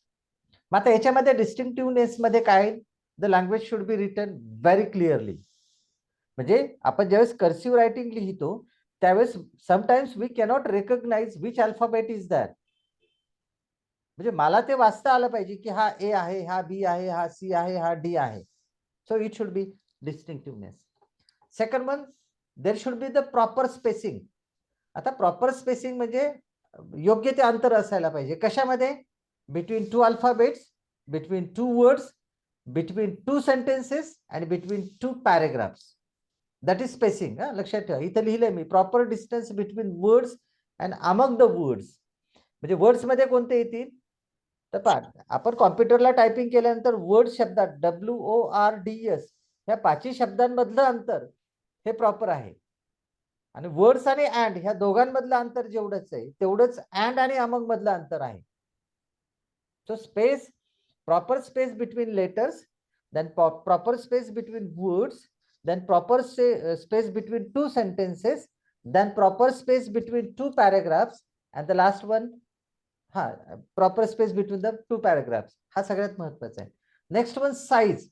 मग आता याच्यामध्ये डिस्टिंक्टिव्हनेस मध्ये काय, the language should be written very clearly. म्हणजे आपण ज्यावेळेस कर्सिव्ह रायटिंग लिहितो त्यावेळेस sometimes we cannot recognise which alphabet is that. म्हणजे मला ते वाचता आलं पाहिजे की हा A आहे, हा B आहे, हा C आहे, हा D आहे. So it should be distinctiveness. Second one, there should be the proper spacing. आता प्रॉपर स्पेसिंग म्हणजे योग्य ते अंतर असायला पाहिजे. कशामध्ये, between 2 alphabets, between 2 words, between 2 sentences and between 2 paragraphs. That is spacing. लक्षात ठेवा, इथे लिहिलंय मी proper distance between words and among the words. म्हणजे वर्ड्स मध्ये कोणते येतील, तर पहा आपण कॉम्प्युटरला टायपिंग केल्यानंतर वर्ड शब्दात WORDS ह्या 5 शब्दांमधलं अंतर हे प्रॉपर आहे. आणि वर्ड्स आणि अँड ह्या दोघांमधलं अंतर जेवढंच आहे तेवढंच अँड आणि अमंग मधलं अंतर आहे. So space, proper space between letters, then proper space between words, then proper space between 2 sentences, then proper space between 2 paragraphs and the last one proper space between the 2 paragraphs. हा सगळ्यात महत्वाचा आहे. Next one, size.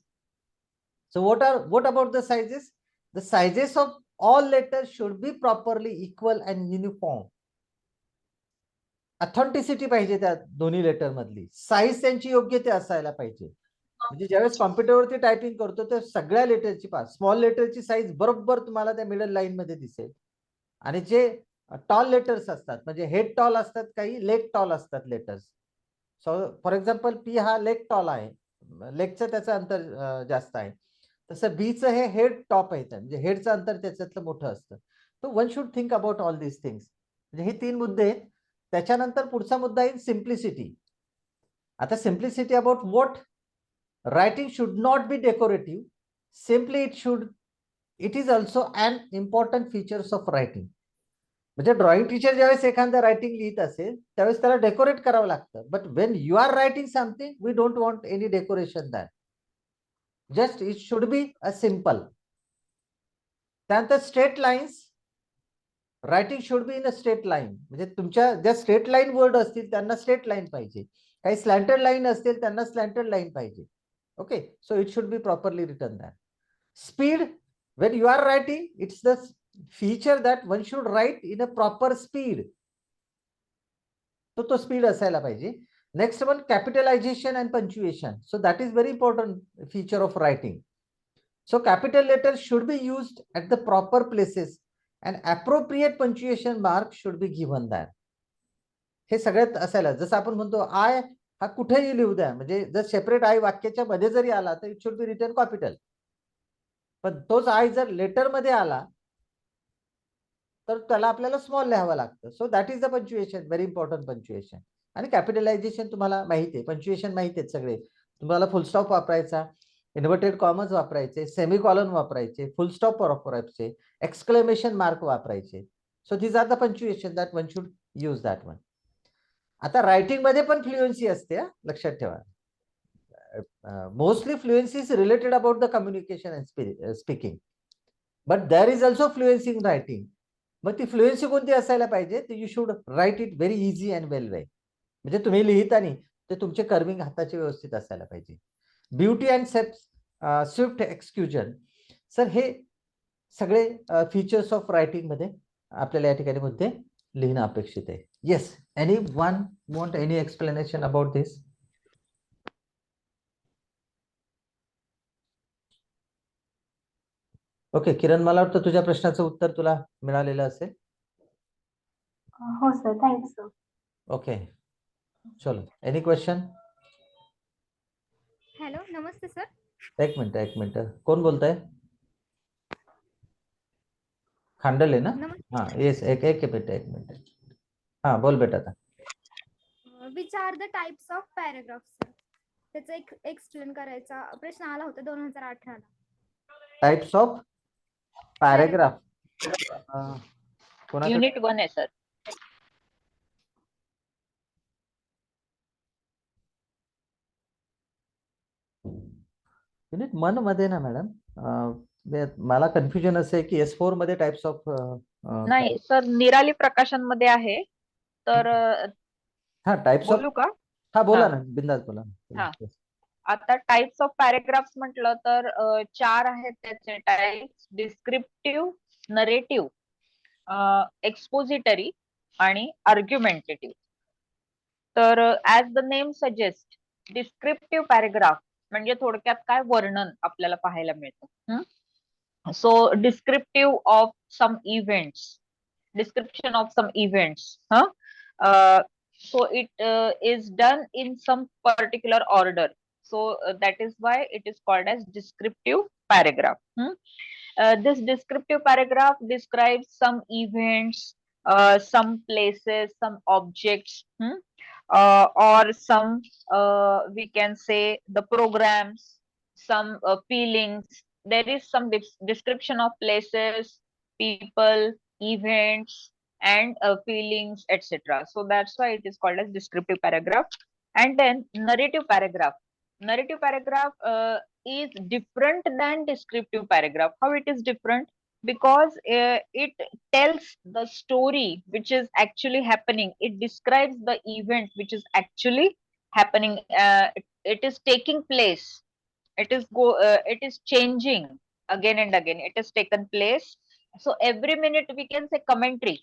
So what about the sizes, the sizes of all letters should be properly equal and uniform. Authenticity पाहिजे त्या दोन्ही letter मधली. Size त्यांची योग्य ते असायला पाहिजे. म्हणजे ज्यावेळेस कॉम्प्युटरवरती टायपिंग करतो तर सगळ्या लेटरची स्मॉल लेटरची साईज बरोबर तुम्हाला त्या मिडल लाईन मध्ये दिसेल. आणि जे टॉल लेटर्स असतात म्हणजे हेड टॉल असतात, काही लेग टॉल असतात letters. So for example P हा लेग टॉल आहे, लेगचं त्याचं अंतर जास्त आहे. तसं बीचं हे हेड टॉप आहे, म्हणजे हेडचं अंतर त्याच्यातलं मोठं असतं. तो one should think about all these things. म्हणजे हे 3 मुद्दे आहेत. त्याच्यानंतर पुढचा मुद्दा आहे सिम्प्लिसिटी. आता simplicity about what, writing should not be decorative, simply it is also an important features of writing. म्हणजे ड्रॉइंग टीचर ज्यावेळेस एखादं रायटिंग लिहित असेल त्यावेळेस त्याला डेकोरेट करावं लागतं. But when you are writing something we don't want any decoration that. Just it should be a simple. त्यानंतर straight lines, writing should be in a straight line. म्हणजे तुमच्या ज्या स्ट्रेट लाईन वर्ड असतील त्यांना straight line पाहिजे, काही स्लॅन्टेड line असतील त्यांना स्लॅन्टेड लाईन पाहिजे. Okay, so it should be properly written that. Speed, when you are writing, it's the feature that one should write in a proper speed. तो speed असायला पाहिजे. Next one, capitalisation and punctuation. So that is very important feature of writing. So capital letters should be used at the proper places and appropriate punctuation mark should be given there. हे सगळ्यात असायला, जसं आपण म्हणतो I हा कुठेही लिहू द्या, म्हणजे जर सेपरेट आय वाक्याच्या मध्ये जरी आला तर it should be return capital. पण तोच आय जर लेटर मध्ये आला तर त्याला आपल्याला स्मॉल लिहावं लागतं. So that is the punctuation, very important punctuation. आणि कॅपिटलायझेशन तुम्हाला माहिती आहे, पंच्युएशन माहिती आहेत सगळे. तुम्हाला फुल स्टॉप वापरायचा, इन्व्हर्टेड कॉमर्स वापरायचे, सेमीकॉलन वापरायचे, फुल स्टॉप वापरायचे, एक्सक्लेमेशन मार्क वापरायचे. So these are the punctuation that one should use that one. आता रायटिंग मध्ये पण फ्लुएन्सी असते, लक्षात ठेवा. Mostly fluency is related about the communication and speaking, but there is also fluency in writing. मग ती fluency कोणती असायला पाहिजे, तर you should write it very easy and well way. म्हणजे तुम्ही लिहिताना ते तुमचे कर्विंग हाताचे व्यवस्थित असायला पाहिजे. Beauty and swift execution. Sir हे सगळे फीचर्स ऑफ रायटिंग मध्ये आपल्याला या ठिकाणी मुद्दे लिहिणं अपेक्षित आहे. Yes, any one want any explanation about this? Okay Kiran, मला वाटतं तुझ्या प्रश्नाचं उत्तर तुला मिळालेलं असेल. हो सर, थँक्यू सर. ओके, चलो, एनी क्वेश्चन? हॅलो, नमस्ते सर. एक मिनिट, कोण बोलताय? खांडले ना? हाँ येस, एक मिनिट. हाँ बोल बेटा. आता which are the types of paragraph sir? त्याचा एक एक्सप्लेन करायचा प्रश्न आला होता 2018 ला. टाइप्स ऑफ पॅराग्राफ युनिट 1 आहे सर. युनिट 1 मध्ये ना मॅडम, मला कन्फ्युजन असं आहे की S4 मध्ये टाइप्स ऑफ नाही सर, निराली प्रकाशन मध्ये आहे. तर हा टाइप्स ऑफ, बोलू का? हा बोला ना, बिंदास बोला. हा, आता टाइप्स ऑफ पॅराग्राफ्स म्हटलं तर 4 आहेत त्याचे टाइप्स: डिस्क्रिप्टिव्ह, नरेटिव्ह, एक्सपोजिटरी आणि आर्ग्युमेंटेटिव्ह. तर as the name suggest, descriptive paragraph म्हणजे थोडक्यात काय, वर्णन आपल्याला पाहायला मिळतं. So descriptive of some events, description of some events. So it is done in some particular order. So that is why it is called as descriptive paragraph. This descriptive paragraph describes some events, some places, some objects, or some we can say the programs, some feelings. There is some description of places, people, events, and feelings, etc. So that's why it is called as descriptive paragraph. And then narrative paragraph. Narrative paragraph is different than descriptive paragraph. How it is different? Because it tells the story which is actually happening. It describes the event which is actually happening. It is taking place. It is changing again and again. It has taken place. So every minute we can say commentary.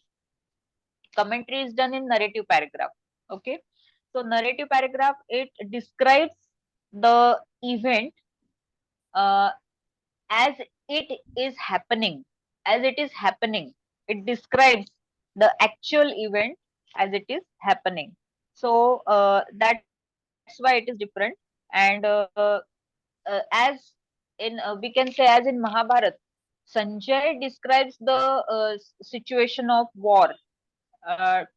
Commentary is done in narrative paragraph. Okay. So narrative paragraph, it describes the event as it is happening. As it is happening. It describes the actual event as it is happening. So that's why it is different. And as in we can say, as in Mahabharata, Sanjay describes the situation of war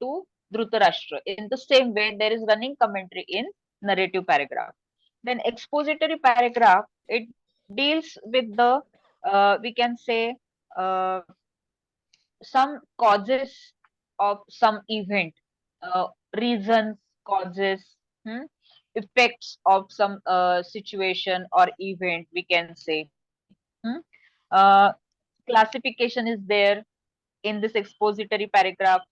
to Dhritarashtra. In the same way, there is running commentary in narrative paragraph. Then expository paragraph, it deals with the we can say some causes of some event, reasons, causes, effects of some situation or event, we can say. Classification is there. in this expository paragraph.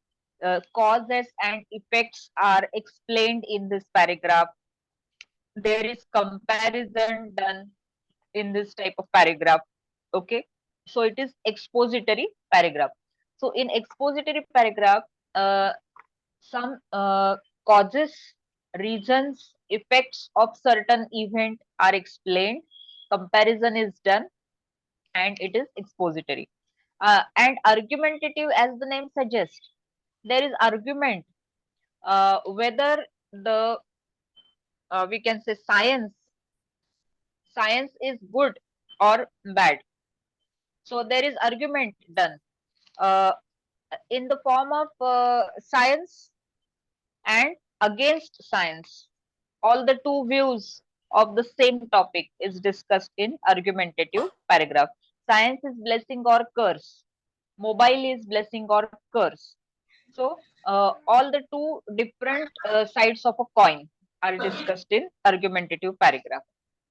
Causes and effects are explained in this paragraph. There is comparison done in this type of paragraph. Okay, so it is expository paragraph. So in expository paragraph, some causes, reasons, effects of certain event are explained, comparison is done, and it is expository. And argumentative, as the name suggests, there is argument, whether the we can say science is good or bad. So there is argument done in the form of science and against science. All the two views of the same topic is discussed in argumentative paragraph. Science is blessing or curse. Mobile is blessing or curse. So all the two different sides of a coin are discussed in argumentative paragraph.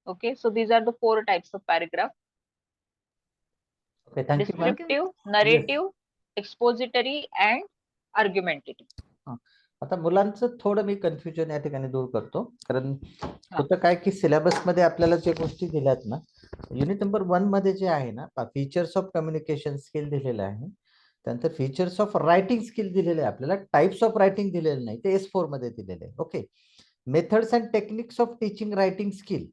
Okay, so these are the 4 types of paragraph: Okay, thank you, ma'am. descriptive, narrative, expository, and argumentative. आता मुलांचं थोडं मी confusion या ठिकाणी दूर करतो, कारण होतं काय की सिलेबस मध्ये आपल्याला जे गोष्टी दिल्यात ना, युनिट नंबर 1 मध्ये जे आहे ना, फीचर्स ऑफ कम्युनिकेशन स्किल दिलेलं आहे, त्यानंतर फीचर्स ऑफ रायटिंग स्किल दिलेले आहे, आपल्याला टाइप्स ऑफ रायटिंग दिलेले नाही, ते S4 मध्ये दिलेले आहे. Okay, methods and techniques of teaching writing skill,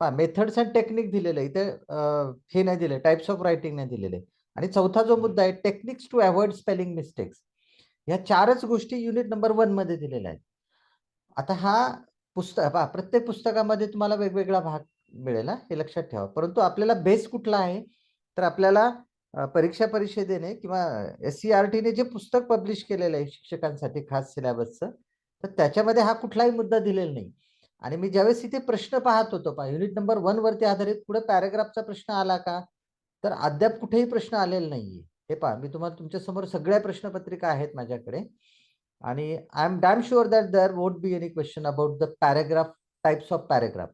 methods and technique दिलेलं आहे, इथे हे नाही दिले, टाइप्स ऑफ रायटिंग नाही दिलेले. आणि चौथा जो मुद्दा आहे, techniques to avoid spelling mistakes, ह्या 4च गोष्टी युनिट नंबर 1 मध्ये दिलेल्या आहेत. आता हा पुस्तक प्रत्येक पुस्तकामध्ये तुम्हाला वेगवेगळा भाग मिळेल, हे लक्षात ठेवा. परंतु आपल्याला बेस कुठला आहे, तर आपल्याला परीक्षा परिषदेने किंवा SCERT ने जे पुस्तक पब्लिश केलेलं आहे शिक्षकांसाठी खास सिलेबसचं, तर त्याच्यामध्ये हा कुठलाही मुद्दा दिलेला नाही. आणि मी ज्यावेळेस इथे प्रश्न पाहत होतो, युनिट नंबर 1 वरती आधारित पुढे पॅराग्राफचा प्रश्न आला का, तर अद्याप कुठेही प्रश्न आलेला नाहीये. हे पहा, मी तुम्हाला तुमच्या समोर सगळ्या प्रश्नपत्रिका आहेत माझ्याकडे, आणि I am damn sure that there won't be any question about the paragraph, types of paragraph.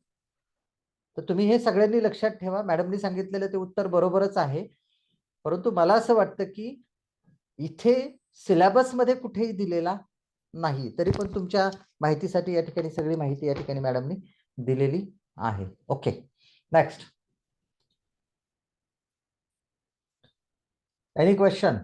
तर तुम्ही हे सगळ्यांनी लक्षात ठेवा. मॅडमनी सांगितलेलं ते उत्तर बरोबरच आहे, परंतु मला असं वाटतं की इथे सिलेबस मध्ये कुठेही दिलेला नाही, तरी पण तुमच्या माहितीसाठी या ठिकाणी सगळी माहिती या ठिकाणी मॅडमनी दिलेली आहे. Okay, next. Any question?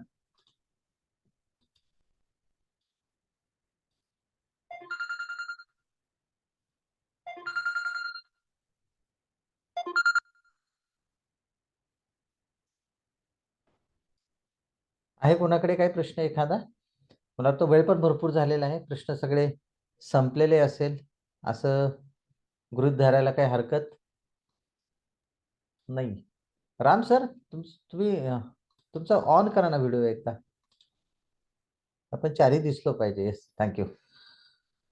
आहे कोणाकडे काही प्रश्न एखादा? मला तो वेळ पण भरपूर झालेला आहे, प्रश्न सगळे संपलेले असेल असं गृहीत धरायला काही हरकत नाही. राम सर, तुम्ही तुमचा ऑन करा ना व्हिडिओ एकदा, आपण 4ही दिसलो पाहिजे. Yes, thank you.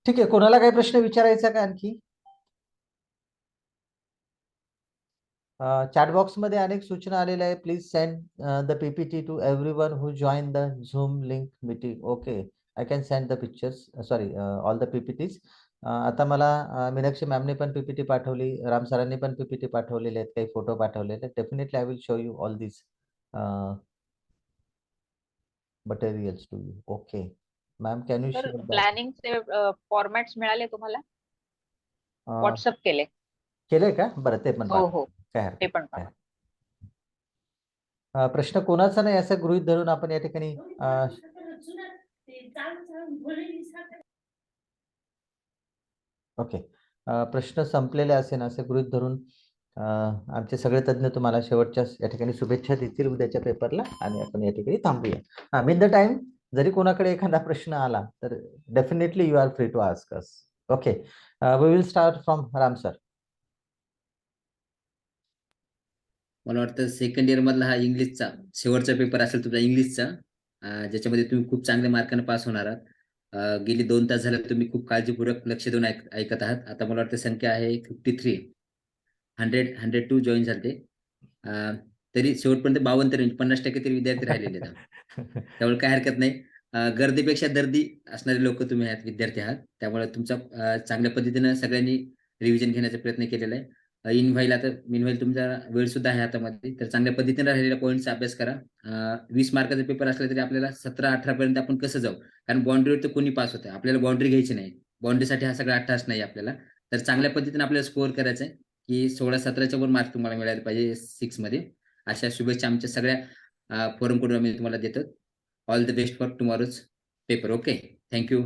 ठीक आहे, कोणाला काही प्रश्न विचारायचा का आणखी? चॅट बॉक्स मध्ये अनेक सूचना आलेल्या आहे. Please send the PPT to everyone who join the Zoom link meeting. Okay, I can send the pictures, sorry all the PPTs. आता मला मीनाक्षी मॅमने पण पीपीटी पाठवली, राम सरांनी पण पीपीटी पाठवलेले आहेत, काही फोटो पाठवलेले. Definitely I will show you all this materials to you. Okay ma'am, can you sir, share प्लॅनिंगचे फॉर्मॅट्स मिळाले तुम्हाला? व्हॉट्सअप केले? केले का? बरं, ते पण हो हो, काय ते पण हरकत नाही. प्रश्न कोणाचा नाही असं गृहीत धरून आपण या ठिकाणी ओके, प्रश्न संपलेले असेल असं गृहीत धरून आमचे सगळे तज्ञ तुम्हाला शेवटच्या या ठिकाणी शुभेच्छा देतील उद्याच्या पेपरला, आणि आपण या ठिकाणी थांबूया. विथ द टाइम जरी कोणाकडे एखादा प्रश्न आला तर definitely you are free to ask us. Okay, we will start from Ram sir. मला वाटतं सेकंड इयर मधला हा इंग्लिशचा शेवटचा पेपर असेल तुमचा इंग्लिशचा, ज्याच्यामध्ये तुम्ही खूप चांगल्या मार्काने पास होणार आहात. गेली 2 तास झाले तुम्ही खूप काळजीपूर्वक लक्ष देऊन ऐकत आहात. आता मला वाटतं संख्या आहे 53, 102 जॉईन झाले. तरी शेवटपर्यंत 52 50% तरी विद्यार्थी राहिलेले आहेत. त्यामुळे काय हरकत नाही. गर्दीपेक्षा दर्दी असणारे लोक तुम्ही आहात, विद्यार्थी आहात. त्यामुळे तुमचा चांगल्या पद्धतीने सगळ्यांनी रिव्हिजन घेण्याचा प्रयत्न केलेला आहे. इनव्हाईल आता मिनव्हाईल तुमचा वेळ सुद्धा आहे हातामध्ये, तर चांगल्या पद्धतीने राहिलेल्या पॉईंटचा अभ्यास करा. 20 मार्काचा पेपर असला तरी आपल्याला 17-18 पर्यंत आपण कसं जाऊ, कारण बाउंड्रीवर तर कोणी पास होतं, आपल्याला बाउंड्री घ्यायची नाही. बाउंड्रीसाठी हा सगळा अट्टास नाही आपल्याला. तर चांगल्या पद्धतीने आपल्याला स्कोअर करायचा आहे की 16-17च्या वर मार्क तुम्हाला मिळायला पाहिजे 6 मध्ये. अशा शुभेच्छा आमच्या सगळ्या फोरम कडून आम्ही तुम्हाला देतो. All the best for tomorrow's paper. Okay, thank you.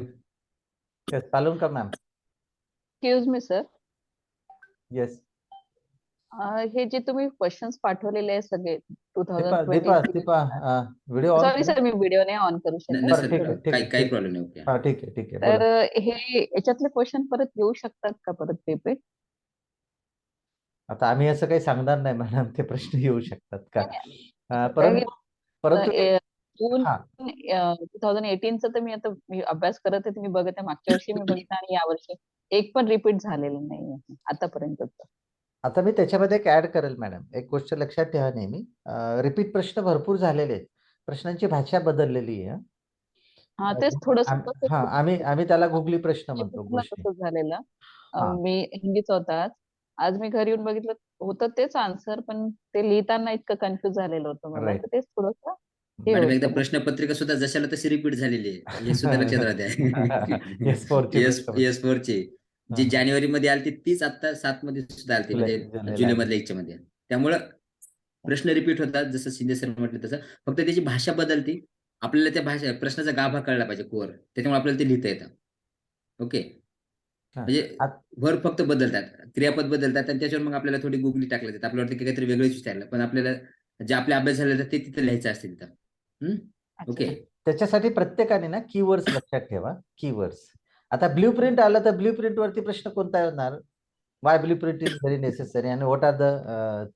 Palwankar ma'am. Excuse me sir, yes. हे जे तुम्ही क्वेश्चन्स पाठवलेले आहे सगळे Deepa 2023, video on sorry sir me video नाही ऑन करू शकत. बरं, ठीक आहे, ठीक आहे, काही प्रॉब्लेम नाही. ओके, हा ठीक आहे, ठीक आहे, तर बोला. हे याच्यातले क्वेश्चन परत येऊ शकतात का परत पेपर? आता आम्ही असं काही सांगणार नाही मॅडम, ते प्रश्न येऊ शकतात का, कारण परंतु की, परंतु जून हा 2018 चा तर मी आता अभ्यास करत आहे, तुम्ही बघत आहे, मागच्या वर्षी मी बघितलं आणि यावर्षी एक पण रिपीट झालेलं नाही आतापर्यंत. आता मी त्याच्यामध्ये एक ऍड करेल मॅडम. एक गोष्ट लक्षात ठेवा नेहमी, रिपीट प्रश्न भरपूर झालेले आहेत, प्रश्नांची भाषा बदललेली आहे. हा तेच थोडस हा आम्ही त्याला गुगली प्रश्न म्हणतो गोष्टी. तसंच झालेलं. हा. मी हिंदीच होता आज मी घरी येऊन बघितलं होतं तेच आन्सर, पण ते लिहिताना इतकं कन्फ्युज झालेलं होतं मला, Right. तर तेच थोडस मॅडम एकदा प्रश्नपत्रिका सुद्धा जशाला तशी रिपीट झालेली आहे, हे सुद्धा लक्षात राहते. S4 ची जी जानेवारी मध्ये आली तीच आता 7 मध्ये सुद्धा आली, म्हणजे जुलै मधल्या याच्यामध्ये. त्यामुळं प्रश्न रिपीट होतात, जसं शिंदे सर म्हटलं तसं, फक्त त्याची भाषा बदलते. आपल्याला त्या भाषा प्रश्नाचा गाभा कळला पाहिजे कोर, त्याच्यामुळे आपल्याला ते लिहिता येतं. ओके, म्हणजे वर्ब फक्त बदलतात, क्रियापद बदलतात आणि त्याच्यावर मग आपल्याला थोडी गुगली टाकले जातात. आपल्याला वाटतं की काहीतरी वेगळंच विचारलं, पण आपल्याला जे आपले अभ्यास झाले ते तिथे लिहायचं असते तिथं. ओके, त्याच्यासाठी प्रत्येकाने ना कीवर्ड्स लक्षात ठेवा. कीवर्ड्स आता ब्ल्यू प्रिंट आलं तर ब्ल्यू प्रिंट वरती प्रश्न कोणता येणार, why blue print is very necessary आणि what are the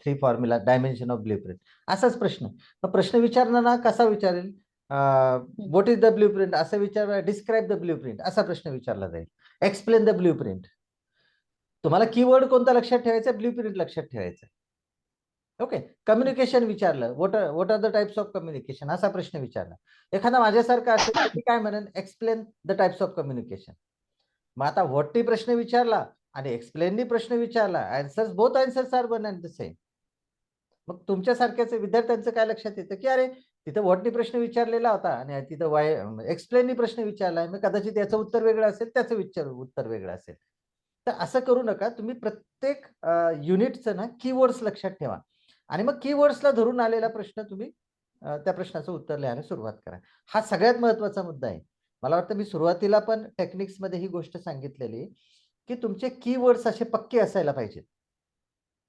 3 formula dimension of blue print, असाच प्रश्न. प्रश्न विचारताना कसा विचारेल, what is the blue print असं विचार, डिस्क्राईब द ब्ल्यू प्रिंट असा प्रश्न विचारला जाईल, एक्सप्लेन द ब्ल्यू प्रिंट. तुम्हाला कीवर्ड कोणता लक्षात ठेवायचा, ब्ल्यू प्रिंट लक्षात ठेवायचा. ओके, कम्युनिकेशन विचारलं, what are the types of communication असा प्रश्न विचारला. एखादा माझ्यासारखा असेल तर काय म्हणेन, explain the types of communication. मग आता व्हॉटनी प्रश्न विचारला आणि एक्सप्लेननी प्रश्न विचारला, answers both answers are one and the same. मग तुमच्यासारख्याच विद्यार्थ्यांचं काय लक्षात येतं की अरे तिथं व्हॉटनी प्रश्न विचारलेला होता आणि तिथं वाय एक्सप्लेननी प्रश्न विचारलाय, मग कदाचित याचं उत्तर वेगळं असेल, त्याचं उत्तर वेगळं असेल. तर असं करू नका. तुम्ही प्रत्येक युनिटचं ना कीवर्ड्स लक्षात ठेवा आणि मग कीवर्ड्सला धरून आलेला प्रश्न तुम्ही त्या प्रश्नाचं उत्तर लिहायला सुरुवात करा. हा सगळ्यात महत्वाचा मुद्दा आहे. मला वाटतं मी सुरुवातीला पण टेक्निक्स मध्ये ही गोष्ट सांगितलेली की तुमचे कीवर्ड्स असे पक्के असायला पाहिजेत.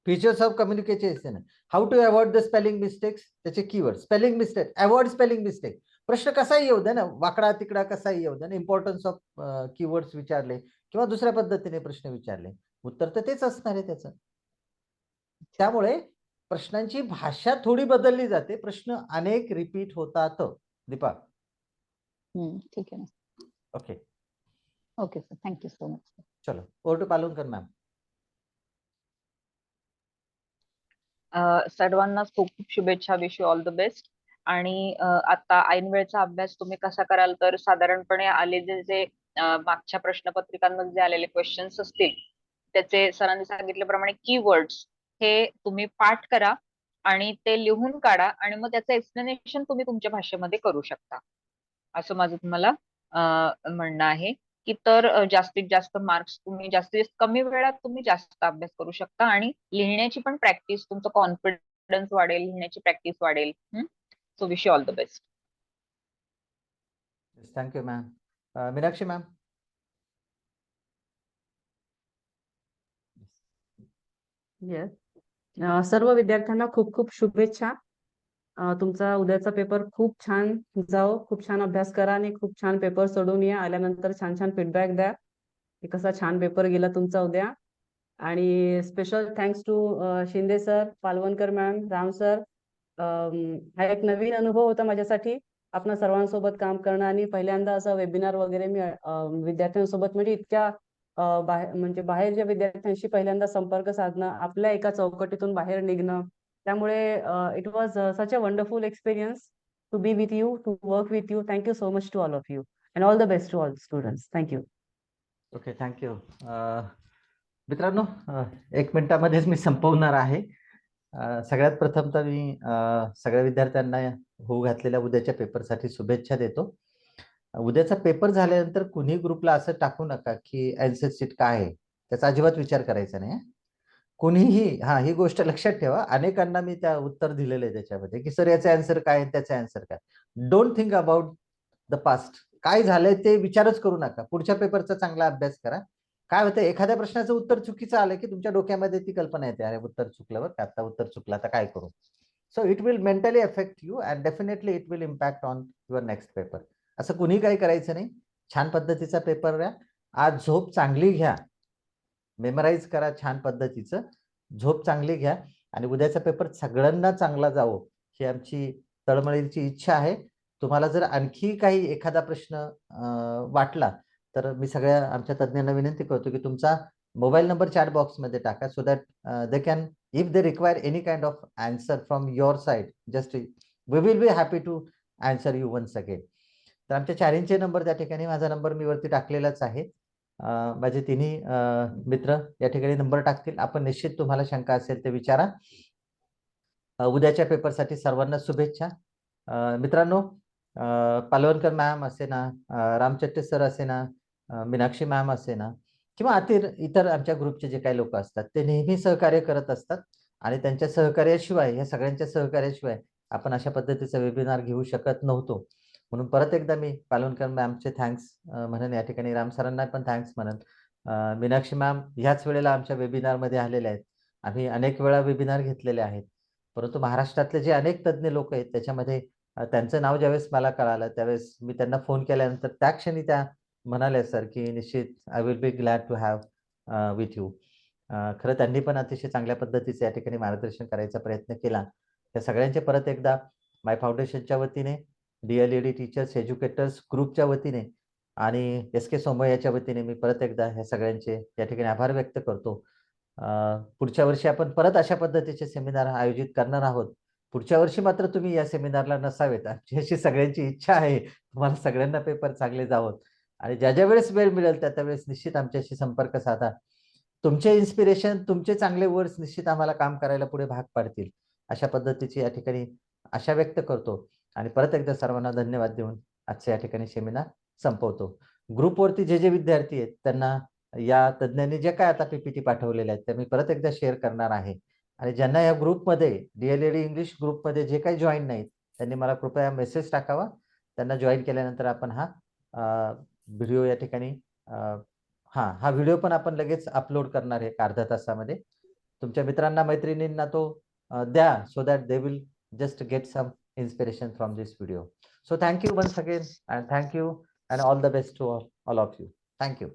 Features of communication, how to avoid the spelling mistakes, त्याचे keyword. Spelling mistake, avoid spelling mistake, प्रश्न कसाही येऊ द्या ना, वाकडा तिकडा कसाही येऊ द्या ना, इम्पॉर्टन्स ऑफ कीवर्ड्स विचारले किंवा दुसऱ्या पद्धतीने प्रश्न विचारले, उत्तर तर तेच असणार आहे त्याचं. त्यामुळे प्रश्नांची भाषा थोडी बदलली जाते, प्रश्न अनेक रिपीट होतात. दीपा. ठीक आहे. Okay okay sir, thank you so much. चलो ओव्हर टू पालवणकर मॅम. सर्वांना खूप खूप शुभेच्छा, wish you all the best. आणि आता ऐन वेळचा अभ्यास तुम्ही कसा कराल, तर साधारणपणे आलेले जे मागच्या प्रश्नपत्रिकांमध्ये जे आलेले क्वेश्चन्स असतील त्याचे सरांनी सांगितल्याप्रमाणे कीवर्ड्स हे तुम्ही पाठ करा आणि ते लिहून काढा आणि मग त्याचं एक्सप्लेनेशन तुम्ही तुमच्या भाषेमध्ये करू शकता, असं माझं तुम्हाला म्हणणं आहे. की तर जास्तीत जास्त मार्क्स तुम्ही जास्तीत कमी वेळात तुम्ही जास्त अभ्यास करू शकता आणि लिहिण्याची पण प्रॅक्टिस, तुमचं कॉन्फिडन्स वाढेल, लिहिण्याची प्रॅक्टिस वाढेल. So wish you all the best. Thank you ma'am. Meenakshi ma'am. Yes, सर्व विद्यार्थ्यांना खूप खूप शुभेच्छा. तुमचा उद्याचा पेपर खूप छान जाओ, खूप छान अभ्यास करा आणि खूप छान पेपर सोडून या. आल्यानंतर छान छान फीडबॅक द्या की कसा छान पेपर गेला तुमचा उद्या. आणि special thanks to Shinde sir, Palvankar ma'am, Ram sir. हा एक नवीन अनुभव होता माझ्यासाठी आपणा सर्वांसोबत काम करणं आणि पहिल्यांदा असं वेबिनार वगैरे मी विद्यार्थ्यांसोबत म्हणजे इतक्या म्हणजे बाहेरच्या विद्यार्थ्यांशी पहिल्यांदा संपर्क साधणं, आपल्या एका चौकटीतून बाहेर निघणं. त्यामुळे it was such a wonderful experience to be with you, to work with you. Thank you so much to all of you and all the best to all students. Thank you. Okay, thank you. मित्रांनो, 1 मिनिटामध्येच मी संपवणार आहे. सगळ्यात प्रथम तर मी सगळ्या विद्यार्थ्यांना होऊ घातलेल्या उद्याच्या पेपरसाठी शुभेच्छा देतो. उद्याचा पेपर झाल्यानंतर कुणी ग्रुपला असं टाकू नका की आन्सर शीट काय आहे, त्याचा अजिबात विचार करायचा नाही. कुणीही ही गोष्ट लक्षात ठेवा. अनेकांना मी त्या उत्तर दिलेलं आहे त्याच्यामध्ये की सर याचा आन्सर काय, त्याचा आन्सर काय. Don't think about the past. काय झालंय ते विचारच करू नका. पुढच्या पेपरचा चांगला अभ्यास करा. काय होतं, एखाद्या प्रश्नाचं उत्तर चुकीचं आलं की तुमच्या डोक्यामध्ये ती कल्पना येते, अरे उत्तर चुकलं बरं, आता उत्तर चुकलं, आता काय करू. So it will mentally affect you and definitely it will impact on your next paper. असं कुणी काही करायचं नाही. छान पद्धतीचा पेपर द्या. आज झोप चांगली घ्या, मेमराईज करा छान पद्धतीचं, झोप चांगली घ्या आणि उद्याचा पेपर सगळ्यांना चांगला जावो ही आमची तळमळीची इच्छा आहे. तुम्हाला जर आणखी काही एखादा प्रश्न वाटला तर मी सगळ्या आमच्या तज्ञांना विनंती करतो की तुमचा मोबाईल नंबर चॅट बॉक्समध्ये टाका, so that they can, if they require any kind of answer from your side, just we will be happy to answer you once again. तर आमच्या चारींचे नंबर त्या ठिकाणी, माझा नंबर मी वरती टाकलेलाच आहे. माझे तिन्ही मित्र या ठिकाणी नंबर टाकतील. आपण निश्चित तुम्हाला शंका असेल ते विचारा. उद्याच्या पेपरसाठी सर्वांना शुभेच्छा. मित्रांनो, पालवणकर मॅम असे ना, रामचट्टे सर असे ना, मीनाक्षी मॅम असे ना, किंवा इतर आमच्या ग्रुपचे जे काही लोक असतात ते नेहमी सहकार्य करत असतात आणि त्यांच्या सहकार्याशिवाय, या सगळ्यांच्या सहकार्याशिवाय आपण अशा पद्धतीचा वेबिनार घेऊ शकत नव्हतो. म्हणून परत एकदा मी पालवणकर मॅमचे थँक्स म्हणून या ठिकाणी राम सरांना पण थँक्स म्हणून. मीनाक्षी मॅम ह्याच वेळेला आमच्या वेबिनारमध्ये आलेल्या आहेत. आम्ही अनेक वेळा वेबिनार घेतलेले आहेत, परंतु महाराष्ट्रातले जे अनेक तज्ज्ञ लोक आहेत त्याच्यामध्ये त्यांचं नाव ज्यावेळेस मला कळालं त्यावेळेस मी त्यांना फोन केल्यानंतर त्या क्षणी त्या म्हणाल्या सर की निश्चित I will be glad to have with you. खरं त्यांनी पण अतिशय चांगल्या पद्धतीचे या ठिकाणी मार्गदर्शन करायचा प्रयत्न केला. त्या सगळ्यांचे परत एकदा माय फाउंडेशनच्या वतीने, DLED टीचर्स एज्युकेटर्स ग्रुपच्या वतीने आणि SK सोमय्याच्या वतीने मी परत एकदा ह्या सगळ्यांचे या ठिकाणी आभार व्यक्त करतो. पुढच्या वर्षी आपण परत अशा पद्धतीचे सेमिनार आयोजित करणार आहोत. पुढच्या वर्षी मात्र तुम्ही या सेमिनारला नसावेत, आमची अशी सगळ्यांची इच्छा आहे. तुम्हाला सगळ्यांना पेपर चांगले जावोत आणि ज्या वेळेस वेळ मिळेल त्या वेळेस निश्चित आमच्याशी संपर्क साधा. तुमचे इन्स्पिरेशन, तुमचे चांगले वर्ड्स निश्चित आम्हाला काम करायला पुढे भाग पाडतील. अशा पद्धतीची या ठिकाणी आशा व्यक्त करतो आणि परत एकदा सर्वांना धन्यवाद देऊन आजचे या ठिकाणी सेमिनार संपवतो. ग्रुपवरती जे विद्यार्थी आहेत त्यांना या तज्ञांनी जे काय आता PPT पाठवलेले आहेत ते मी परत एकदा शेअर करणार आहे आणि ज्यांना या ग्रुपमध्ये, DLED इंग्लिश ग्रुपमध्ये जे काही जॉईन नाहीत त्यांनी मला कृपया मेसेज टाकावा. त्यांना जॉईन केल्यानंतर आपण हा व्हिडिओ या ठिकाणी हा व्हिडिओ पण आपण लगेच अपलोड करणार आहे अर्ध्या तासामध्ये. तुमच्या मित्रांना, मैत्रिणींना तो द्या, so that they will just get some inspiration from this video. So thank you once again and thank you and all the best to all of you. Thank you.